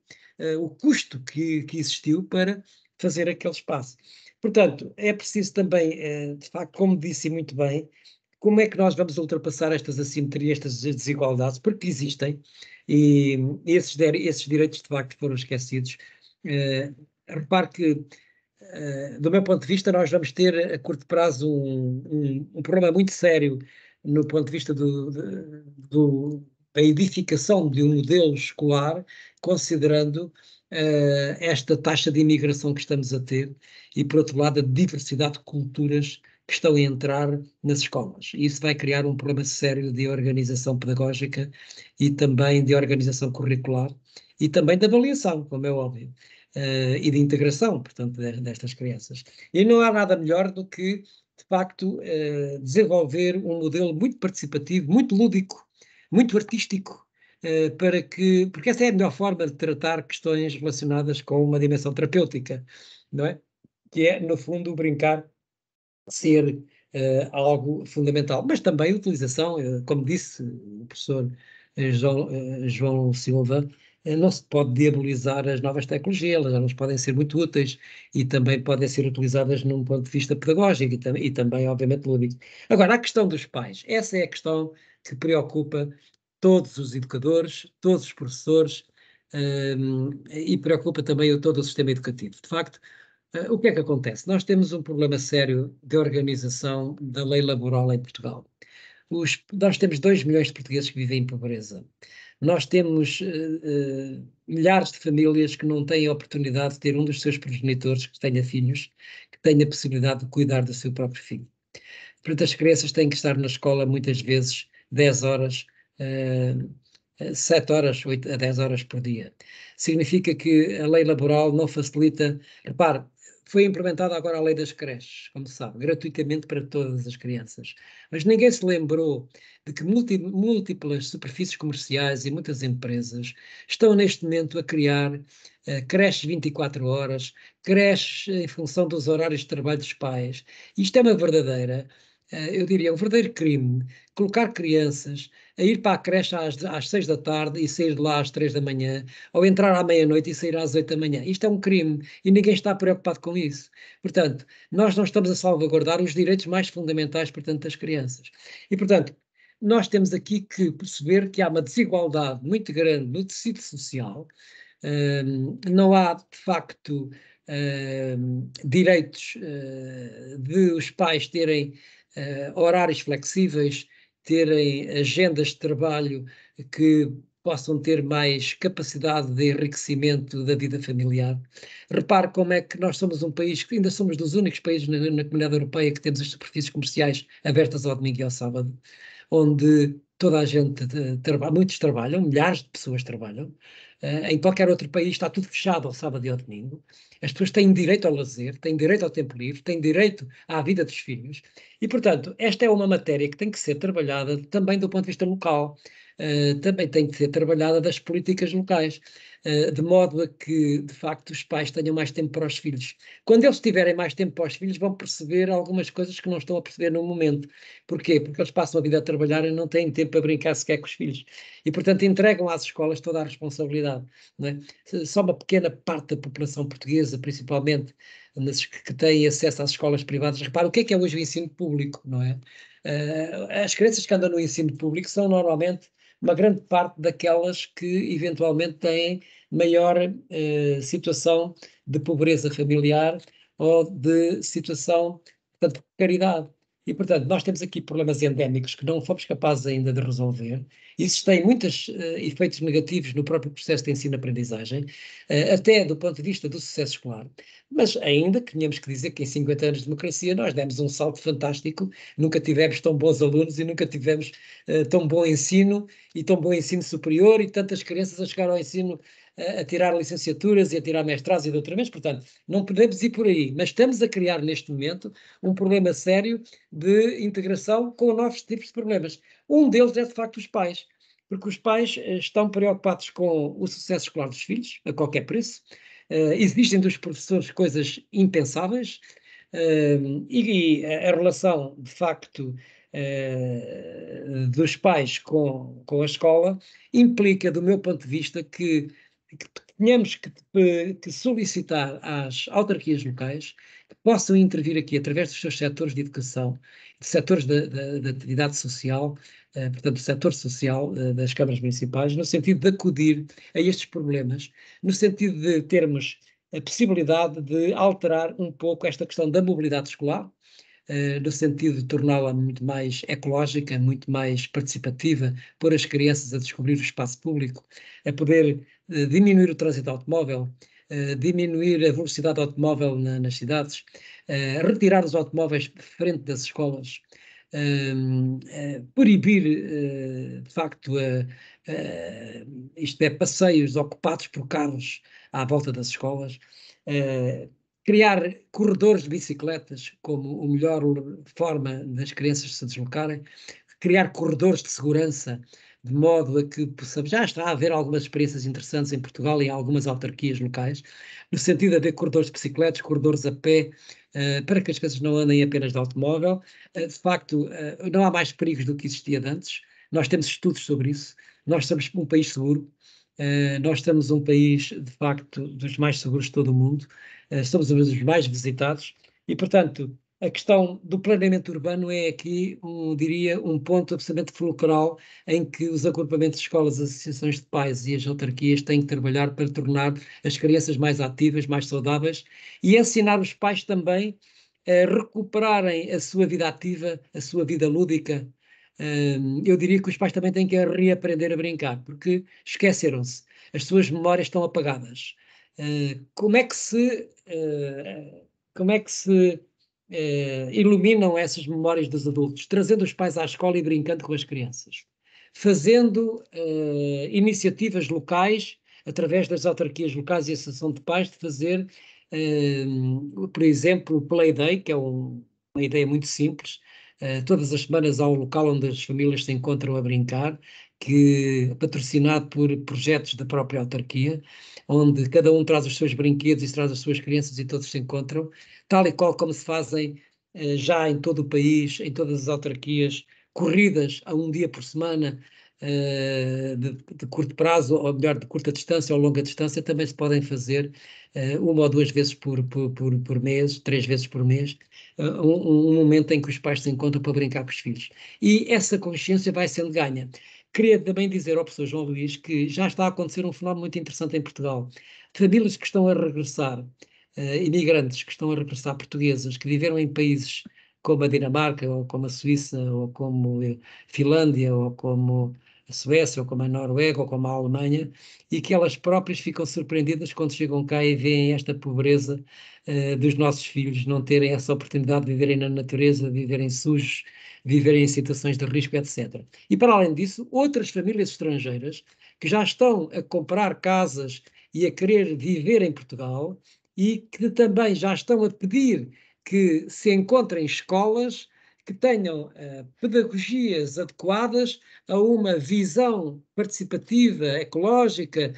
o custo que existiu para fazer aquele espaço. Portanto, é preciso também, de facto, como disse muito bem, como é que nós vamos ultrapassar estas assimetrias, estas desigualdades, porque existem, e esses direitos de facto foram esquecidos. Repare que, do meu ponto de vista, nós vamos ter a curto prazo um problema muito sério no ponto de vista da edificação de um modelo escolar, considerando esta taxa de imigração que estamos a ter e, por outro lado, a diversidade de culturas que estão a entrar nas escolas. E isso vai criar um problema sério de organização pedagógica e também de organização curricular e também de avaliação, como é óbvio. E de integração, portanto, destas crianças. E não há nada melhor do que, de facto, desenvolver um modelo muito participativo, muito lúdico, muito artístico, porque essa é a melhor forma de tratar questões relacionadas com uma dimensão terapêutica, não é? Que é, no fundo, brincar ser algo fundamental, mas também a utilização, como disse o professor João Silva, não se pode diabolizar as novas tecnologias, elas podem ser muito úteis e também podem ser utilizadas num ponto de vista pedagógico e também, obviamente, lúdico. Agora, a questão dos pais, essa é a questão que preocupa todos os educadores, todos os professores, e preocupa também todo o sistema educativo. De facto, o que é que acontece? Nós temos um problema sério de organização da lei laboral em Portugal. Nós temos 2 milhões de portugueses que vivem em pobreza. Nós temos milhares de famílias que não têm a oportunidade de ter um dos seus progenitores que tenha filhos, que tenha a possibilidade de cuidar do seu próprio filho. Portanto, as crianças têm que estar na escola muitas vezes 10 horas, 7 horas, 8 a 10 horas por dia. Significa que a lei laboral não facilita. Repare, foi implementada agora a lei das creches, como se sabe, gratuitamente para todas as crianças. Mas ninguém se lembrou de que múltiplas superfícies comerciais e muitas empresas estão neste momento a criar creches 24 horas, creches em função dos horários de trabalho dos pais. Isto é uma verdadeira, eu diria, um verdadeiro crime, colocar crianças a ir para a creche às 6 da tarde e sair de lá às 3 da manhã, ou entrar à meia-noite e sair às 8 da manhã. Isto é um crime e ninguém está preocupado com isso. Portanto, nós não estamos a salvaguardar os direitos mais fundamentais, portanto, das crianças. E, portanto, nós temos aqui que perceber que há uma desigualdade muito grande no tecido social. Não há, de facto, direitos de os pais terem horários flexíveis, terem agendas de trabalho que possam ter mais capacidade de enriquecimento da vida familiar. Repare como é que nós somos um país que ainda somos dos únicos países na Comunidade Europeia que temos as superfícies comerciais abertas ao domingo e ao sábado, onde toda a gente trabalha, muitos trabalham, milhares de pessoas trabalham. Em qualquer outro país está tudo fechado ao sábado e ao domingo. As pessoas têm direito ao lazer, têm direito ao tempo livre, têm direito à vida dos filhos. E, portanto, esta é uma matéria que tem que ser trabalhada também do ponto de vista local. Também tem que ser trabalhada das políticas locais, de modo a que, de facto, os pais tenham mais tempo para os filhos. Quando eles tiverem mais tempo para os filhos, vão perceber algumas coisas que não estão a perceber no momento. Porquê? Porque eles passam a vida a trabalhar e não têm tempo para brincar sequer com os filhos. E, portanto, entregam às escolas toda a responsabilidade. Não é? Só uma pequena parte da população portuguesa, principalmente que têm acesso às escolas privadas. Repara, o que é hoje o ensino público, não é? As crianças que andam no ensino público são normalmente uma grande parte daquelas que eventualmente têm maior situação de pobreza familiar ou de situação, portanto, de precariedade. E, portanto, nós temos aqui problemas endémicos que não fomos capazes ainda de resolver. Isso tem muitos efeitos negativos no próprio processo de ensino-aprendizagem, até do ponto de vista do sucesso escolar. Mas ainda que tínhamos que dizer que em 50 anos de democracia nós demos um salto fantástico, nunca tivemos tão bons alunos e nunca tivemos tão bom ensino e tão bom ensino superior e tantas crianças a chegar ao ensino a tirar licenciaturas e a tirar mestrados e doutoramentos. Portanto, não podemos ir por aí, mas estamos a criar neste momento um problema sério de integração com novos tipos de problemas. Um deles é, de facto, os pais, porque os pais estão preocupados com o sucesso escolar dos filhos, a qualquer preço. Exigem dos professores coisas impensáveis, e a relação, de facto, dos pais com a escola implica, do meu ponto de vista, que tenhamos que solicitar às autarquias locais que possam intervir aqui através dos seus setores de educação, de setores da atividade social, portanto, do setor social das câmaras municipais, no sentido de acudir a estes problemas, no sentido de termos a possibilidade de alterar um pouco esta questão da mobilidade escolar, no sentido de torná-la muito mais ecológica, muito mais participativa, pôr as crianças a descobrir o espaço público, a poder diminuir o trânsito automóvel, diminuir a velocidade automóvel nas cidades, retirar os automóveis de frente das escolas, proibir, de facto, isto é, passeios ocupados por carros à volta das escolas, criar corredores de bicicletas como a melhor forma das crianças se deslocarem, criar corredores de segurança, de modo a que possamos, já está a haver algumas experiências interessantes em Portugal e em algumas autarquias locais, no sentido de haver corredores de bicicletas, corredores a pé, para que as crianças não andem apenas de automóvel. De facto, não há mais perigos do que existia antes. Nós temos estudos sobre isso. Nós somos um país seguro. Nós estamos um país, de facto, dos mais seguros de todo o mundo. Somos um dos mais visitados e, portanto, a questão do planeamento urbano é aqui, diria, um ponto absolutamente fulcral em que os agrupamentos de escolas, as associações de pais e as autarquias têm que trabalhar para tornar as crianças mais ativas, mais saudáveis e ensinar os pais também a recuperarem a sua vida ativa, a sua vida lúdica. Eu diria que os pais também têm que reaprender a brincar, porque esqueceram-se, as suas memórias estão apagadas. Como é que se iluminam essas memórias dos adultos? Trazendo os pais à escola e brincando com as crianças. Fazendo iniciativas locais, através das autarquias locais e associação de pais, de fazer, por exemplo, o Play Day, que é uma ideia muito simples. Todas as semanas há um local onde as famílias se encontram a brincar, que é patrocinado por projetos da própria autarquia, onde cada um traz os seus brinquedos e traz as suas crianças e todos se encontram, tal e qual como se fazem já em todo o país, em todas as autarquias, corridas a um dia por semana, de curto prazo, ou melhor, de curta distância ou longa distância, também se podem fazer uma ou duas vezes por mês, 3 vezes por mês, um momento em que os pais se encontram para brincar com os filhos. E essa consciência vai sendo ganha. Queria também dizer ao professor João Luís que já está a acontecer um fenómeno muito interessante em Portugal. Famílias que estão a regressar, imigrantes que estão a regressar, portuguesas, que viveram em países como a Dinamarca, ou como a Suíça, ou como a Finlândia, ou como a Suécia, ou como a Noruega, ou como a Alemanha, e que elas próprias ficam surpreendidas quando chegam cá e veem esta pobreza dos nossos filhos, não terem essa oportunidade de viverem na natureza, de viverem sujos, viverem em situações de risco, etc. E para além disso, outras famílias estrangeiras que já estão a comprar casas e a querer viver em Portugal e que também já estão a pedir que se encontrem escolas que tenham pedagogias adequadas a uma visão participativa, ecológica,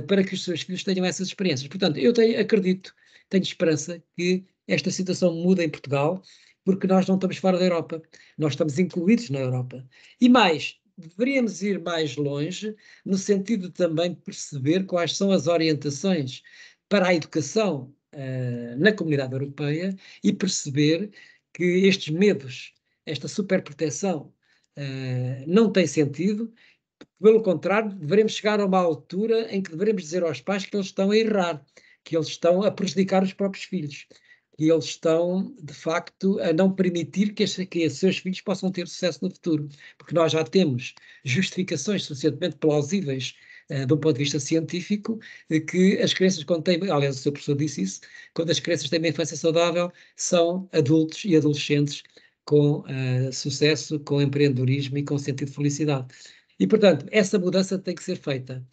para que os seus filhos tenham essas experiências. Portanto, eu acredito, tenho esperança que esta situação mude em Portugal, porque nós não estamos fora da Europa, nós estamos incluídos na Europa. E mais, deveríamos ir mais longe, no sentido de também perceber quais são as orientações para a educação na comunidade europeia e perceber que estes medos, esta superproteção, não tem sentido. Pelo contrário, devemos chegar a uma altura em que devemos dizer aos pais que eles estão a errar, que eles estão a prejudicar os próprios filhos, que eles estão, de facto, a não permitir que os seus filhos possam ter sucesso no futuro, porque nós já temos justificações suficientemente plausíveis de um ponto de vista científico, de que as crianças, quando têm, aliás, o seu professor disse isso, quando as crianças têm uma infância saudável, são adultos e adolescentes com sucesso, com empreendedorismo e com sentido de felicidade. E, portanto, essa mudança tem que ser feita.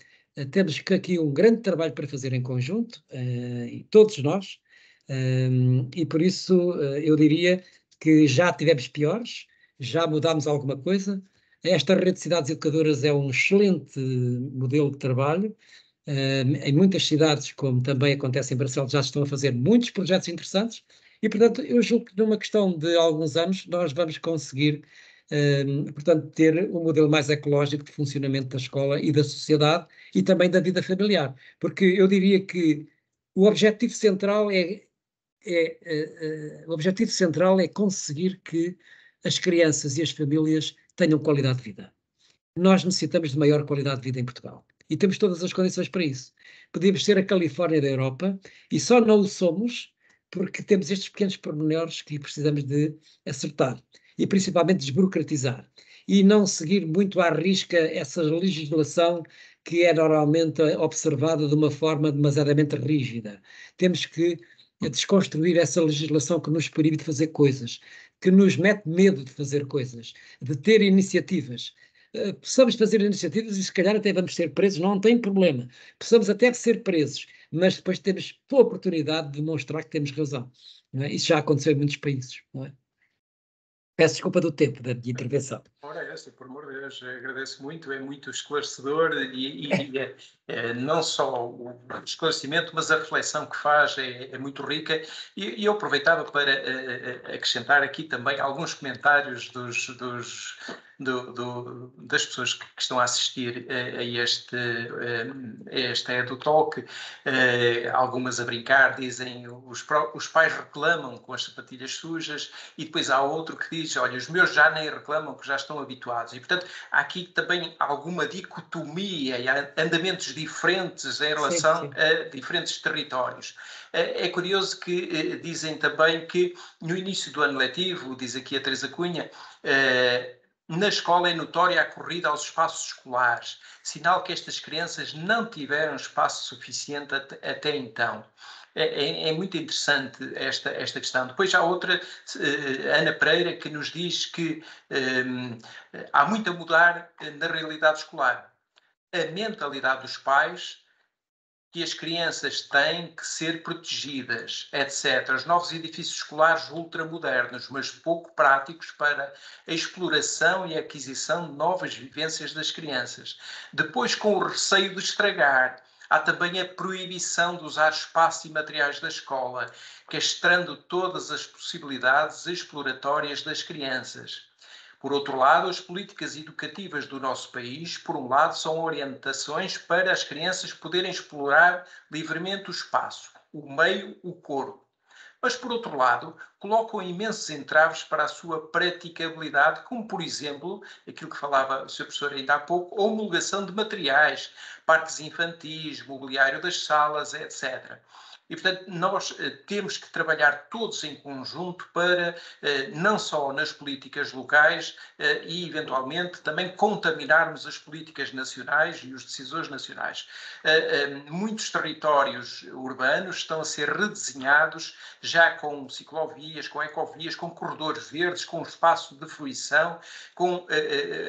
Temos aqui um grande trabalho para fazer em conjunto, todos nós, e por isso eu diria que já tivemos piores, já mudámos alguma coisa. Esta rede de cidades educadoras é um excelente modelo de trabalho. Em muitas cidades, como também acontece em Barcelos, já se estão a fazer muitos projetos interessantes e, portanto, eu julgo que numa questão de alguns anos nós vamos conseguir, portanto, ter um modelo mais ecológico de funcionamento da escola e da sociedade e também da vida familiar. Porque eu diria que o objetivo central o objetivo central é conseguir que as crianças e as famílias tenham qualidade de vida. Nós necessitamos de maior qualidade de vida em Portugal. E temos todas as condições para isso. Podíamos ser a Califórnia da Europa e só não o somos porque temos estes pequenos pormenores que precisamos de acertar e principalmente desburocratizar e não seguir muito à risca essa legislação que é normalmente observada de uma forma demasiadamente rígida. Temos que desconstruir essa legislação que nos proíbe de fazer coisas, que nos mete medo de fazer coisas, de ter iniciativas. Possamos fazer iniciativas e se calhar até vamos ser presos, não tem problema. Possamos até ser presos, mas depois temos a oportunidade de demonstrar que temos razão. Não é? Isso já aconteceu em muitos países. Não é? Peço desculpa do tempo da minha intervenção. Ora, essa, por amor de Deus, agradeço muito, é muito esclarecedor e não só o esclarecimento, mas a reflexão que faz é muito rica e eu aproveitava para acrescentar aqui também alguns comentários das pessoas que estão a assistir a este EduTalk, algumas a brincar, dizem os pais reclamam com as sapatilhas sujas e depois há outro que diz, olha, os meus já nem reclamam que já estão habituados. E, portanto, há aqui também alguma dicotomia e andamentos diferentes em relação a diferentes territórios. É curioso que dizem também que no início do ano letivo, diz aqui a Teresa Cunha, na escola é notória a corrida aos espaços escolares, sinal que estas crianças não tiveram espaço suficiente até então. É muito interessante esta questão. Depois há outra, Ana Pereira, que nos diz que há muito a mudar na realidade escolar. A mentalidade dos pais, que as crianças têm que ser protegidas, etc. Os novos edifícios escolares ultramodernos, mas pouco práticos para a exploração e a aquisição de novas vivências das crianças. Depois, com o receio de estragar, há também a proibição de usar espaço e materiais da escola, castrando todas as possibilidades exploratórias das crianças. Por outro lado, as políticas educativas do nosso país, por um lado, são orientações para as crianças poderem explorar livremente o espaço, o meio, o corpo. Mas, por outro lado, colocam imensos entraves para a sua praticabilidade, como, por exemplo, aquilo que falava o Sr. Professor ainda há pouco, a homologação de materiais, parques infantis, mobiliário das salas, etc. E, portanto, nós temos que trabalhar todos em conjunto para, não só nas políticas locais e, eventualmente, também contaminarmos as políticas nacionais e os decisores nacionais. Muitos territórios urbanos estão a ser redesenhados já com ciclovias, com ecovias, com corredores verdes, com espaço de fruição, com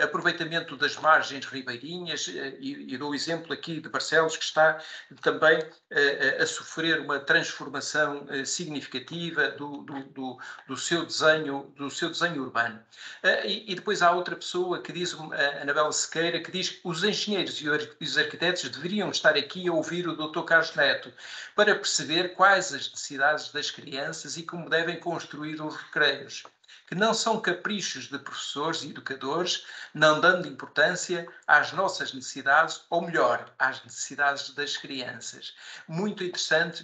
aproveitamento das margens ribeirinhas, e dou o exemplo aqui de Barcelos, que está também a sofrer uma transformação significativa do seu desenho urbano. E depois há outra pessoa que diz, a Anabela Sequeira, que diz que os engenheiros e os arquitetos deveriam estar aqui a ouvir o Dr. Carlos Neto para perceber quais as necessidades das crianças e como devem construir os recreios, que não são caprichos de professores e educadores, não dando importância às nossas necessidades, ou melhor, às necessidades das crianças. Muito interessante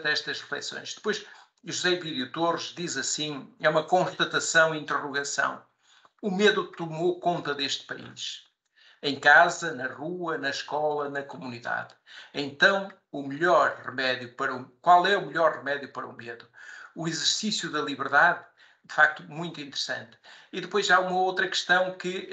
estas reflexões. Depois, José Vírio Torres diz assim, é uma constatação e interrogação. O medo tomou conta deste país. Em casa, na rua, na escola, na comunidade. Então, qual é o melhor remédio para o medo? O exercício da liberdade? De facto, muito interessante. E depois há uma outra questão que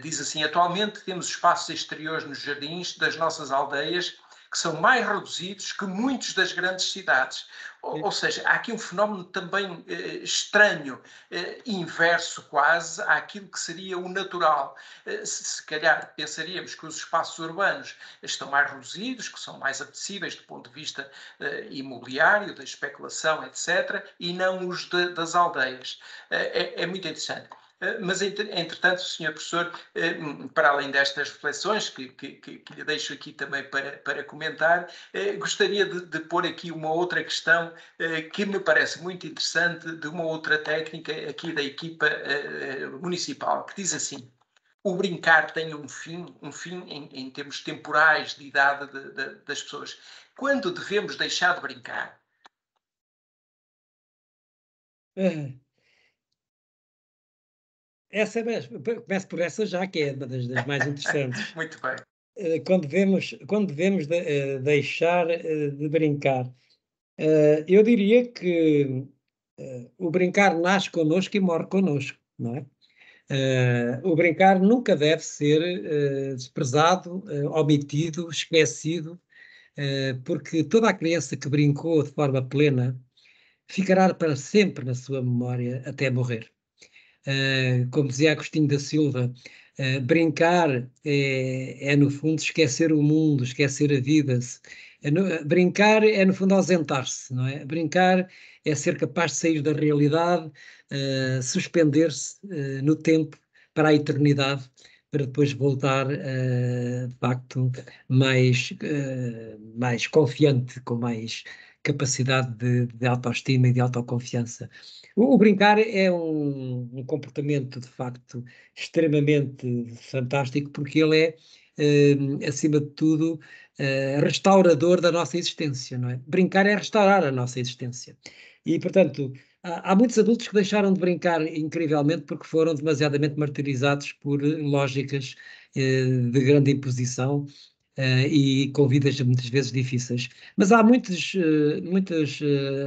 diz assim, atualmente temos espaços exteriores nos jardins das nossas aldeias que são mais reduzidos que muitos das grandes cidades. Ou seja, há aqui um fenómeno também estranho, inverso quase àquilo que seria o natural. Se calhar pensaríamos que os espaços urbanos estão mais reduzidos, que são mais apetecíveis do ponto de vista imobiliário, da especulação, etc., e não os das aldeias. É muito interessante. Mas, entretanto, Sr. Professor, para além destas reflexões que lhe deixo aqui também para comentar, gostaria de pôr aqui uma outra questão que me parece muito interessante, de uma outra técnica aqui da equipa municipal, que diz assim: o brincar tem um fim em termos temporais de idade das pessoas. Quando devemos deixar de brincar? Essa é mesmo. Começo por essa já, que é uma das mais interessantes. Muito bem. Quando devemos deixar de brincar? Eu diria que o brincar nasce connosco e morre connosco, não é? O brincar nunca deve ser desprezado, omitido, esquecido, porque toda a criança que brincou de forma plena ficará para sempre na sua memória até morrer. Como dizia Agostinho da Silva, brincar é, no fundo, esquecer o mundo, esquecer a vida. Brincar é, no fundo, ausentar-se, não é? Brincar é ser capaz de sair da realidade, suspender-se no tempo para a eternidade, para depois voltar, de facto, mais confiante, com mais capacidade de autoestima e de autoconfiança. O brincar é um comportamento, de facto, extremamente fantástico, porque ele é, acima de tudo, restaurador da nossa existência, não é? Brincar é restaurar a nossa existência. E, portanto, há muitos adultos que deixaram de brincar incrivelmente porque foram demasiadamente martirizados por lógicas de grande imposição e com vidas muitas vezes difíceis. Mas há muitos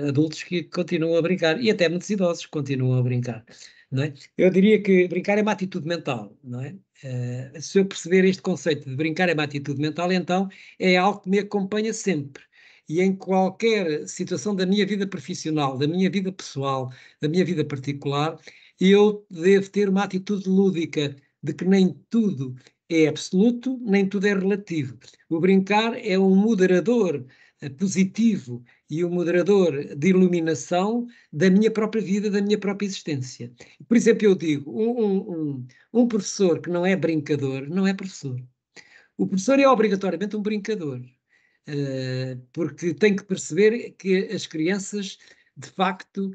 adultos que continuam a brincar, e até muitos idosos que continuam a brincar, não é? Eu diria que brincar é uma atitude mental, não é? Se eu perceber este conceito de brincar é uma atitude mental, então é algo que me acompanha sempre. E em qualquer situação da minha vida profissional, da minha vida pessoal, da minha vida particular, eu devo ter uma atitude lúdica de que nem tudo é absoluto, nem tudo é relativo. O brincar é um moderador positivo e um moderador de iluminação da minha própria vida, da minha própria existência. Por exemplo, eu digo, um professor que não é brincador, não é professor. O professor é obrigatoriamente um brincador, porque tem que perceber que as crianças, de facto,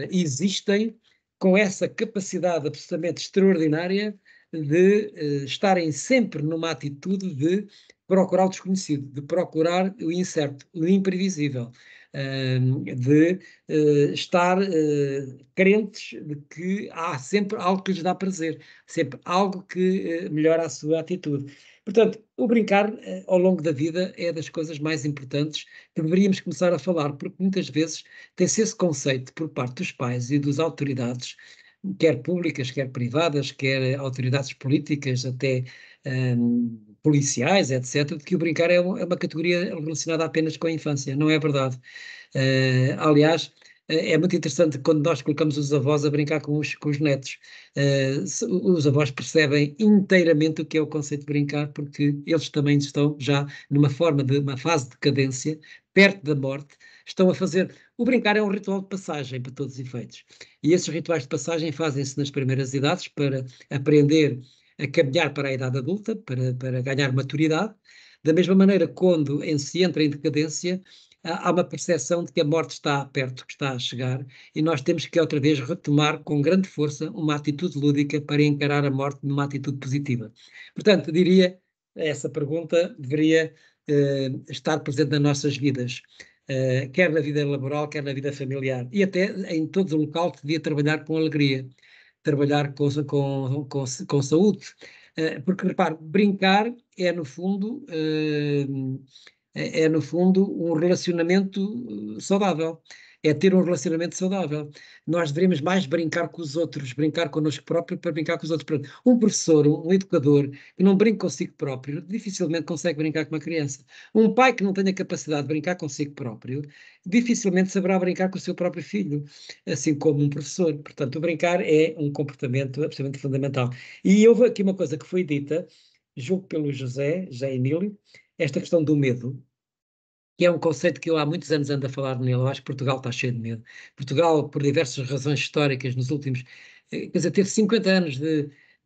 existem com essa capacidade absolutamente extraordinária de estarem sempre numa atitude de procurar o desconhecido, de procurar o incerto, o imprevisível, de estar crentes de que há sempre algo que lhes dá prazer, sempre algo que melhora a sua atitude. Portanto, o brincar ao longo da vida é das coisas mais importantes que deveríamos começar a falar, porque muitas vezes tem-se esse conceito por parte dos pais e das autoridades, quer públicas, quer privadas, quer autoridades políticas, até policiais, etc., de que o brincar é uma categoria relacionada apenas com a infância. Não é verdade. Aliás, é muito interessante quando nós colocamos os avós a brincar com os netos. Os avós percebem inteiramente o que é o conceito de brincar, porque eles também estão já numa fase de decadência, perto da morte, estão a fazer... O brincar é um ritual de passagem, para todos os efeitos. E esses rituais de passagem fazem-se nas primeiras idades para aprender a caminhar para a idade adulta, para ganhar maturidade. Da mesma maneira, quando se entra em decadência, há uma percepção de que a morte está perto, que está a chegar, e nós temos que outra vez retomar com grande força uma atitude lúdica para encarar a morte numa atitude positiva. Portanto, diria, essa pergunta deveria estar presente nas nossas vidas, quer na vida laboral, quer na vida familiar, e até em todo o local que devia trabalhar com alegria, trabalhar com saúde, porque, repare, brincar é, no fundo, um relacionamento saudável. É ter um relacionamento saudável. Nós deveríamos mais brincar com os outros, brincar connosco próprio para brincar com os outros. Um professor, um educador que não brinca consigo próprio, dificilmente consegue brincar com uma criança. Um pai que não tenha capacidade de brincar consigo próprio, dificilmente saberá brincar com o seu próprio filho, assim como um professor. Portanto, o brincar é um comportamento absolutamente fundamental. E houve aqui uma coisa que foi dita, julgo pelo José Emílio, esta questão do medo, que é um conceito que eu há muitos anos ando a falar nele. Eu acho que Portugal está cheio de medo. Portugal, por diversas razões históricas, nos últimos... Quer dizer, teve 50 anos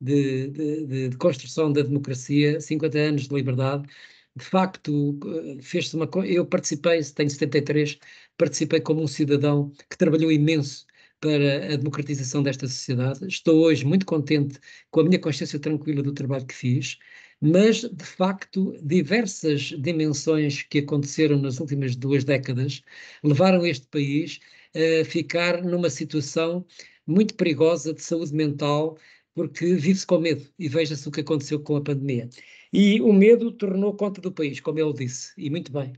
de construção da democracia, 50 anos de liberdade. De facto, fez-se uma coisa... Eu participei, tenho 73, participei como um cidadão que trabalhou imenso para a democratização desta sociedade. Estou hoje muito contente com a minha consciência tranquila do trabalho que fiz, mas, de facto, diversas dimensões que aconteceram nas últimas 2 décadas levaram este país a ficar numa situação muito perigosa de saúde mental, porque vive-se com medo, e veja-se o que aconteceu com a pandemia. E o medo tornou conta do país, como ele disse, e muito bem.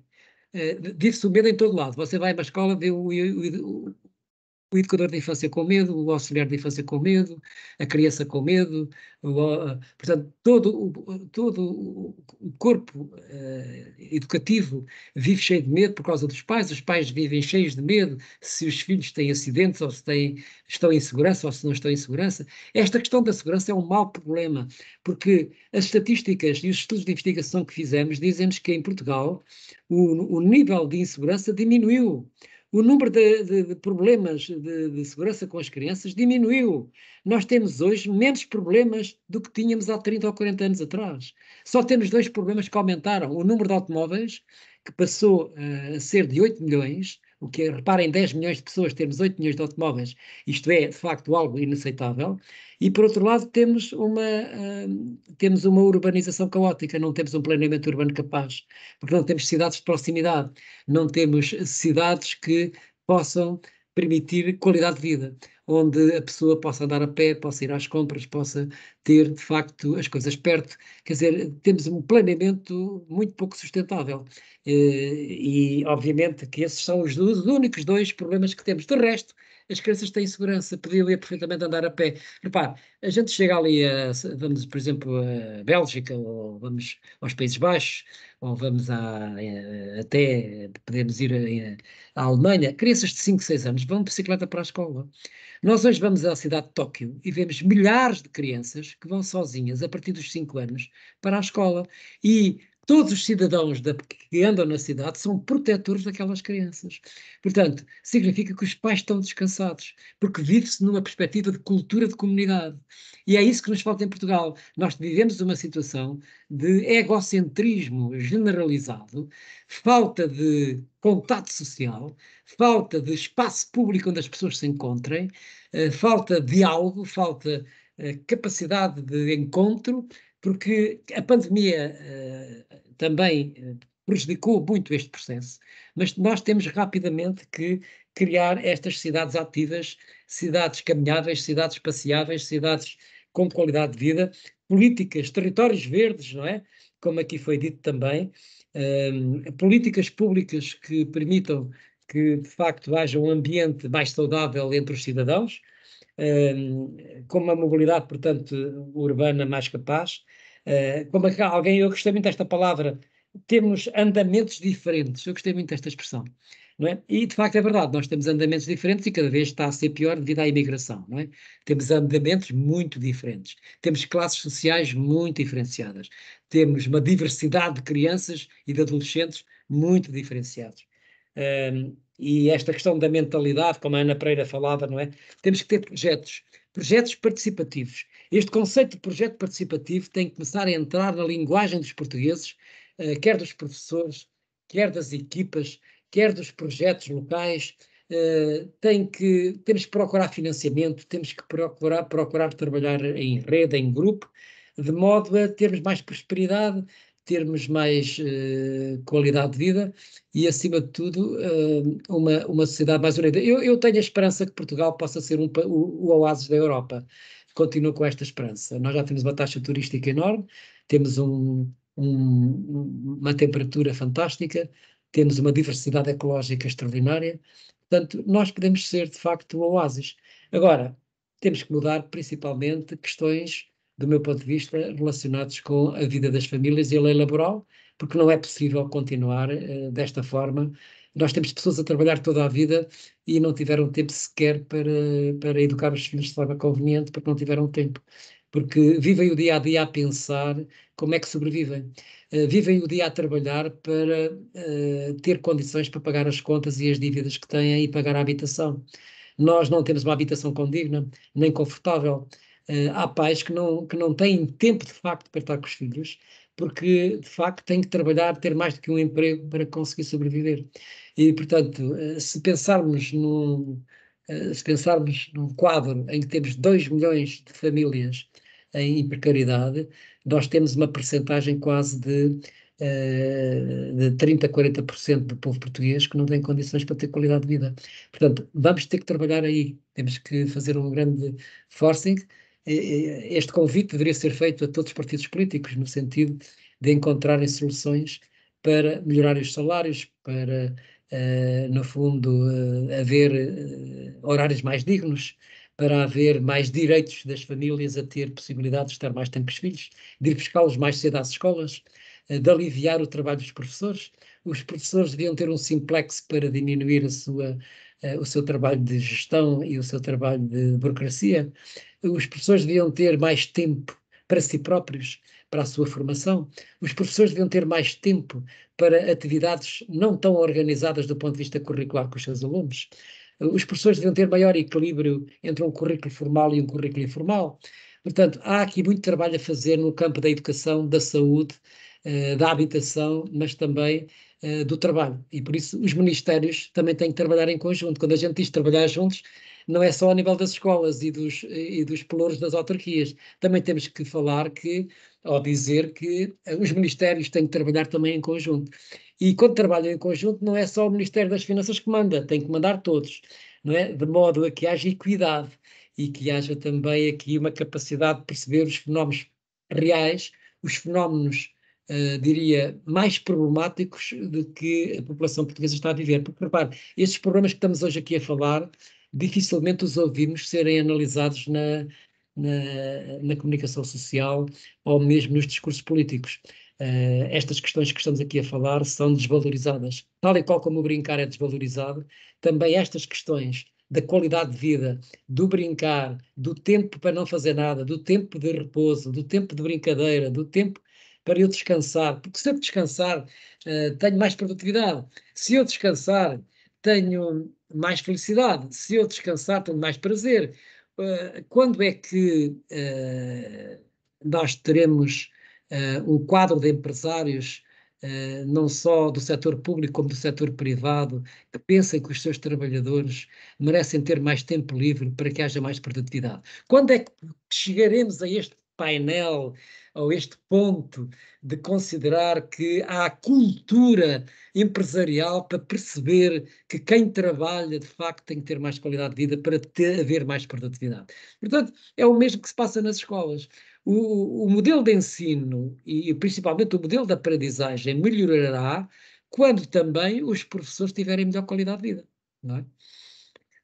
Vive-se o medo em todo lado. Você vai a uma escola, vê o educador de infância com medo, o auxiliar de infância com medo, a criança com medo, portanto, todo o corpo educativo vive cheio de medo por causa dos pais, os pais vivem cheios de medo se os filhos têm acidentes ou se estão em segurança ou se não estão em segurança. Esta questão da segurança é um mau problema, porque as estatísticas e os estudos de investigação que fizemos dizem-nos que em Portugal o nível de insegurança diminuiu. O número de problemas de segurança com as crianças diminuiu. Nós temos hoje menos problemas do que tínhamos há 30 ou 40 anos atrás. Só temos 2 problemas que aumentaram. O número de automóveis, que passou a ser de 8 milhões, o que é, reparem, 10 milhões de pessoas, temos 8 milhões de automóveis, isto é, de facto, algo inaceitável. E, por outro lado, temos uma urbanização caótica, não temos um planeamento urbano capaz, porque não temos cidades de proximidade, não temos cidades que possam permitir qualidade de vida, onde a pessoa possa andar a pé, possa ir às compras, possa ter, de facto, as coisas perto. Quer dizer, temos um planeamento muito pouco sustentável. E, obviamente, que esses são os únicos 2 problemas que temos. De resto, as crianças têm segurança, podiam ir perfeitamente andar a pé. Repare, a gente chega ali, vamos, por exemplo, a Bélgica, ou vamos aos Países Baixos, ou vamos até podemos ir à Alemanha, crianças de 5, 6 anos vão de bicicleta para a escola. Nós hoje vamos à cidade de Tóquio e vemos milhares de crianças que vão sozinhas a partir dos 5 anos para a escola. E todos os cidadãos que andam na cidade são protetores daquelas crianças. Portanto, significa que os pais estão descansados, porque vive-se numa perspectiva de cultura de comunidade. E é isso que nos falta em Portugal. Nós vivemos uma situação de egocentrismo generalizado, falta de contato social, falta de espaço público onde as pessoas se encontrem, falta de diálogo, falta capacidade de encontro, porque a pandemia também prejudicou muito este processo, mas nós temos rapidamente que criar estas cidades ativas, cidades caminháveis, cidades passeáveis, cidades com qualidade de vida, políticas, territórios verdes, não é? como aqui foi dito também, políticas públicas que permitam que, de facto, haja um ambiente mais saudável entre os cidadãos, com uma mobilidade, portanto, urbana mais capaz. Como alguém, eu gostei muito desta palavra, temos andamentos diferentes, eu gostei muito desta expressão, não é? E, de facto, é verdade, nós temos andamentos diferentes e cada vez está a ser pior devido à imigração, não é? Temos andamentos muito diferentes, temos classes sociais muito diferenciadas, temos uma diversidade de crianças e de adolescentes muito diferenciados. E esta questão da mentalidade, como a Ana Pereira falava, não é? Temos que ter projetos participativos. Este conceito de projeto participativo tem que começar a entrar na linguagem dos portugueses, quer dos professores, quer das equipas, quer dos projetos locais. Temos que procurar financiamento, temos que procurar trabalhar em rede, em grupo, de modo a termos mais prosperidade, termos mais qualidade de vida e, acima de tudo, uma sociedade mais unida. Eu tenho a esperança que Portugal possa ser o oásis da Europa. Continuo com esta esperança. Nós já temos uma taxa turística enorme, temos uma temperatura fantástica, temos uma diversidade ecológica extraordinária. Portanto, nós podemos ser, de facto, o oásis. Agora, temos que mudar principalmente questões, do meu ponto de vista, relacionados com a vida das famílias e a lei laboral, porque não é possível continuar desta forma. Nós temos pessoas a trabalhar toda a vida e não tiveram tempo sequer para educar os filhos de forma conveniente, porque não tiveram tempo. Porque vivem o dia a dia a pensar como é que sobrevivem. Vivem o dia a trabalhar para ter condições para pagar as contas e as dívidas que têm e pagar a habitação. Nós não temos uma habitação condigna, nem confortável. Há pais que não têm tempo, de facto, para estar com os filhos, porque, de facto, têm que trabalhar, ter mais do que um emprego para conseguir sobreviver. E, portanto, se pensarmos num quadro em que temos 2 milhões de famílias em precariedade, nós temos uma percentagem quase de 30% a 40% do povo português que não tem condições para ter qualidade de vida. Portanto, vamos ter que trabalhar aí, temos que fazer um grande forcing. Este convite deveria ser feito a todos os partidos políticos, no sentido de encontrarem soluções para melhorar os salários, para, no fundo, haver horários mais dignos, para haver mais direitos das famílias a ter possibilidade de estar mais tempo com os filhos, de ir buscá-los mais cedo às escolas, de aliviar o trabalho dos professores. Os professores deviam ter um simplex para diminuir o seu trabalho de gestão e o seu trabalho de burocracia. Os professores deviam ter mais tempo para si próprios, para a sua formação. Os professores deviam ter mais tempo para atividades não tão organizadas do ponto de vista curricular com os seus alunos. Os professores deviam ter maior equilíbrio entre um currículo formal e um currículo informal. Portanto, há aqui muito trabalho a fazer no campo da educação, da saúde, da habitação, mas também do trabalho. E por isso os ministérios também têm que trabalhar em conjunto. Quando a gente diz trabalhar juntos, não é só a nível das escolas e dos pelouros das autarquias. Também temos que falar ou dizer que os ministérios têm que trabalhar também em conjunto. E quando trabalham em conjunto, não é só o Ministério das Finanças que manda, tem que mandar todos, não é? De modo a que haja equidade e que haja também aqui uma capacidade de perceber os fenómenos reais, os fenómenos, diria, mais problemáticos de que a população portuguesa está a viver. Porque, repare, estes problemas que estamos hoje aqui a falar, dificilmente os ouvimos serem analisados na comunicação social ou mesmo nos discursos políticos. Estas questões que estamos aqui a falar são desvalorizadas. Tal e qual como o brincar é desvalorizado, também estas questões da qualidade de vida, do brincar, do tempo para não fazer nada, do tempo de repouso, do tempo de brincadeira, do tempo para eu descansar, porque se eu descansar, tenho mais produtividade. Se eu descansar, tenho mais felicidade. Se eu descansar, tenho mais prazer. Quando é que nós teremos um quadro de empresários, não só do setor público como do setor privado, que pensem que os seus trabalhadores merecem ter mais tempo livre para que haja mais produtividade? Quando é que chegaremos a este painel ou este ponto de considerar que há cultura empresarial para perceber que quem trabalha, de facto, tem que ter mais qualidade de vida para haver mais produtividade. Portanto, é o mesmo que se passa nas escolas. O modelo de ensino e principalmente o modelo de aprendizagem melhorará quando também os professores tiverem melhor qualidade de vida, não é?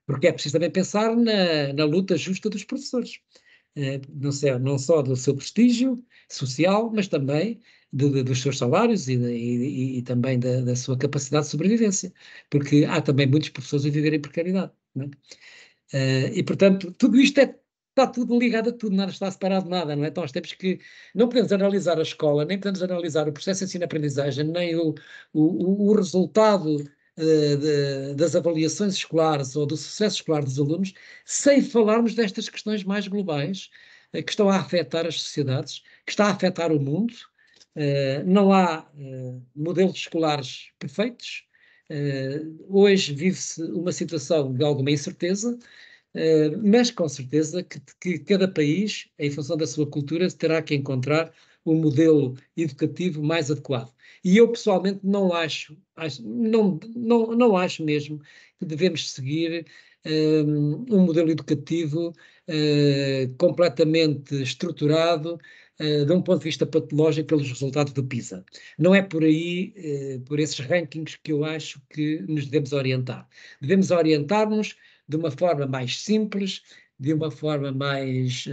Porque é preciso também pensar na luta justa dos professores, não só do seu prestígio social, mas também dos seus salários e também da sua capacidade de sobrevivência, porque há também muitos professores a viverem em precariedade, não é? E, portanto, tudo isto está tudo ligado a tudo, nada está separado de nada, não é? Então nós temos que, não podemos analisar a escola, nem podemos analisar o processo de ensino-aprendizagem, nem o resultado das avaliações escolares ou do sucesso escolar dos alunos, sem falarmos destas questões mais globais, que estão a afetar as sociedades, que está a afetar o mundo. Não há modelos escolares perfeitos. Hoje vive-se uma situação de alguma incerteza, mas com certeza que cada país, em função da sua cultura, terá que encontrar o modelo educativo mais adequado. E eu pessoalmente não acho mesmo que devemos seguir um modelo educativo completamente estruturado de um ponto de vista patológico pelos resultados do PISA. Não é por aí, por esses rankings, que eu acho que nos devemos orientar. Devemos orientar-nos de uma forma mais simples, de uma forma mais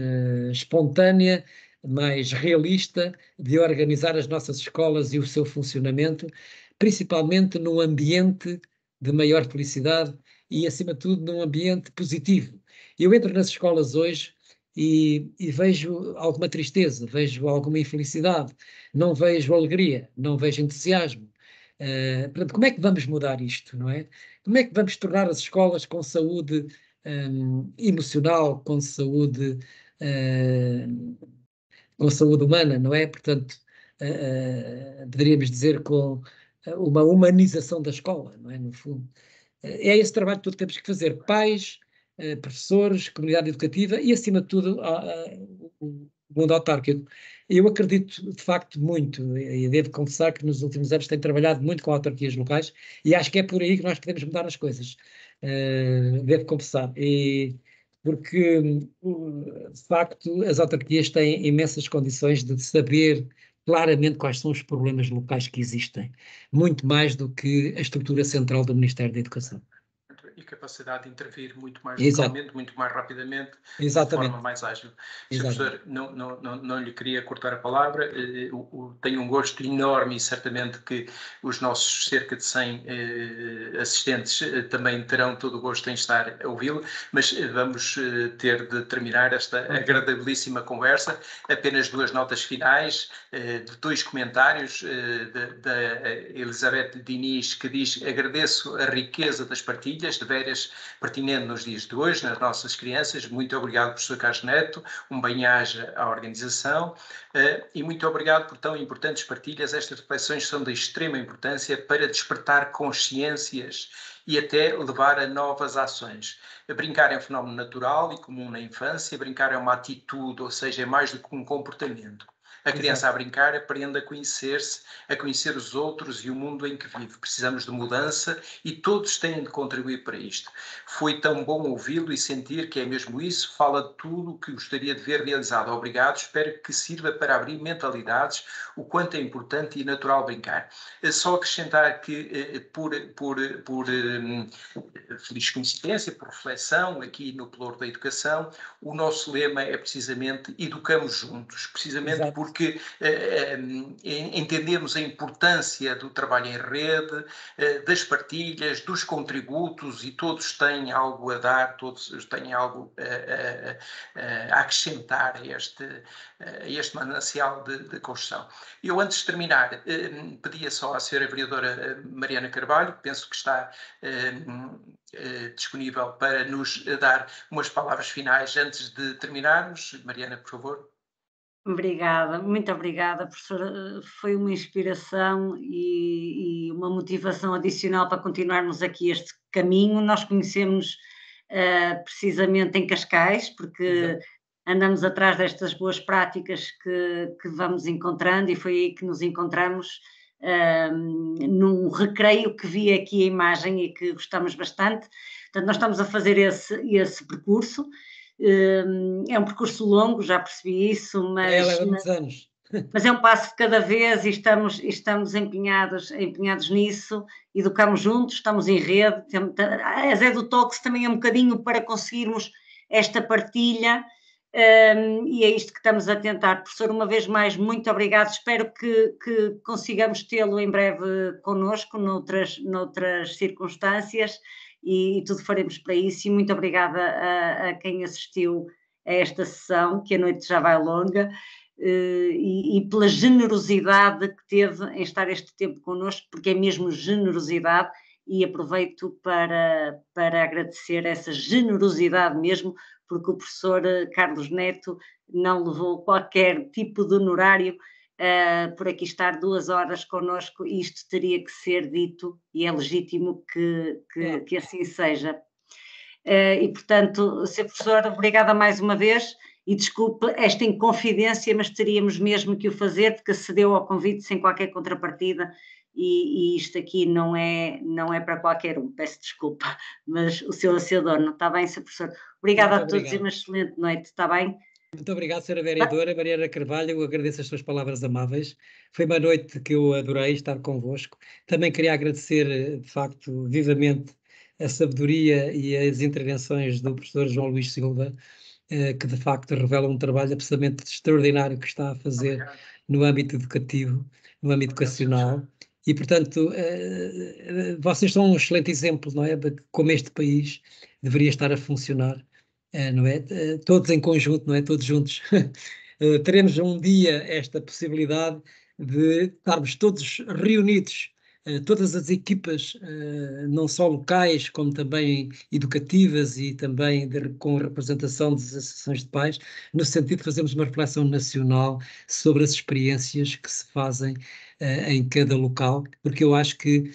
espontânea, mais realista, de organizar as nossas escolas e o seu funcionamento, principalmente num ambiente de maior felicidade e, acima de tudo, num ambiente positivo. Eu entro nas escolas hoje e vejo alguma tristeza, vejo alguma infelicidade, não vejo alegria, não vejo entusiasmo. Portanto, como é que vamos mudar isto, não é? Como é que vamos tornar as escolas com saúde emocional, com saúde humana, não é? Portanto, deveríamos dizer com uma humanização da escola, não é? No fundo. É esse trabalho que todos temos que fazer, pais, professores, comunidade educativa e, acima de tudo, o mundo autárquico. Eu acredito, de facto, muito, e devo confessar que nos últimos anos tenho trabalhado muito com autarquias locais e acho que é por aí que nós podemos mudar as coisas. Devo confessar. Porque, de facto, as autarquias têm imensas condições de saber claramente quais são os problemas locais que existem, muito mais do que a estrutura central do Ministério da Educação. E capacidade de intervir muito mais Exato. localmente, muito mais rapidamente, Exatamente. de forma mais ágil. Sr. Exatamente. Professor, não lhe queria cortar a palavra, tenho um gosto enorme e certamente que os nossos cerca de 100 assistentes também terão todo o gosto em estar a ouvi-lo, mas vamos ter de terminar esta agradabilíssima conversa. Apenas duas notas finais, de dois comentários da Elizabeth Diniz, que diz: agradeço a riqueza das partilhas, de veras pertinente nos dias de hoje, nas nossas crianças. Muito obrigado, professor Carlos Neto, um bem-aja à organização e muito obrigado por tão importantes partilhas. Estas reflexões são de extrema importância para despertar consciências e até levar a novas ações. Brincar é um fenómeno natural e comum na infância, brincar é uma atitude, ou seja, é mais do que um comportamento. A criança a brincar aprende a conhecer-se, a conhecer os outros e o mundo em que vive. Precisamos de mudança e todos têm de contribuir para isto. Foi tão bom ouvi-lo e sentir que é mesmo isso. Fala de tudo o que gostaria de ver realizado. Obrigado. Espero que sirva para abrir mentalidades, o quanto é importante e natural brincar. Só acrescentar que, por feliz coincidência, por reflexão, aqui no Pelouro da Educação, o nosso lema é precisamente educamos juntos, precisamente porque entendemos a importância do trabalho em rede, das partilhas, dos contributos, e todos têm algo a dar, todos têm algo a acrescentar a este manancial de construção. Eu, antes de terminar, pedia só à senhora vereadora Mariana Carvalho, que penso que está disponível para nos dar umas palavras finais antes de terminarmos. Mariana, por favor. Obrigada, muito obrigada, professora. Foi uma inspiração e uma motivação adicional para continuarmos aqui este caminho. Nós conhecemos precisamente em Cascais, porque andamos atrás destas boas práticas que vamos encontrando, e foi aí que nos encontramos num recreio que vi aqui a imagem e que gostamos bastante. Portanto, nós estamos a fazer esse percurso. É um percurso longo, já percebi isso, Leva muitos anos. Mas é um passo de cada vez e estamos empenhados nisso, educamos juntos, estamos em rede. A Zé do Talks também é um bocadinho para conseguirmos esta partilha, e é isto que estamos a tentar. Professor, uma vez mais, muito obrigado. Espero que consigamos tê-lo em breve connosco, noutras circunstâncias, e tudo faremos para isso. E muito obrigada a quem assistiu a esta sessão, que a noite já vai longa. E pela generosidade que teve em estar este tempo connosco, porque é mesmo generosidade, e aproveito para agradecer essa generosidade mesmo, porque o professor Carlos Neto não levou qualquer tipo de honorário por aqui estar 2 horas connosco, e isto teria que ser dito, e é legítimo que assim seja. E, portanto, Sr. Professor, obrigada mais uma vez. E desculpe esta inconfidência, mas teríamos mesmo que o fazer, porque acedeu ao convite sem qualquer contrapartida, e isto aqui não é para qualquer um, peço desculpa, mas o seu dono, está bem, Sr. Professor? Obrigada a todos e uma excelente noite, está bem? Muito obrigado, Sra. Vereadora Mariana Carvalho, eu agradeço as suas palavras amáveis, foi uma noite que eu adorei estar convosco. Também queria agradecer, de facto, vivamente, a sabedoria e as intervenções do professor João Luís Silva, que de facto revela um trabalho absolutamente extraordinário que está a fazer no âmbito educativo, no âmbito educacional, e portanto vocês são um excelente exemplo, não é, de como este país deveria estar a funcionar, não é? Todos em conjunto, não é? Todos juntos. Teremos um dia esta possibilidade de estarmos todos reunidos, todas as equipas, não só locais, como também educativas e também com representação das associações de pais, no sentido de fazermos uma reflexão nacional sobre as experiências que se fazem em cada local, porque eu acho que,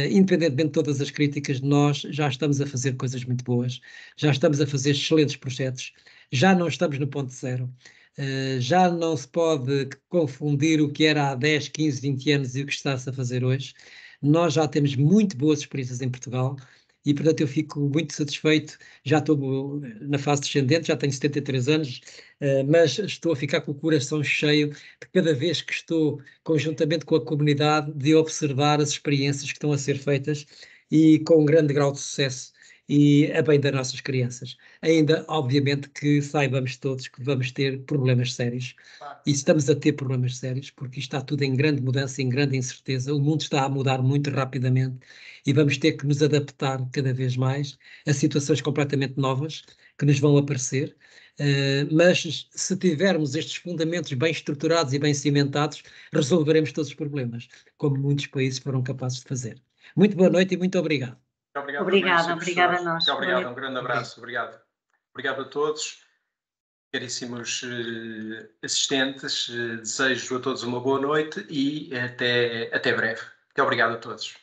independentemente de todas as críticas, nós já estamos a fazer coisas muito boas, já estamos a fazer excelentes projetos, já não estamos no ponto zero. Já não se pode confundir o que era há 10, 15, 20 anos e o que está-se a fazer hoje. Nós já temos muito boas experiências em Portugal e, portanto, eu fico muito satisfeito. Já estou na fase descendente, já tenho 73 anos, mas estou a ficar com o coração cheio de cada vez que estou, conjuntamente com a comunidade, de observar as experiências que estão a ser feitas e com um grande grau de sucesso e a bem das nossas crianças. Ainda, obviamente, que saibamos todos que vamos ter problemas sérios. E estamos a ter problemas sérios, porque isto está tudo em grande mudança, em grande incerteza. O mundo está a mudar muito rapidamente e vamos ter que nos adaptar cada vez mais a situações completamente novas que nos vão aparecer. Mas se tivermos estes fundamentos bem estruturados e bem cimentados, resolveremos todos os problemas, como muitos países foram capazes de fazer. Muito boa noite e muito obrigado. Obrigada a nós. Muito obrigado, um grande abraço, obrigado. Obrigado a todos, caríssimos assistentes, desejo a todos uma boa noite e até breve. Muito obrigado a todos.